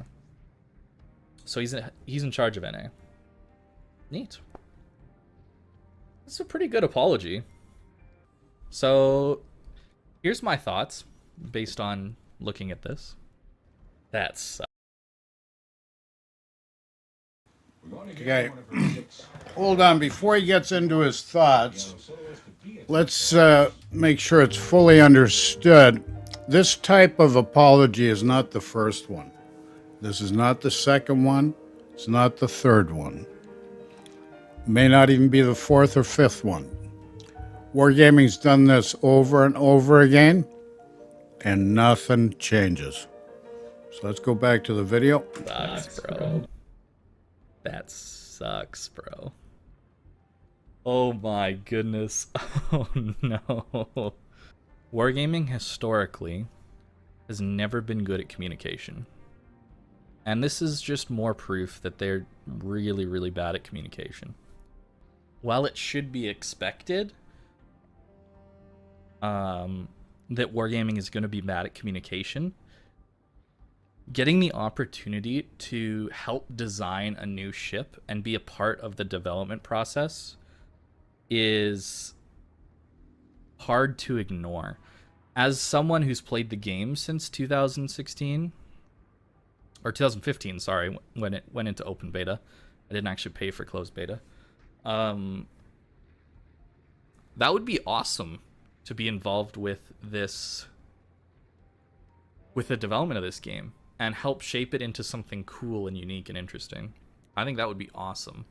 So he's in charge of NA. Neat. That's a pretty good apology. So here's my thoughts based on looking at this. That sucks. Okay, hold on. Before he gets into his thoughts, let's make sure it's fully understood. This type of apology is not the first one. This is not the second one. It's not the third one. May not even be the fourth or fifth one. Wargaming's done this over and over again, and nothing changes. So let's go back to the video. Sucks, bro. That sucks. sucks, bro. Oh my goodness. Oh no. Wargaming historically has never been good at communication. And this is just more proof that they're really, really bad at communication. While it should be expected that Wargaming is going to be bad at communication, getting the opportunity to help design a new ship and be a part of the development process is hard to ignore. As someone who's played the game since 2016, or 2015, sorry, when it went into open beta, I didn't actually pay for closed beta. That would be awesome to be involved with this, with the development of this game and help shape it into something cool and unique and interesting. I think that would be awesome.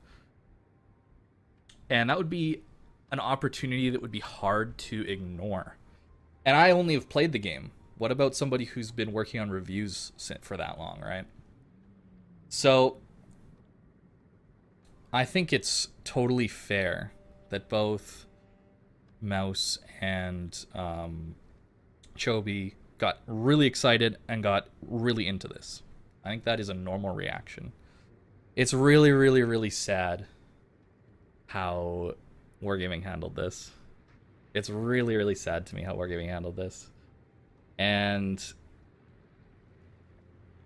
And that would be an opportunity that would be hard to ignore. And I only have played the game. What about somebody who's been working on reviews for that long, right? So I think it's totally fair that both Mouse and Chobi got really excited and got really into this. I think that is a normal reaction. It's really, really, really sad how Wargaming handled this. It's really, really sad to me how Wargaming handled this. And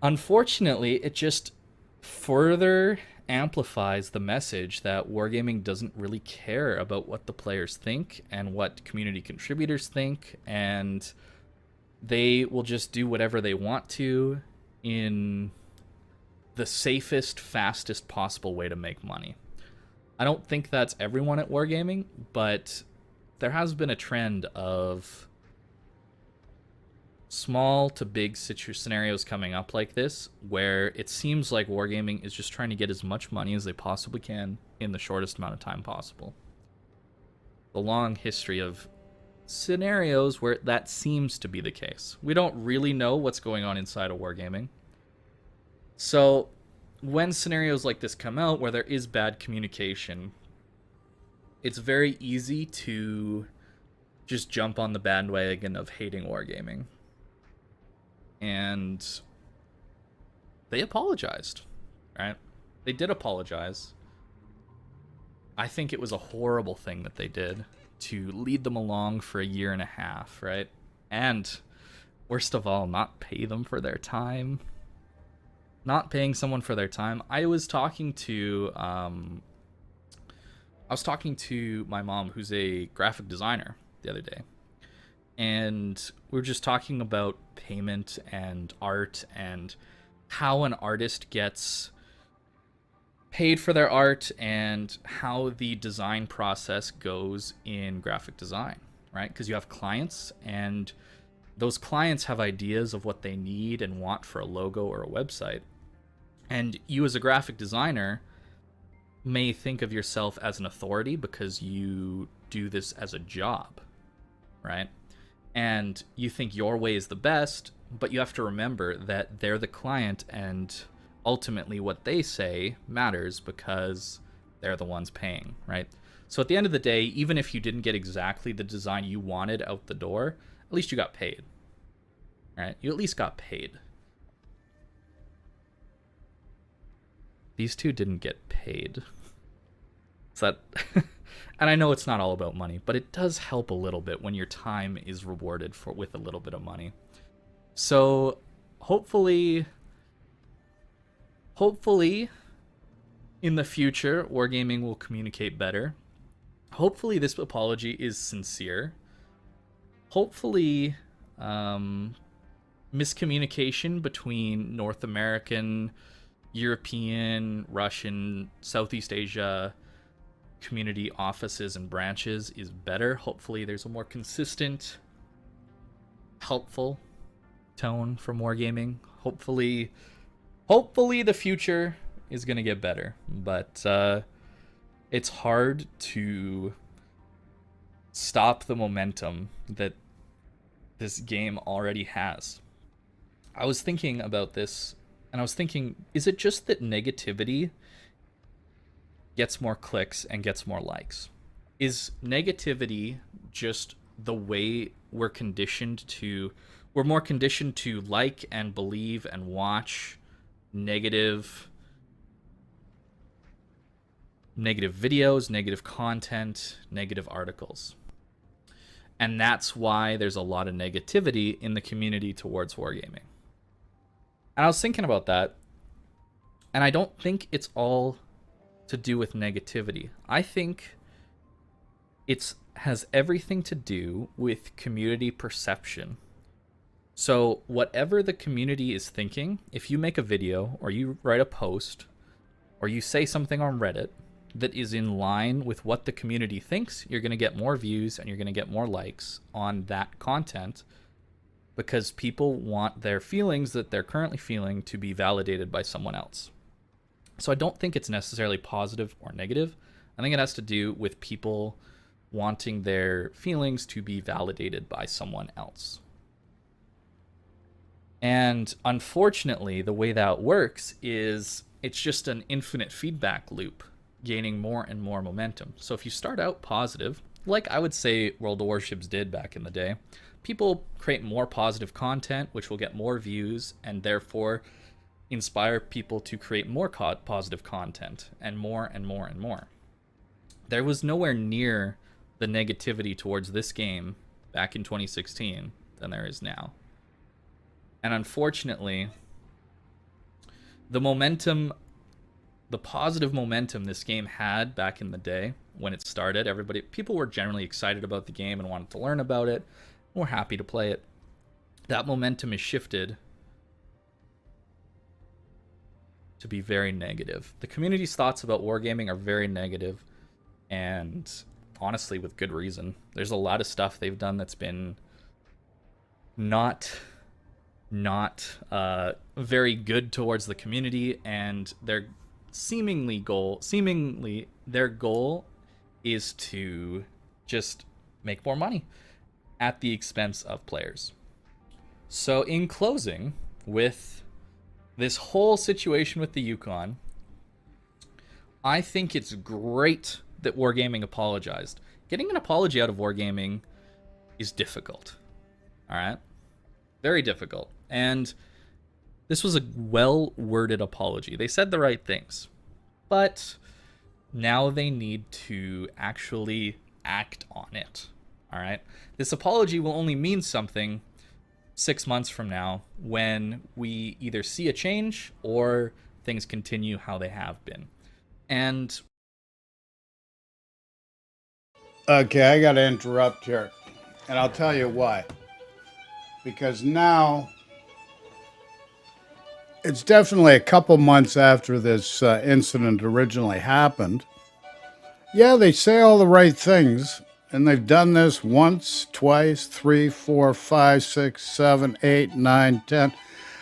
unfortunately, it just further amplifies the message that Wargaming doesn't really care about what the players think and what community contributors think, and they will just do whatever they want to in the safest, fastest possible way to make money. I don't think that's everyone at Wargaming, but there has been a trend of small to big scenarios coming up like this, where it seems like Wargaming is just trying to get as much money as they possibly can in the shortest amount of time possible. The long history of scenarios where that seems to be the case. We don't really know what's going on inside of Wargaming. So when scenarios like this come out where there is bad communication, it's very easy to just jump on the bandwagon of hating Wargaming. And they apologized, right? They did apologize. I think it was a horrible thing that they did to lead them along for a year and a half, right? And worst of all, not pay them for their time. Not paying someone for their time. I was talking to my mom, who's a graphic designer, the other day. And we were just talking about payment and art and how an artist gets paid for their art and how the design process goes in graphic design, right? Because you have clients, and those clients have ideas of what they need and want for a logo or a website. And you as a graphic designer may think of yourself as an authority because you do this as a job, right? And you think your way is the best, but you have to remember that they're the client, and ultimately what they say matters because they're the ones paying, right? So at the end of the day, even if you didn't get exactly the design you wanted out the door, at least you got paid, right? You at least got paid. These two didn't get paid. So that... And I know it's not all about money, but it does help a little bit when your time is rewarded with a little bit of money. So hopefully in the future, Wargaming will communicate better. Hopefully this apology is sincere. Hopefully miscommunication between North American, European, Russian, Southeast Asia community offices and branches is better. Hopefully there's a more consistent, helpful tone from Wargaming. Hopefully the future is going to get better, but it's hard to stop the momentum that this game already has. I was thinking about this, and I was thinking, is it just that negativity gets more clicks, and gets more likes. Is negativity just the way we're more conditioned to like and believe and watch negative videos, negative content, negative articles? And that's why there's a lot of negativity in the community towards wargaming. And I was thinking about that, and I don't think it's all to do with negativity. I think it has everything to do with community perception. So whatever the community is thinking, if you make a video or you write a post or you say something on Reddit that is in line with what the community thinks, you're going to get more views and you're going to get more likes on that content, because people want their feelings that they're currently feeling to be validated by someone else. So I don't think it's necessarily positive or negative. I think it has to do with people wanting their feelings to be validated by someone else. And unfortunately, the way that works is it's just an infinite feedback loop, gaining more and more momentum. So if you start out positive, like I would say World of Warships did back in the day, people create more positive content, which will get more views and therefore inspire people to create more positive content and more and more and more. There was nowhere near the negativity towards this game back in 2016 than there is now. And unfortunately, the positive momentum this game had back in the day when it started, people were generally excited about the game and wanted to learn about it, and were happy to play it. That momentum is shifted to be very negative. The community's thoughts about wargaming are very negative, and honestly with good reason. There's a lot of stuff they've done that's been not very good towards the community, and their their goal is to just make more money at the expense of players. So in closing, with this whole situation with the Yukon, I think it's great that Wargaming apologized. Getting an apology out of Wargaming is difficult. All right? Very difficult. And this was a well-worded apology. They said the right things. But now they need to actually act on it. All right? This apology will only mean something 6 months from now when we either see a change or things continue how they have been. And Okay, I got to interrupt here, and I'll tell you why. Because now, it's definitely a couple months after this incident originally happened. Yeah, they say all the right things, and they've done this once, twice, 3, 4, 5, 6, 7, 8, 9, 10,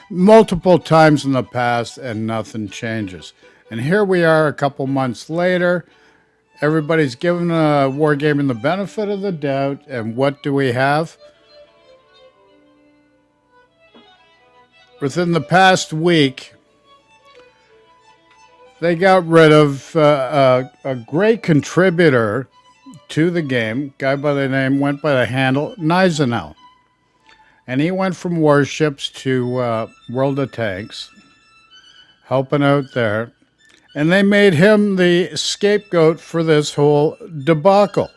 multiple times in the past, and nothing changes. And here we are a couple months later. Everybody's given Wargaming the benefit of the doubt, and what do we have? Within the past week, they got rid of a great contributor to the game, guy by the name, went by the handle Nizenel. And he went from Warships to World of Tanks, helping out there. And they made him the scapegoat for this whole debacle.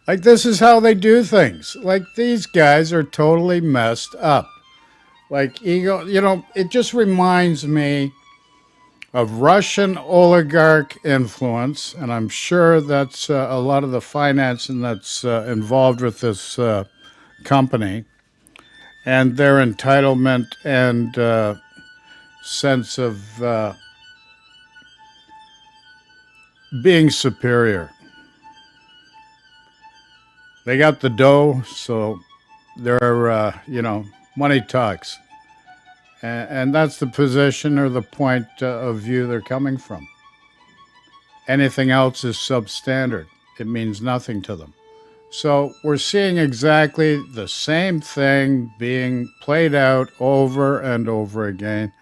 Like, this is how they do things. Like, these guys are totally messed up. Like, ego, it just reminds me of Russian oligarch influence, and I'm sure that's a lot of the financing that's involved with this company, and their entitlement and sense of being superior. They got the dough, so they're, money talks. And that's the position or the point of view they're coming from. Anything else is substandard. It means nothing to them. So we're seeing exactly the same thing being played out over and over again.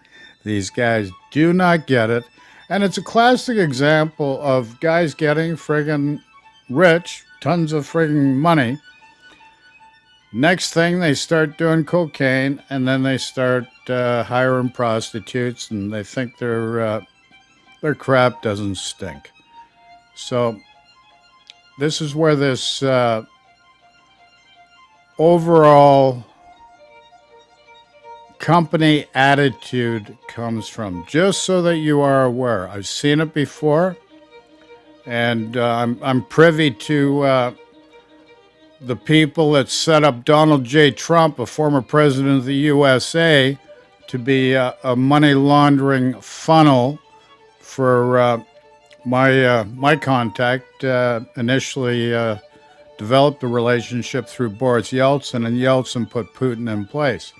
These guys do not get it. And it's a classic example of guys getting friggin' rich, tons of friggin' money. Next thing, they start doing cocaine, and then they start hiring prostitutes, and they think their crap doesn't stink. So this is where this overall company attitude comes from, just so that you are aware. I've seen it before, and I'm privy to the people that set up Donald J. Trump, a former president of the USA, to be a money laundering funnel for my contact. Initially developed a relationship through Boris Yeltsin, and Yeltsin put Putin in place.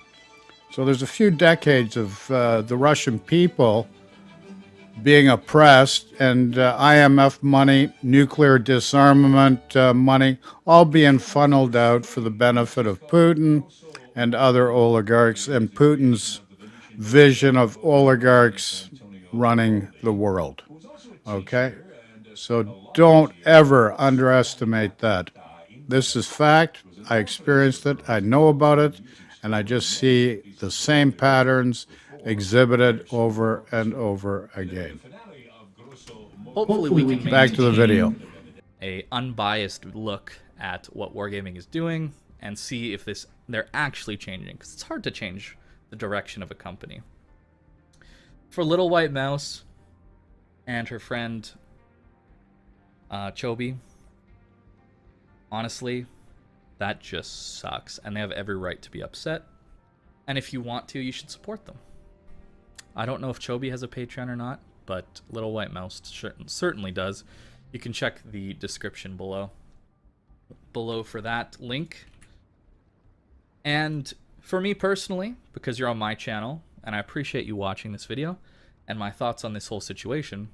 So there's a few decades of the Russian people being oppressed, and IMF money, nuclear disarmament money, all being funneled out for the benefit of Putin and other oligarchs, and Putin's vision of oligarchs running the world. Okay? So don't ever underestimate that. This is fact. I experienced it. I know about it. And I just see the same patterns exhibited over and over again. Hopefully we can Back to the video. a unbiased look at what wargaming is doing and see if they're actually changing, because it's hard to change the direction of a company. For Little White Mouse and her friend Chobi, honestly, that just sucks, and they have every right to be upset. And if you want to, you should support them. I don't know if Chobi has a Patreon or not, but Little White Mouse certainly does. You can check the description below for that link. And for me personally, because you're on my channel, and I appreciate you watching this video, and my thoughts on this whole situation,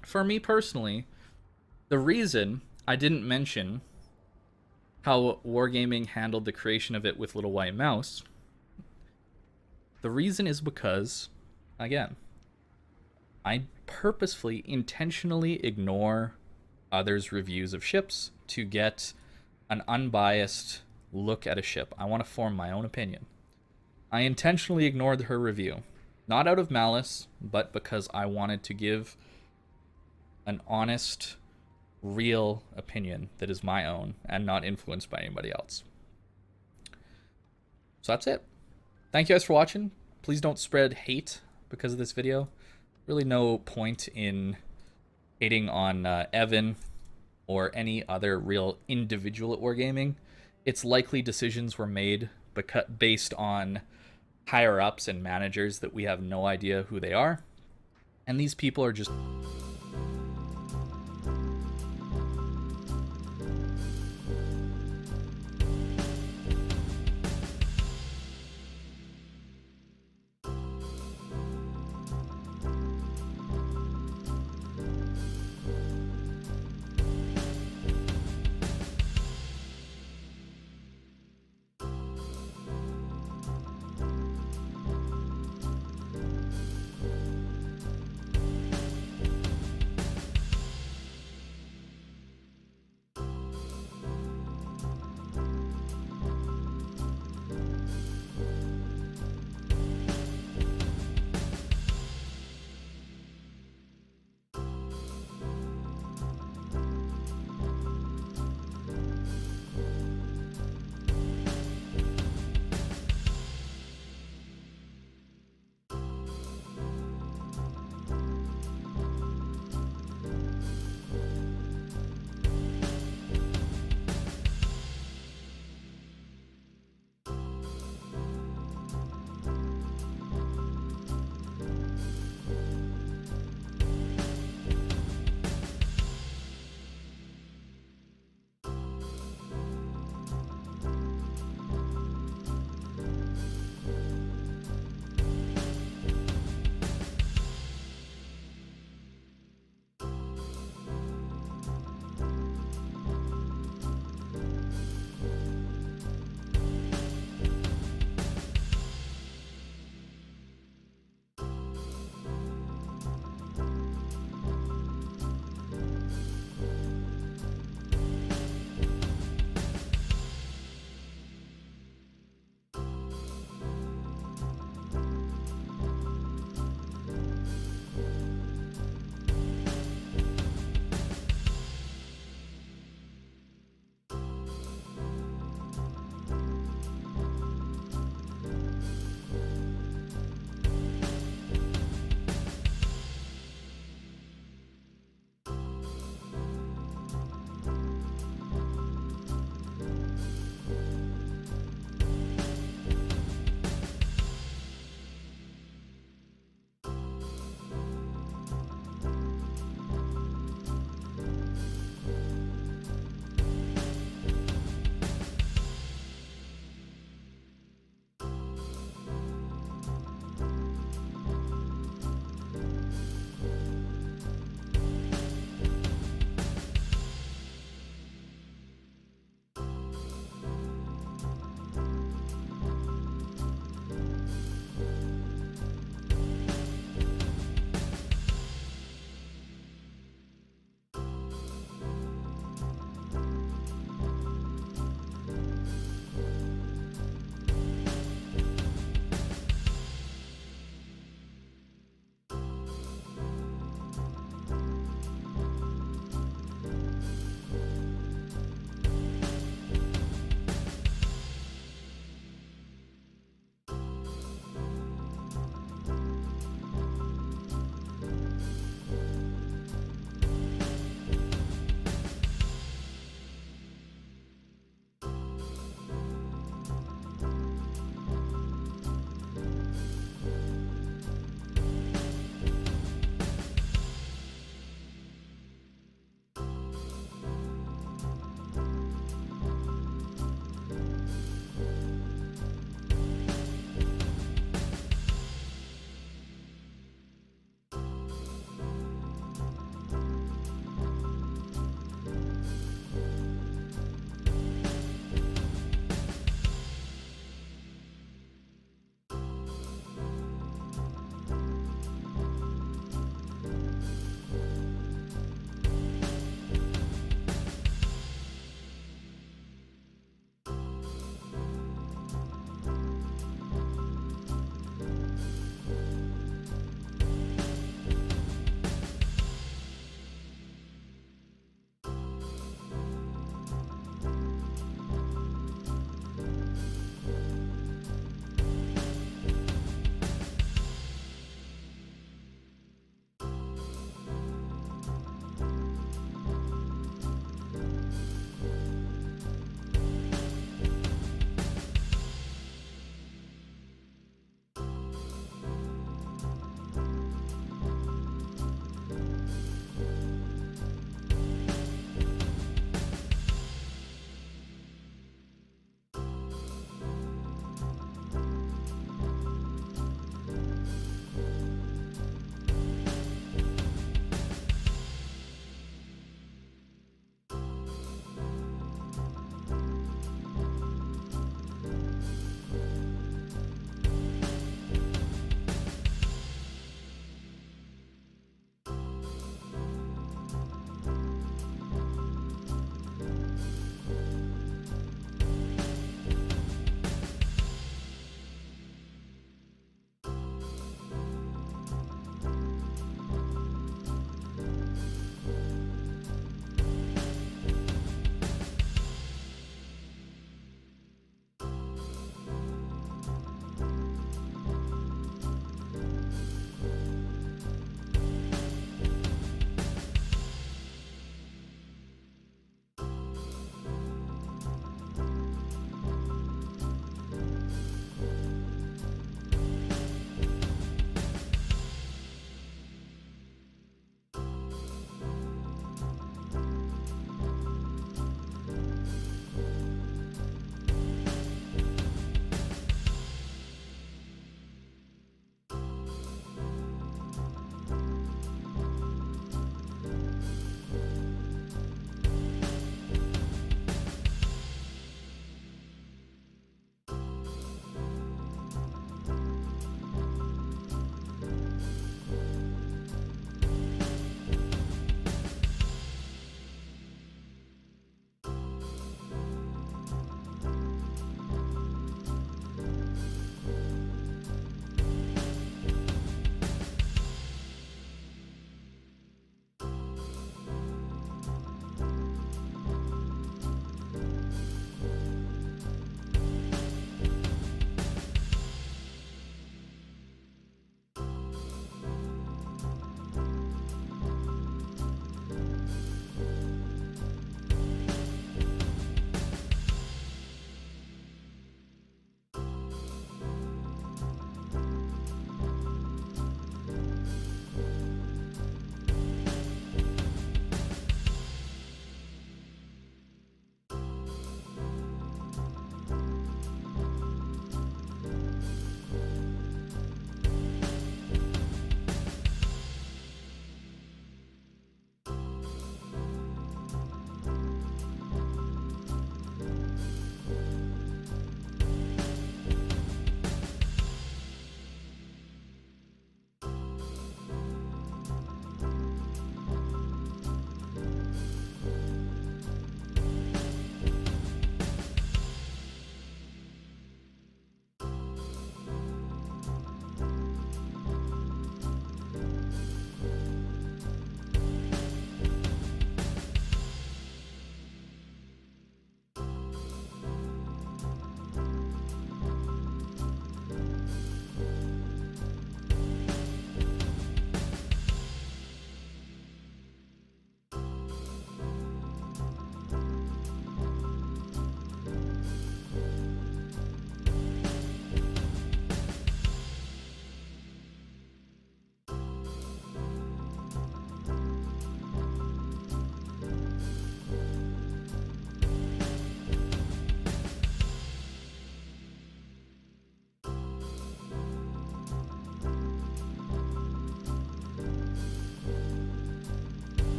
for me personally, the reason I didn't mention how Wargaming handled the creation of it with Little White Mouse, the reason is because, again, I purposefully, intentionally ignore others' reviews of ships to get an unbiased look at a ship. I want to form my own opinion. I intentionally ignored her review, not out of malice, but because I wanted to give an honest, real opinion that is my own and not influenced by anybody else. So that's it. Thank you guys for watching. Please don't spread hate because of this video. Really no point in hating on Evan or any other real individual at Wargaming. It's likely decisions were made based on higher ups and managers that we have no idea who they are. And these people are just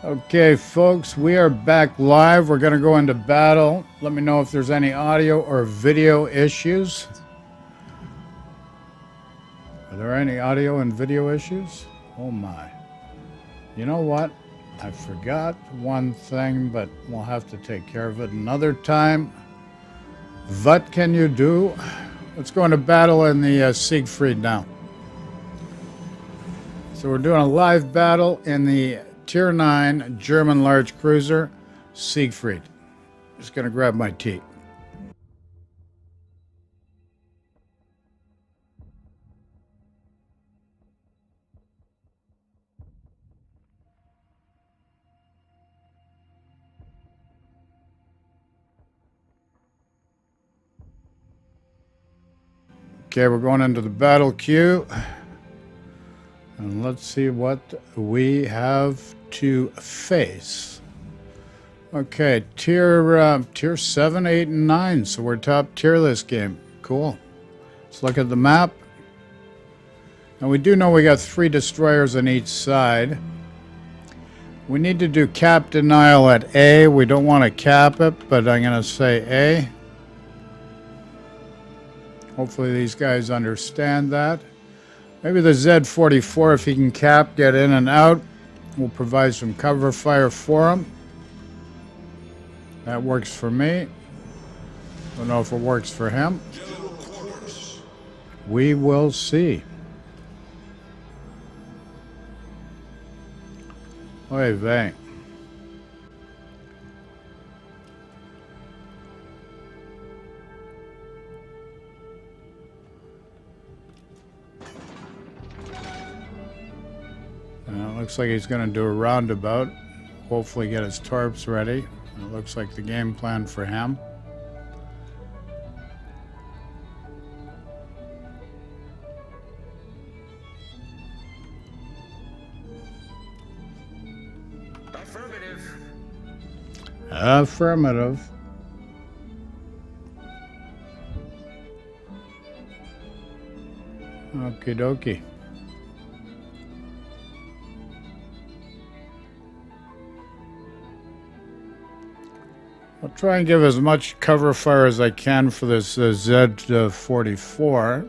Okay, folks, we are back live. We're going to go into battle. Let me know if there's any audio or video issues. Are there any audio and video issues? Oh my. You know what? I forgot one thing, but we'll have to take care of it another time. What can you do? Let's go into battle in the Siegfried now. So we're doing a live battle in the Tier 9 German large cruiser Siegfried. Just going to grab my tea. Okay, we're going into the battle queue. And let's see what we have to face. Okay, tier 7, 8, and 9. So we're top tier this game. Cool. Let's look at the map. And we do know we got 3 destroyers on each side. We need to do cap denial at A. We don't want to cap it, but I'm going to say A. Hopefully these guys understand that. Maybe the Z44, if he can cap, get in and out, will provide some cover fire for him. That works for me. Don't know if it works for him. We will see. Oy vey. Looks like he's going to do a roundabout. Hopefully get his torps ready. It looks like the game plan for him. Affirmative. Affirmative. Okie dokie. I'll try and give as much cover fire as I can for this Z44.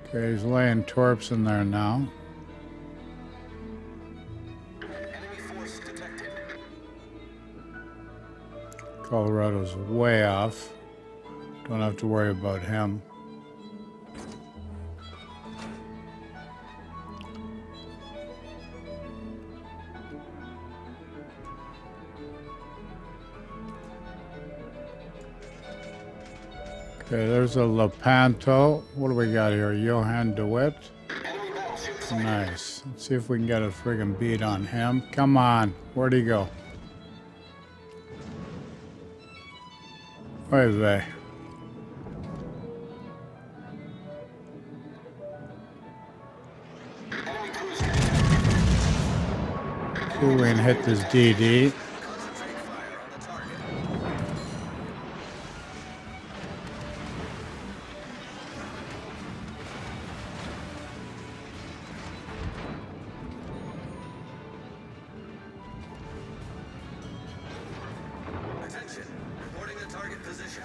Okay, he's laying torps in there now. Enemy force detected. Colorado's way off. Don't have to worry about him. Okay, there's a Lepanto. What do we got here? Johann DeWitt. Enemy battleships. Nice. Let's see if we can get a friggin' beat on him. Come on. Where'd he go? Oy vey. Enemy cruiser. See if we can hit this DD. Concentrate fire on the target. Attention. Reporting the target position.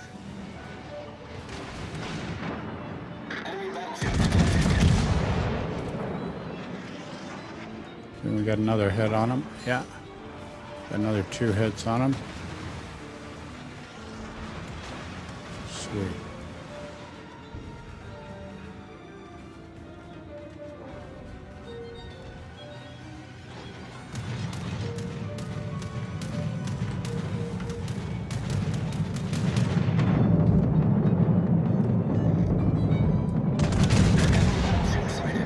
Enemy battleship detected. Then we got another hit on him. Yeah. Got another 2 hits on him. Sweet. Battleship sighted.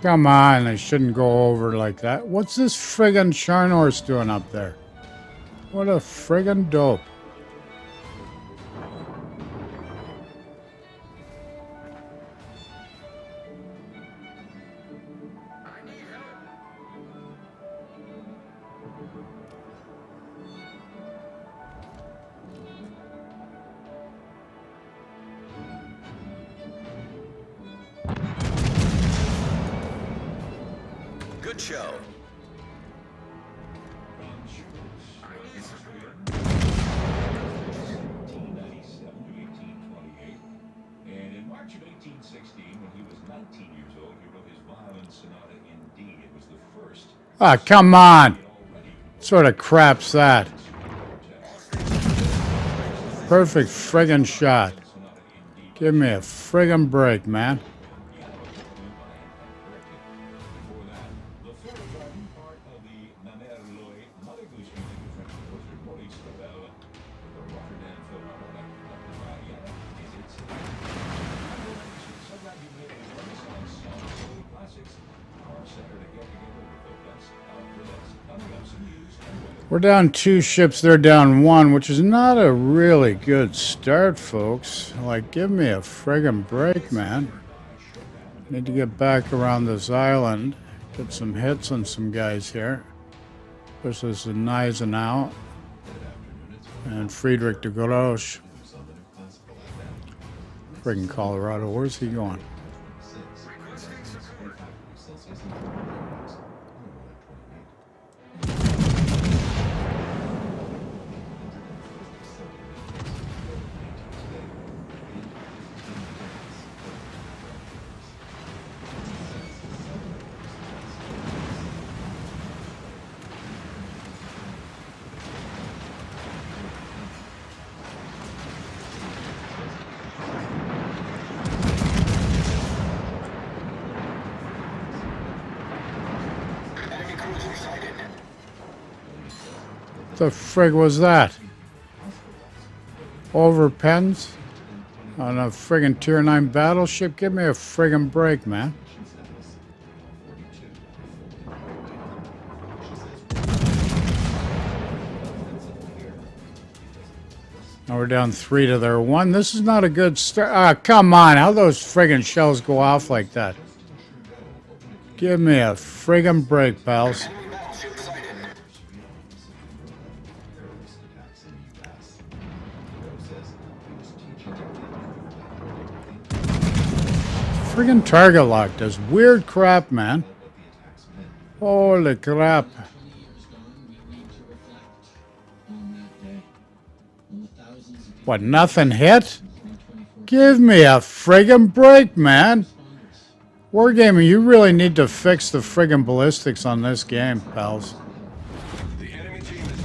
Come on, I shouldn't go over like that. What's this friggin' Sharnor's doing up there? What a friggin' dope. I need help. good show. And in March of 1816, when he was 19 years old, he wrote his violin sonata in D. It was the first Ah, come on. What sort of crap's that? Perfect friggin' shot. Give me a friggin' break, man. We're down 2 ships, they're down 1, which is not a really good start, folks. Like, give me a friggin' break, man. Need to get back around this island, get some hits on some guys here. This is the Gneisenau and Friedrich de Gorosch. Friggin' Colorado, where's he going? The frig was that? Over pens? On a friggin' Tier 9 battleship? Give me a friggin' break, man. Now we're down 3 to their 1. This is not a good start. Ah, come on. How those friggin' shells go off like that? Give me a friggin' break, pals. Friggin' target lock does weird crap, man. Holy crap. What, nothing hit? Give me a friggin' break, man. Wargaming, you really need to fix the friggin' ballistics on this game, pals. The enemy team is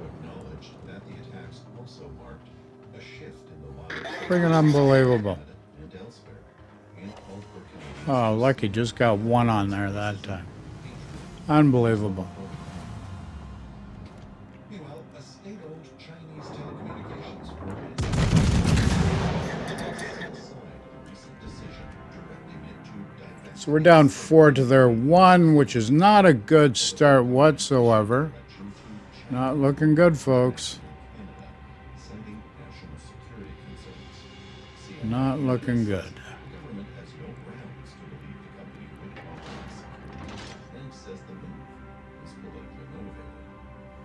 acknowledged that the attacks also marked a shift in the line Friggin' unbelievable. and elsewhere, and called for Canadian. Oh, lucky just got 1 on there that time. Unbelievable. Meanwhile, a state-owned Chinese telecommunications firm So we're down 4 to their 1, which is not a good start whatsoever. Not looking good, folks. citing national security concerns. Not looking good. The government has no grounds to believe the company would compromise. And says the move is politically motivated.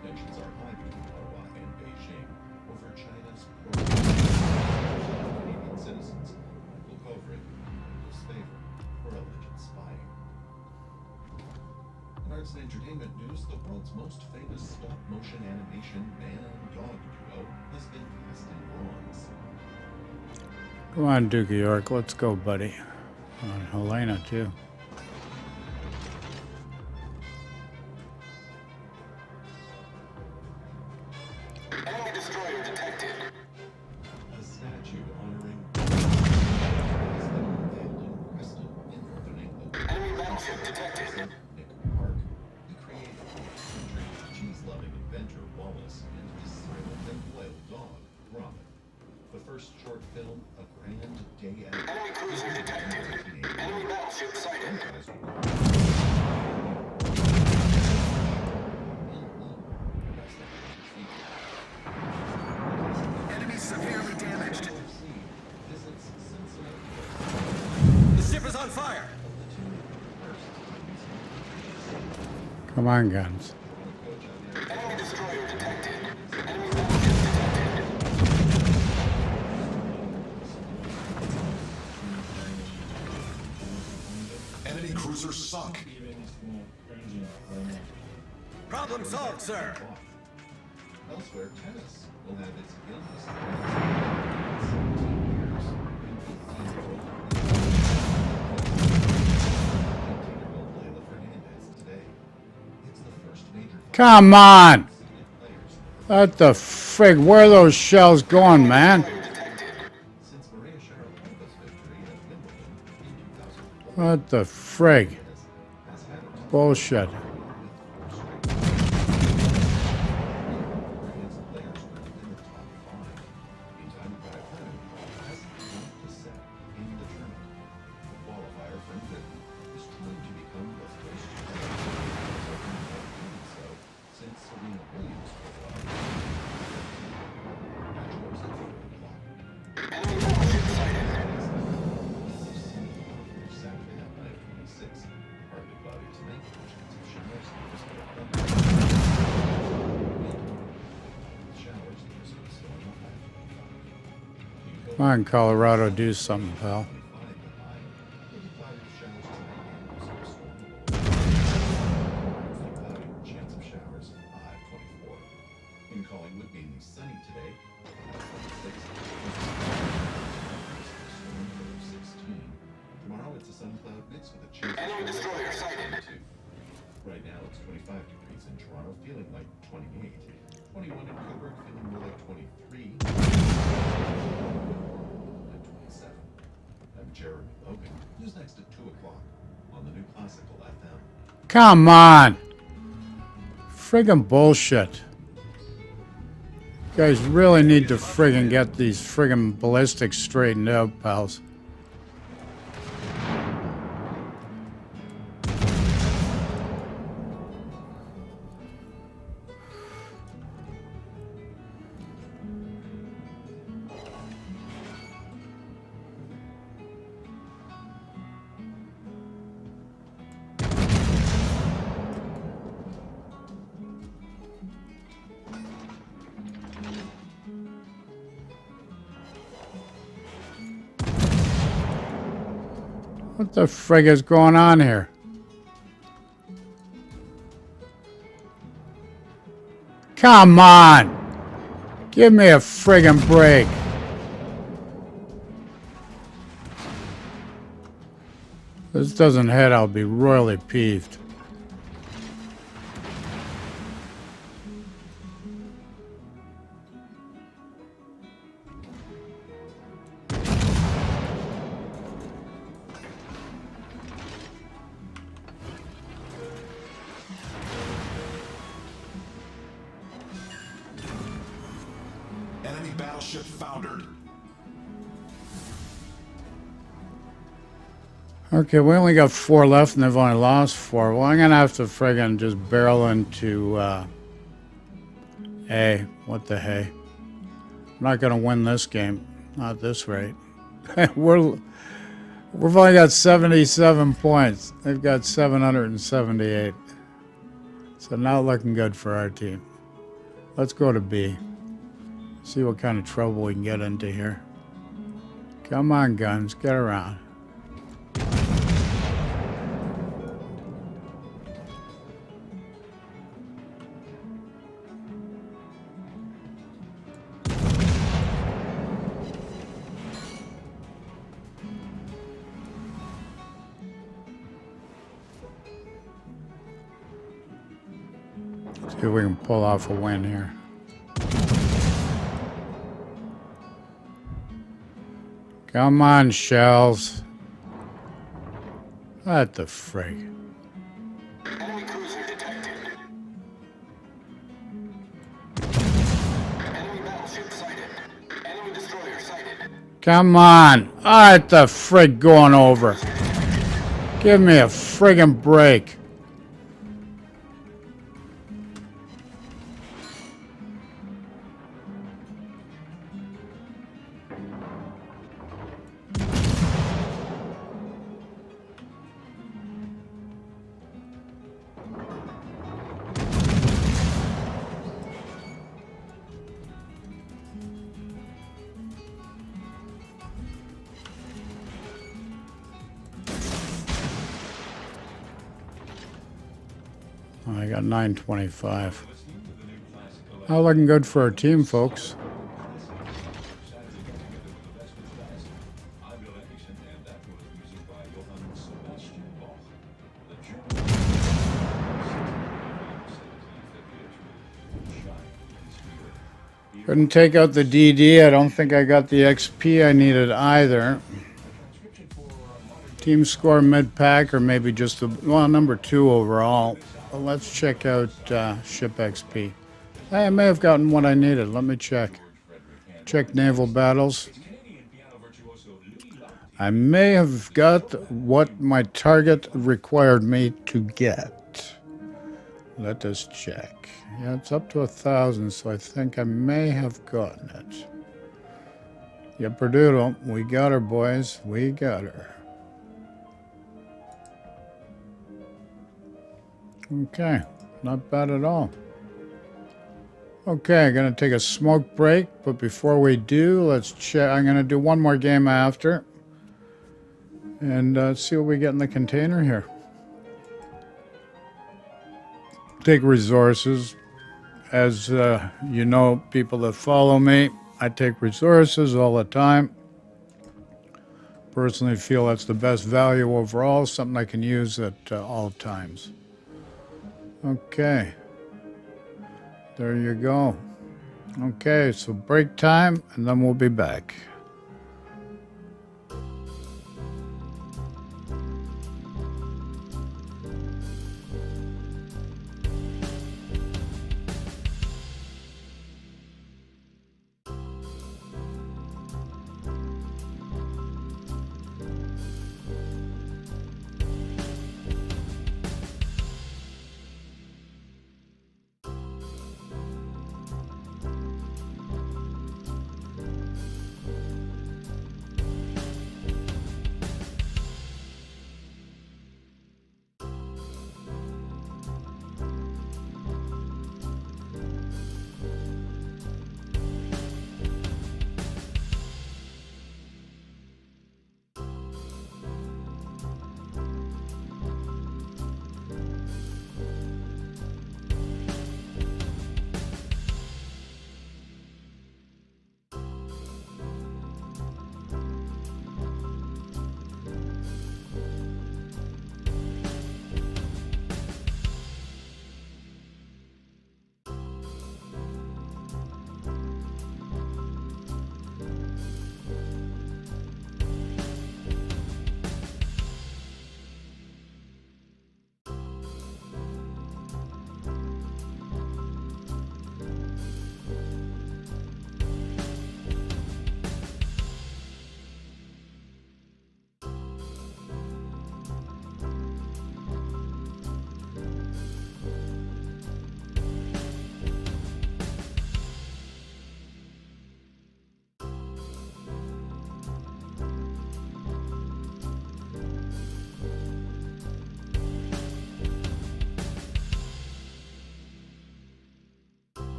Tensions are high between Ottawa and Beijing over China's Canadian citizens will cover it in disfavor for alleged spying. In arts and entertainment news, the world's most famous stop-motion animation man-dog duo has been cast in bronze. Come on, Duke of York. Let's go, buddy. And Helena, too. Enemy destroyer detected. A statue honoring Preston in northern England. Enemy battleship detected. Nick Park, he created the cheese-loving inventor Wallace and his silent and loyal dog Robin. The first short film, A Grand Day Out. Enemy cruiser detected. Enemy battleship sighted. Enemy severely damaged. The ship is on fire. Come on, guns. Enemy destroyer detected. Enemy battleship detected. talk. Problem solved, sir. Elsewhere, tennis will have its youngest players 17 years in 18-year-old Layla Fernandez today. It's the first major Come on! players What the frig? Where are those shells going, man? since Maria Sharapova's victory at Wimbledon in 2004. What the frig? Has had her Bullshit. with 4 straight against players within the top 5. Meantime, Raducanu has not to set in the tournament. The qualifier from Britain is trying to become the first player to doing so since Serena Williams pulled off. Match goes at 4 o'clock. Saturday at 9:26. Partly cloudy tonight, chance of showers, showers, there's some snow on the Come on, Colorado, do something, pal. 25 the high. Maybe cloudy showers tonight and some storm. Cloudy, chance of showers, high 24. In Collingwood, mainly sunny today, high 26. Storm low 16. Tomorrow it's a sun cloud mix with a chance of showers. 22. Right now it's 25 degrees in Toronto, feeling like 28. 21 in Coburg, feeling more like 23. And 27. I'm Jeremy Logan. Who's next at 2 o'clock on the new Classical FM? Come on! Friggin' bullshit. You guys really need to friggin' get these friggin' ballistics straightened out, pals. What the frig is going on here? Come on! Give me a friggin' break. If this doesn't hit, I'll be royally peeved. Enemy battleship foundered. Okay, we only got 4 left and they've only lost 4. Well, I'm gonna have to friggin' just barrel into, A. What the hey? I'm not gonna win this game. Not at this rate. We've only got 77 points. They've got 778. So not looking good for our team. Let's go to B. See what kind of trouble we can get into here. Come on, guns, get around. See if we can pull off a win here. Come on, shells. What the frig? Enemy cruiser detected. Enemy battleship sighted. Enemy destroyer sighted. Come on. What the frig going over? Give me a friggin' break. I got 925. All looking good for our team, folks. Couldn't take out the DD. I don't think I got the XP I needed either. Team score mid-pack, or maybe just the, well, number 2 overall. Well, let's check out ship XP. Hey, I may have gotten what I needed. Let me check. Check naval battles. I may have got what my target required me to get. Let us check. Yeah, it's up to 1,000, so I think I may have gotten it. Yeah, Perdoodle, we got her, boys. We got her. Okay, not bad at all. Okay, I'm going to take a smoke break, but before we do, let's check. I'm going to do one more game after. And see what we get in the container here. Take resources. As you know, people that follow me, I take resources all the time. Personally feel that's the best value overall, something I can use at all times. Okay. There you go. Okay, so break time, and then we'll be back.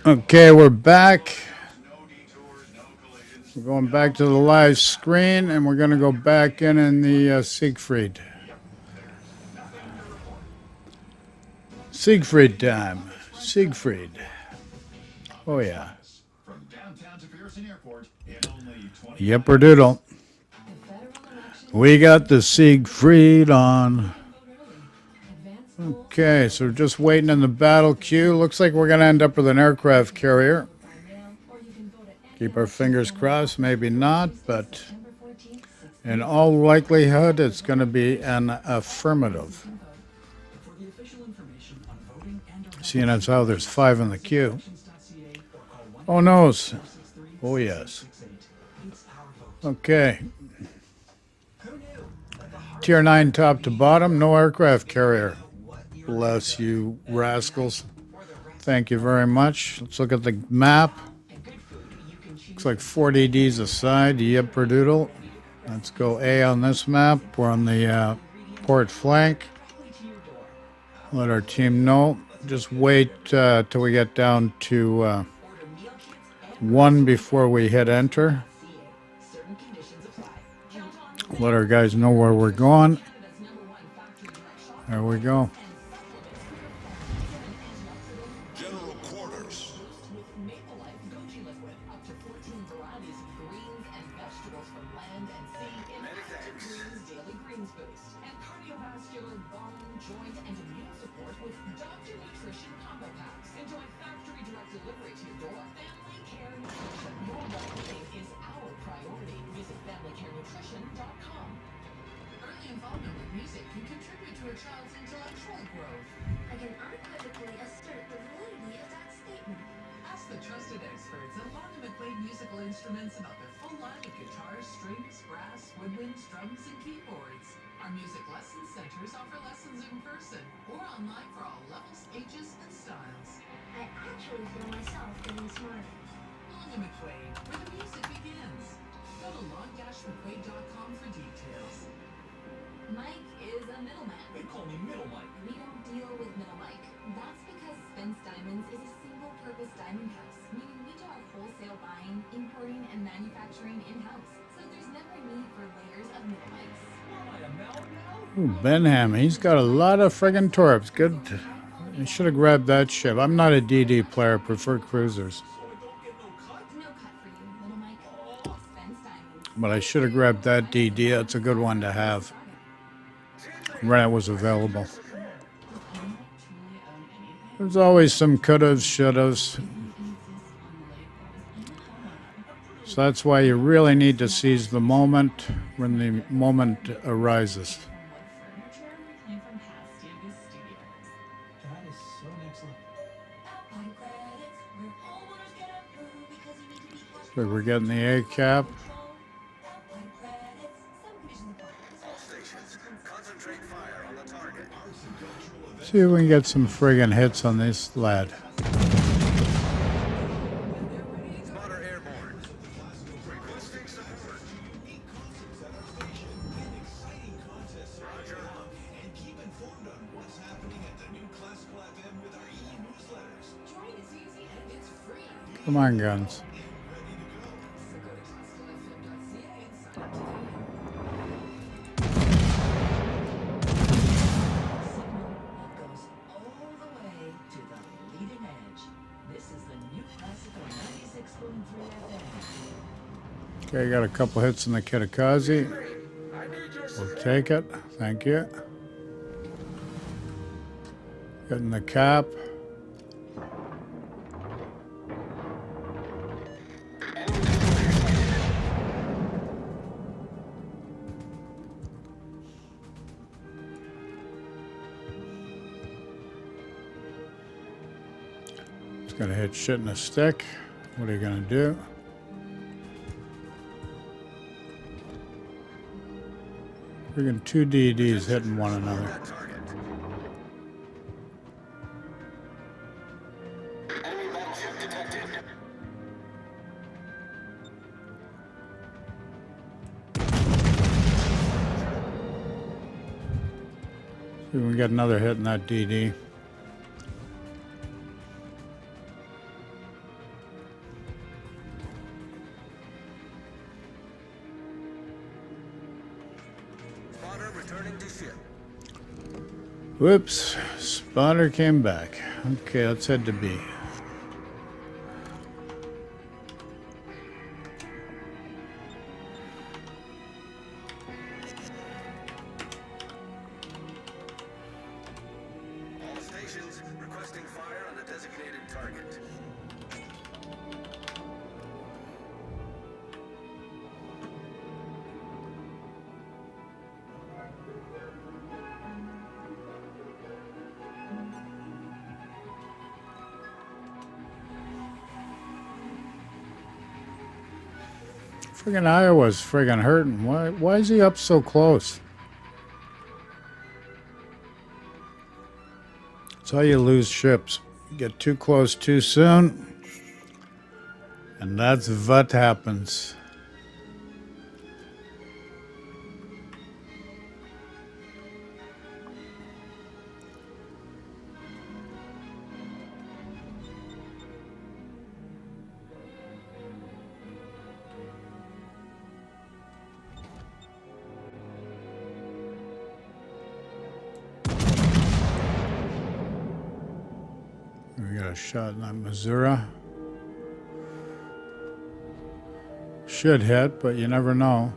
Okay, we're back. We're going back to the live screen, and we're going to go back in the Siegfried. Siegfried time. Siegfried. Oh, yeah. From downtown to Pearson Airport in only 20 Yipper doodle. We got the Siegfried on. Okay, so we're just waiting in the battle queue. Looks like we're going to end up with an aircraft carrier. Keep our fingers crossed, maybe not, but in all likelihood, it's going to be an affirmative. Seeing as how there's 5 in the queue. Oh, no. Oh, yes. Okay. Tier 9 top to bottom, no aircraft carrier. Bless you, rascals. Thank you very much. Let's look at the map. Looks like 4 DDs aside. Yipper doodle. Let's go A on this map. We're on the port flank. Let our team know. Just wait till we get down to 1 before we hit enter. Let our guys know where we're going. There we go. General quarters. Early involvement with music can contribute to a child's intellectual growth. I can unequivocally assert the validity of that statement. Ask the trusted experts at Lonnie McQuaid Musical Instruments about their full line of guitars, strings, brass, woodwinds, drums, and keyboards. Our music lesson centers offer lessons in person or online for all levels, ages, and styles. I actually feel myself getting smarter. Lonnie McQuaid, where the music begins. Go to long-mcquaid.com for details. Mike is a middleman. They call me Middle Mike. We don't deal with middle Mike. That's because Spence Diamonds is a single-purpose diamond house, meaning we do our wholesale buying, importing, and manufacturing in-house. So there's never a need for layers of middle Mikes. Ooh, Benham, he's got a lot of friggin' torps. Good. I should have grabbed that ship. I'm not a DD player. I prefer cruisers. No cut for you, little Mike. Spence Diamonds. But I should have grabbed that DD. That's a good one to have. When it was available. There's always some couldas, shouldas. So that's why you really need to seize the moment when the moment arises. So we're getting the A cap. See if we can get some friggin' hits on this lad. Spotter airborne. Requesting support. Roger. and keep informed on what's happening at the new Classical FM with our e-newsletters. Join is easy and it's free. Come on, guns. So go to classicalfm.ca and sign up today. Goes all the way to the leading edge. This is the new Classical 96.3 FM. Okay, got a couple hits in the Kitakazi. We'll take it. Thank you. Getting the cap. It's gonna hit shit in a stick. What are you gonna do? Friggin' 2 DDs hitting one another. Enemy battleship detected. See if we can get another hit in that DD. Returning to ship. Whoops, spotter came back. Okay, let's head to B. All stations requesting fire on the designated target. Friggin' Iowa's friggin' hurting. Why is he up so close? That's how you lose ships. You get too close too soon, and that's what happens. We got a shot in that Missouri. Should hit, but you never know.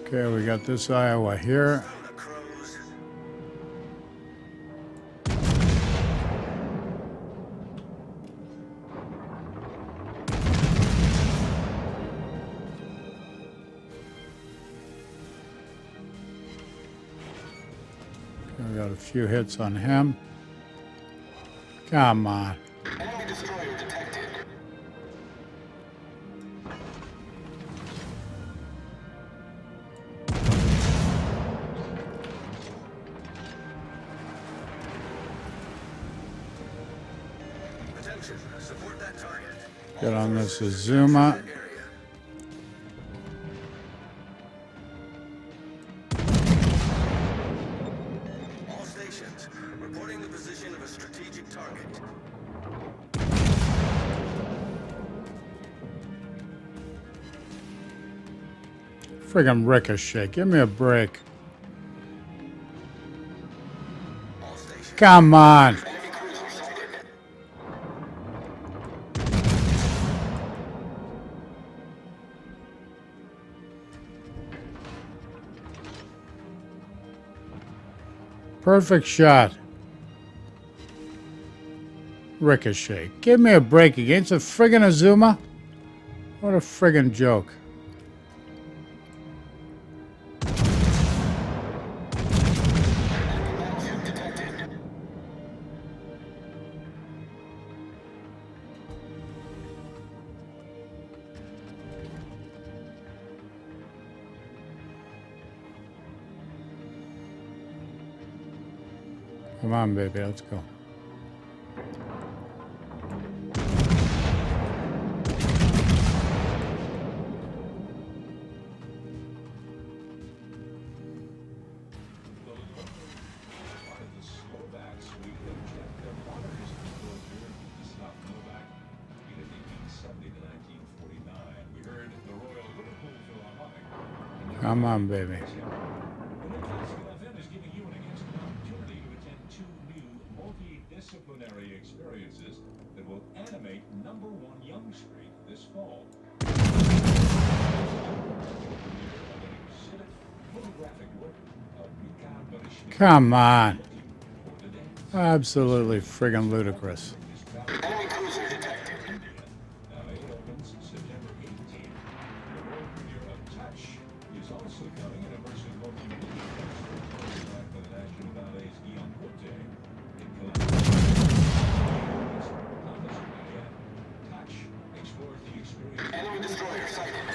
Okay, we got this Iowa here. Found the crows. Okay, we got a few hits on him. Come on. Enemy destroyer detected. Attention, support that target. Get on this Azuma. Area. All stations reporting the position of a strategic target. Friggin' Ricochet. Give me a break. All stations. Come on. Enemy cruiser sighted. Perfect shot. Ricochet. Give me a break against a friggin' Azuma. What a friggin' joke. Enemy battleship detected. Come on, baby. Let's go. Part of the Slovaks, we have kept their modern history closed here in South Novak in 1870 to 1949. We heard the Royal Liverpool Philharmonic. Come on, baby. The new Classical FM is giving you an excellent opportunity to attend two new multidisciplinary experiences that will animate #1 Young Street this fall. Photographic work of Mika Barishnik. Come on. Absolutely friggin' ludicrous. Enemy cruiser detected. Now, it opens September 18th. The world premiere of Touch is also coming in a version multimedia designed by the National Ballet's Guillaume Cote in Touch explores the experience Enemy destroyer sighted.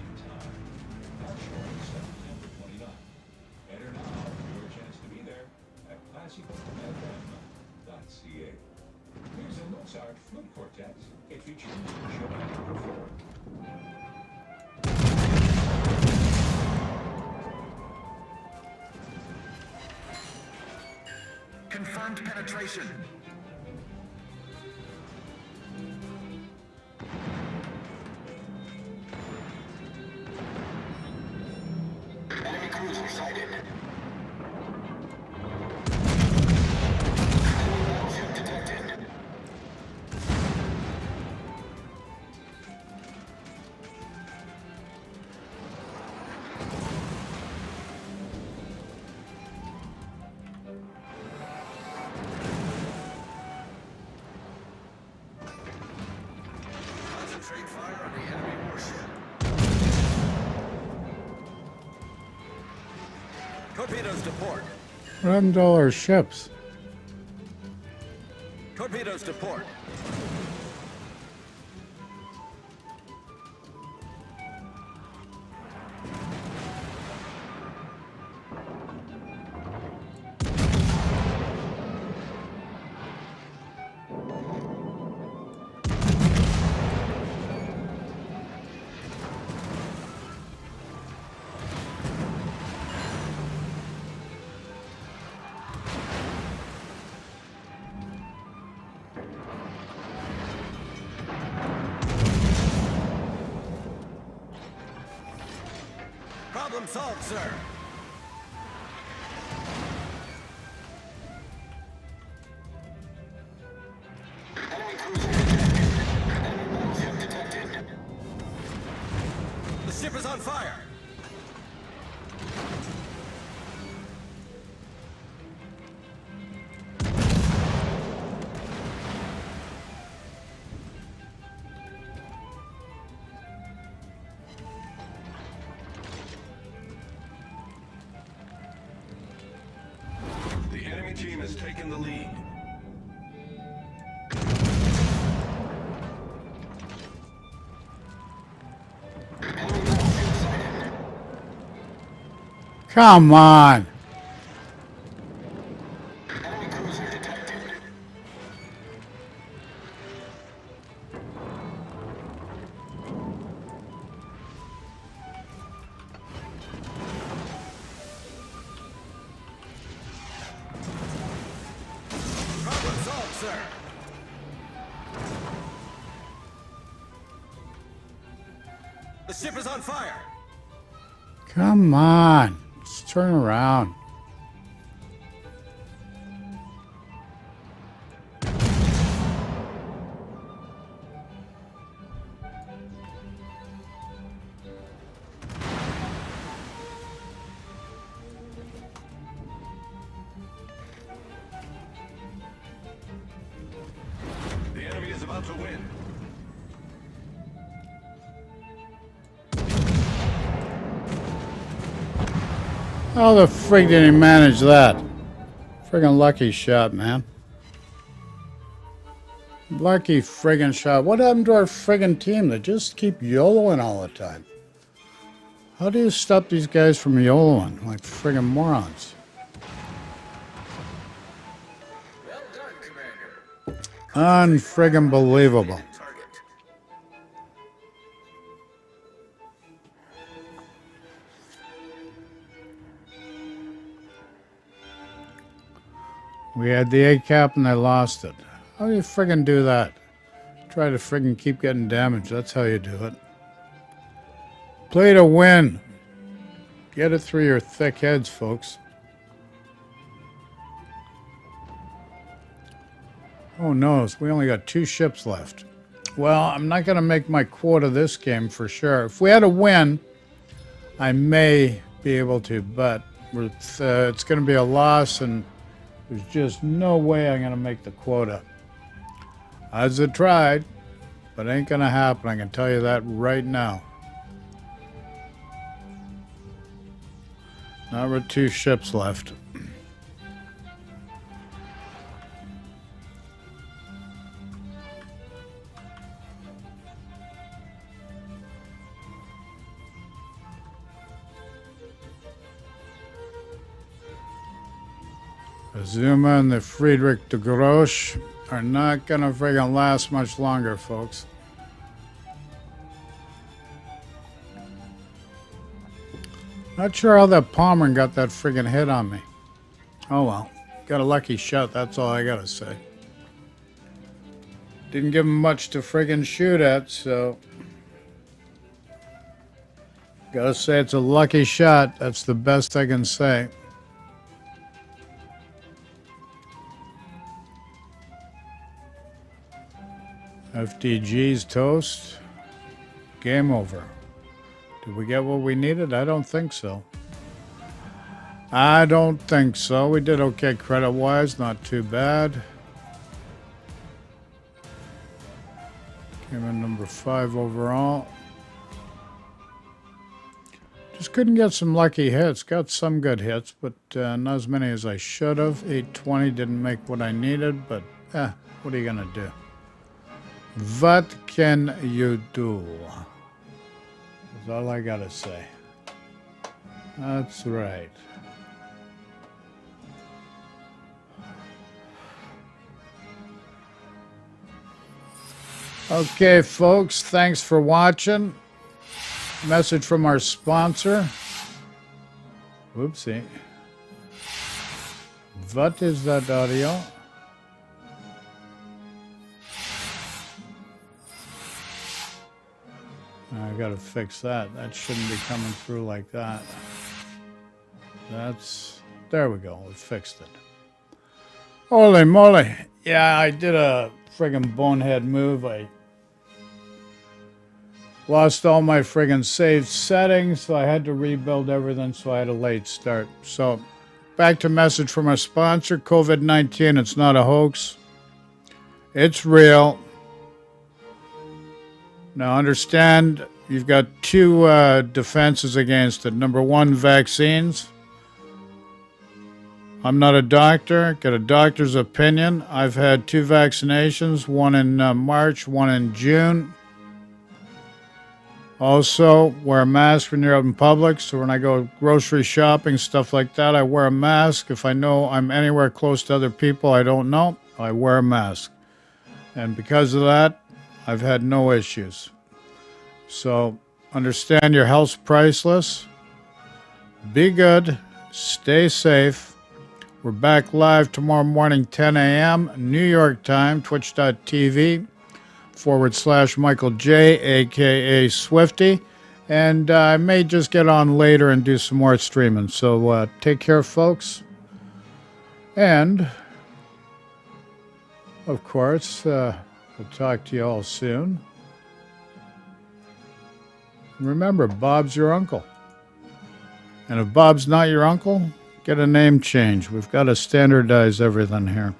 in time. Touch on September 29th. Enter now for your chance to be there at classicalfm.ca. Here's a Mozart flute quartet. It features Chopin performed. Confirmed penetration. cruiser sighted. Battleship detected. Concentrate fire on the enemy warship. Torpedoes to port. What happened to all our ships? Torpedoes to port. Problem solved, sir. Enemy cruiser detected. Enemy battleship detected. The ship is on fire. The enemy team has taken the lead. Enemy battleship sighted. Come on. Enemy cruiser detected. Problem solved, sir. The ship is on fire. Come on. Let's turn around. The enemy is about to win. How the frig did he manage that? Friggin' lucky shot, man. Lucky friggin' shot. What happened to our friggin' team? They just keep YOLOing all the time. How do you stop these guys from YOLOing like friggin' morons? Well done, Commander. Unfriggin' believable. Target. We had the A cap and they lost it. How do you friggin' do that? Try to friggin' keep getting damaged. That's how you do it. Play to win. Get it through your thick heads, folks. Oh no, we only got 2 ships left. Well, I'm not going to make my quota this game for sure. If we had a win, I may be able to, but it's going to be a loss, and there's just no way I'm going to make the quota. Odds have tried, but it ain't going to happen. I can tell you that right now. Not with 2 ships left. Zuma and the Friedrich de Grosch are not gonna friggin' last much longer, folks. Not sure how that Palmer got that friggin' hit on me. Oh well, got a lucky shot, that's all I gotta say. Didn't give him much to friggin' shoot at, so... Gotta say it's a lucky shot. That's the best I can say. FDG's toast. Game over. Did we get what we needed? I don't think so. I don't think so. We did okay credit-wise. Not too bad. Came in number 5 overall. Just couldn't get some lucky hits. Got some good hits, but not as many as I should have. 820 didn't make what I needed, but what are you going to do? What can you do? That's all I got to say. That's right. Okay, folks, thanks for watching. Message from our sponsor. Whoopsie. What is that audio? I gotta fix that. That shouldn't be coming through like that. There we go. We fixed it. Holy moly. Yeah, I did a friggin' bonehead move. I lost all my friggin' saved settings, so I had to rebuild everything, so I had a late start. So, back to message from our sponsor, COVID-19, it's not a hoax. It's real. Now, understand, you've got two defenses against it. Number one, vaccines. I'm not a doctor, got a doctor's opinion. I've had 2 vaccinations, one in March, one in June. Also, wear a mask when you're out in public. So when I go grocery shopping, stuff like that, I wear a mask. If I know I'm anywhere close to other people I don't know, I wear a mask. And because of that, I've had no issues. So understand your health's priceless. Be good. Stay safe. We're back live tomorrow morning, 10 a.m. New York time, twitch.tv/Michael J, a.k.a. Swifty. And I may just get on later and do some more streaming. So take care, folks. And, of course, we'll talk to you all soon. Remember, Bob's your uncle. And if Bob's not your uncle, get a name change. We've got to standardize everything here.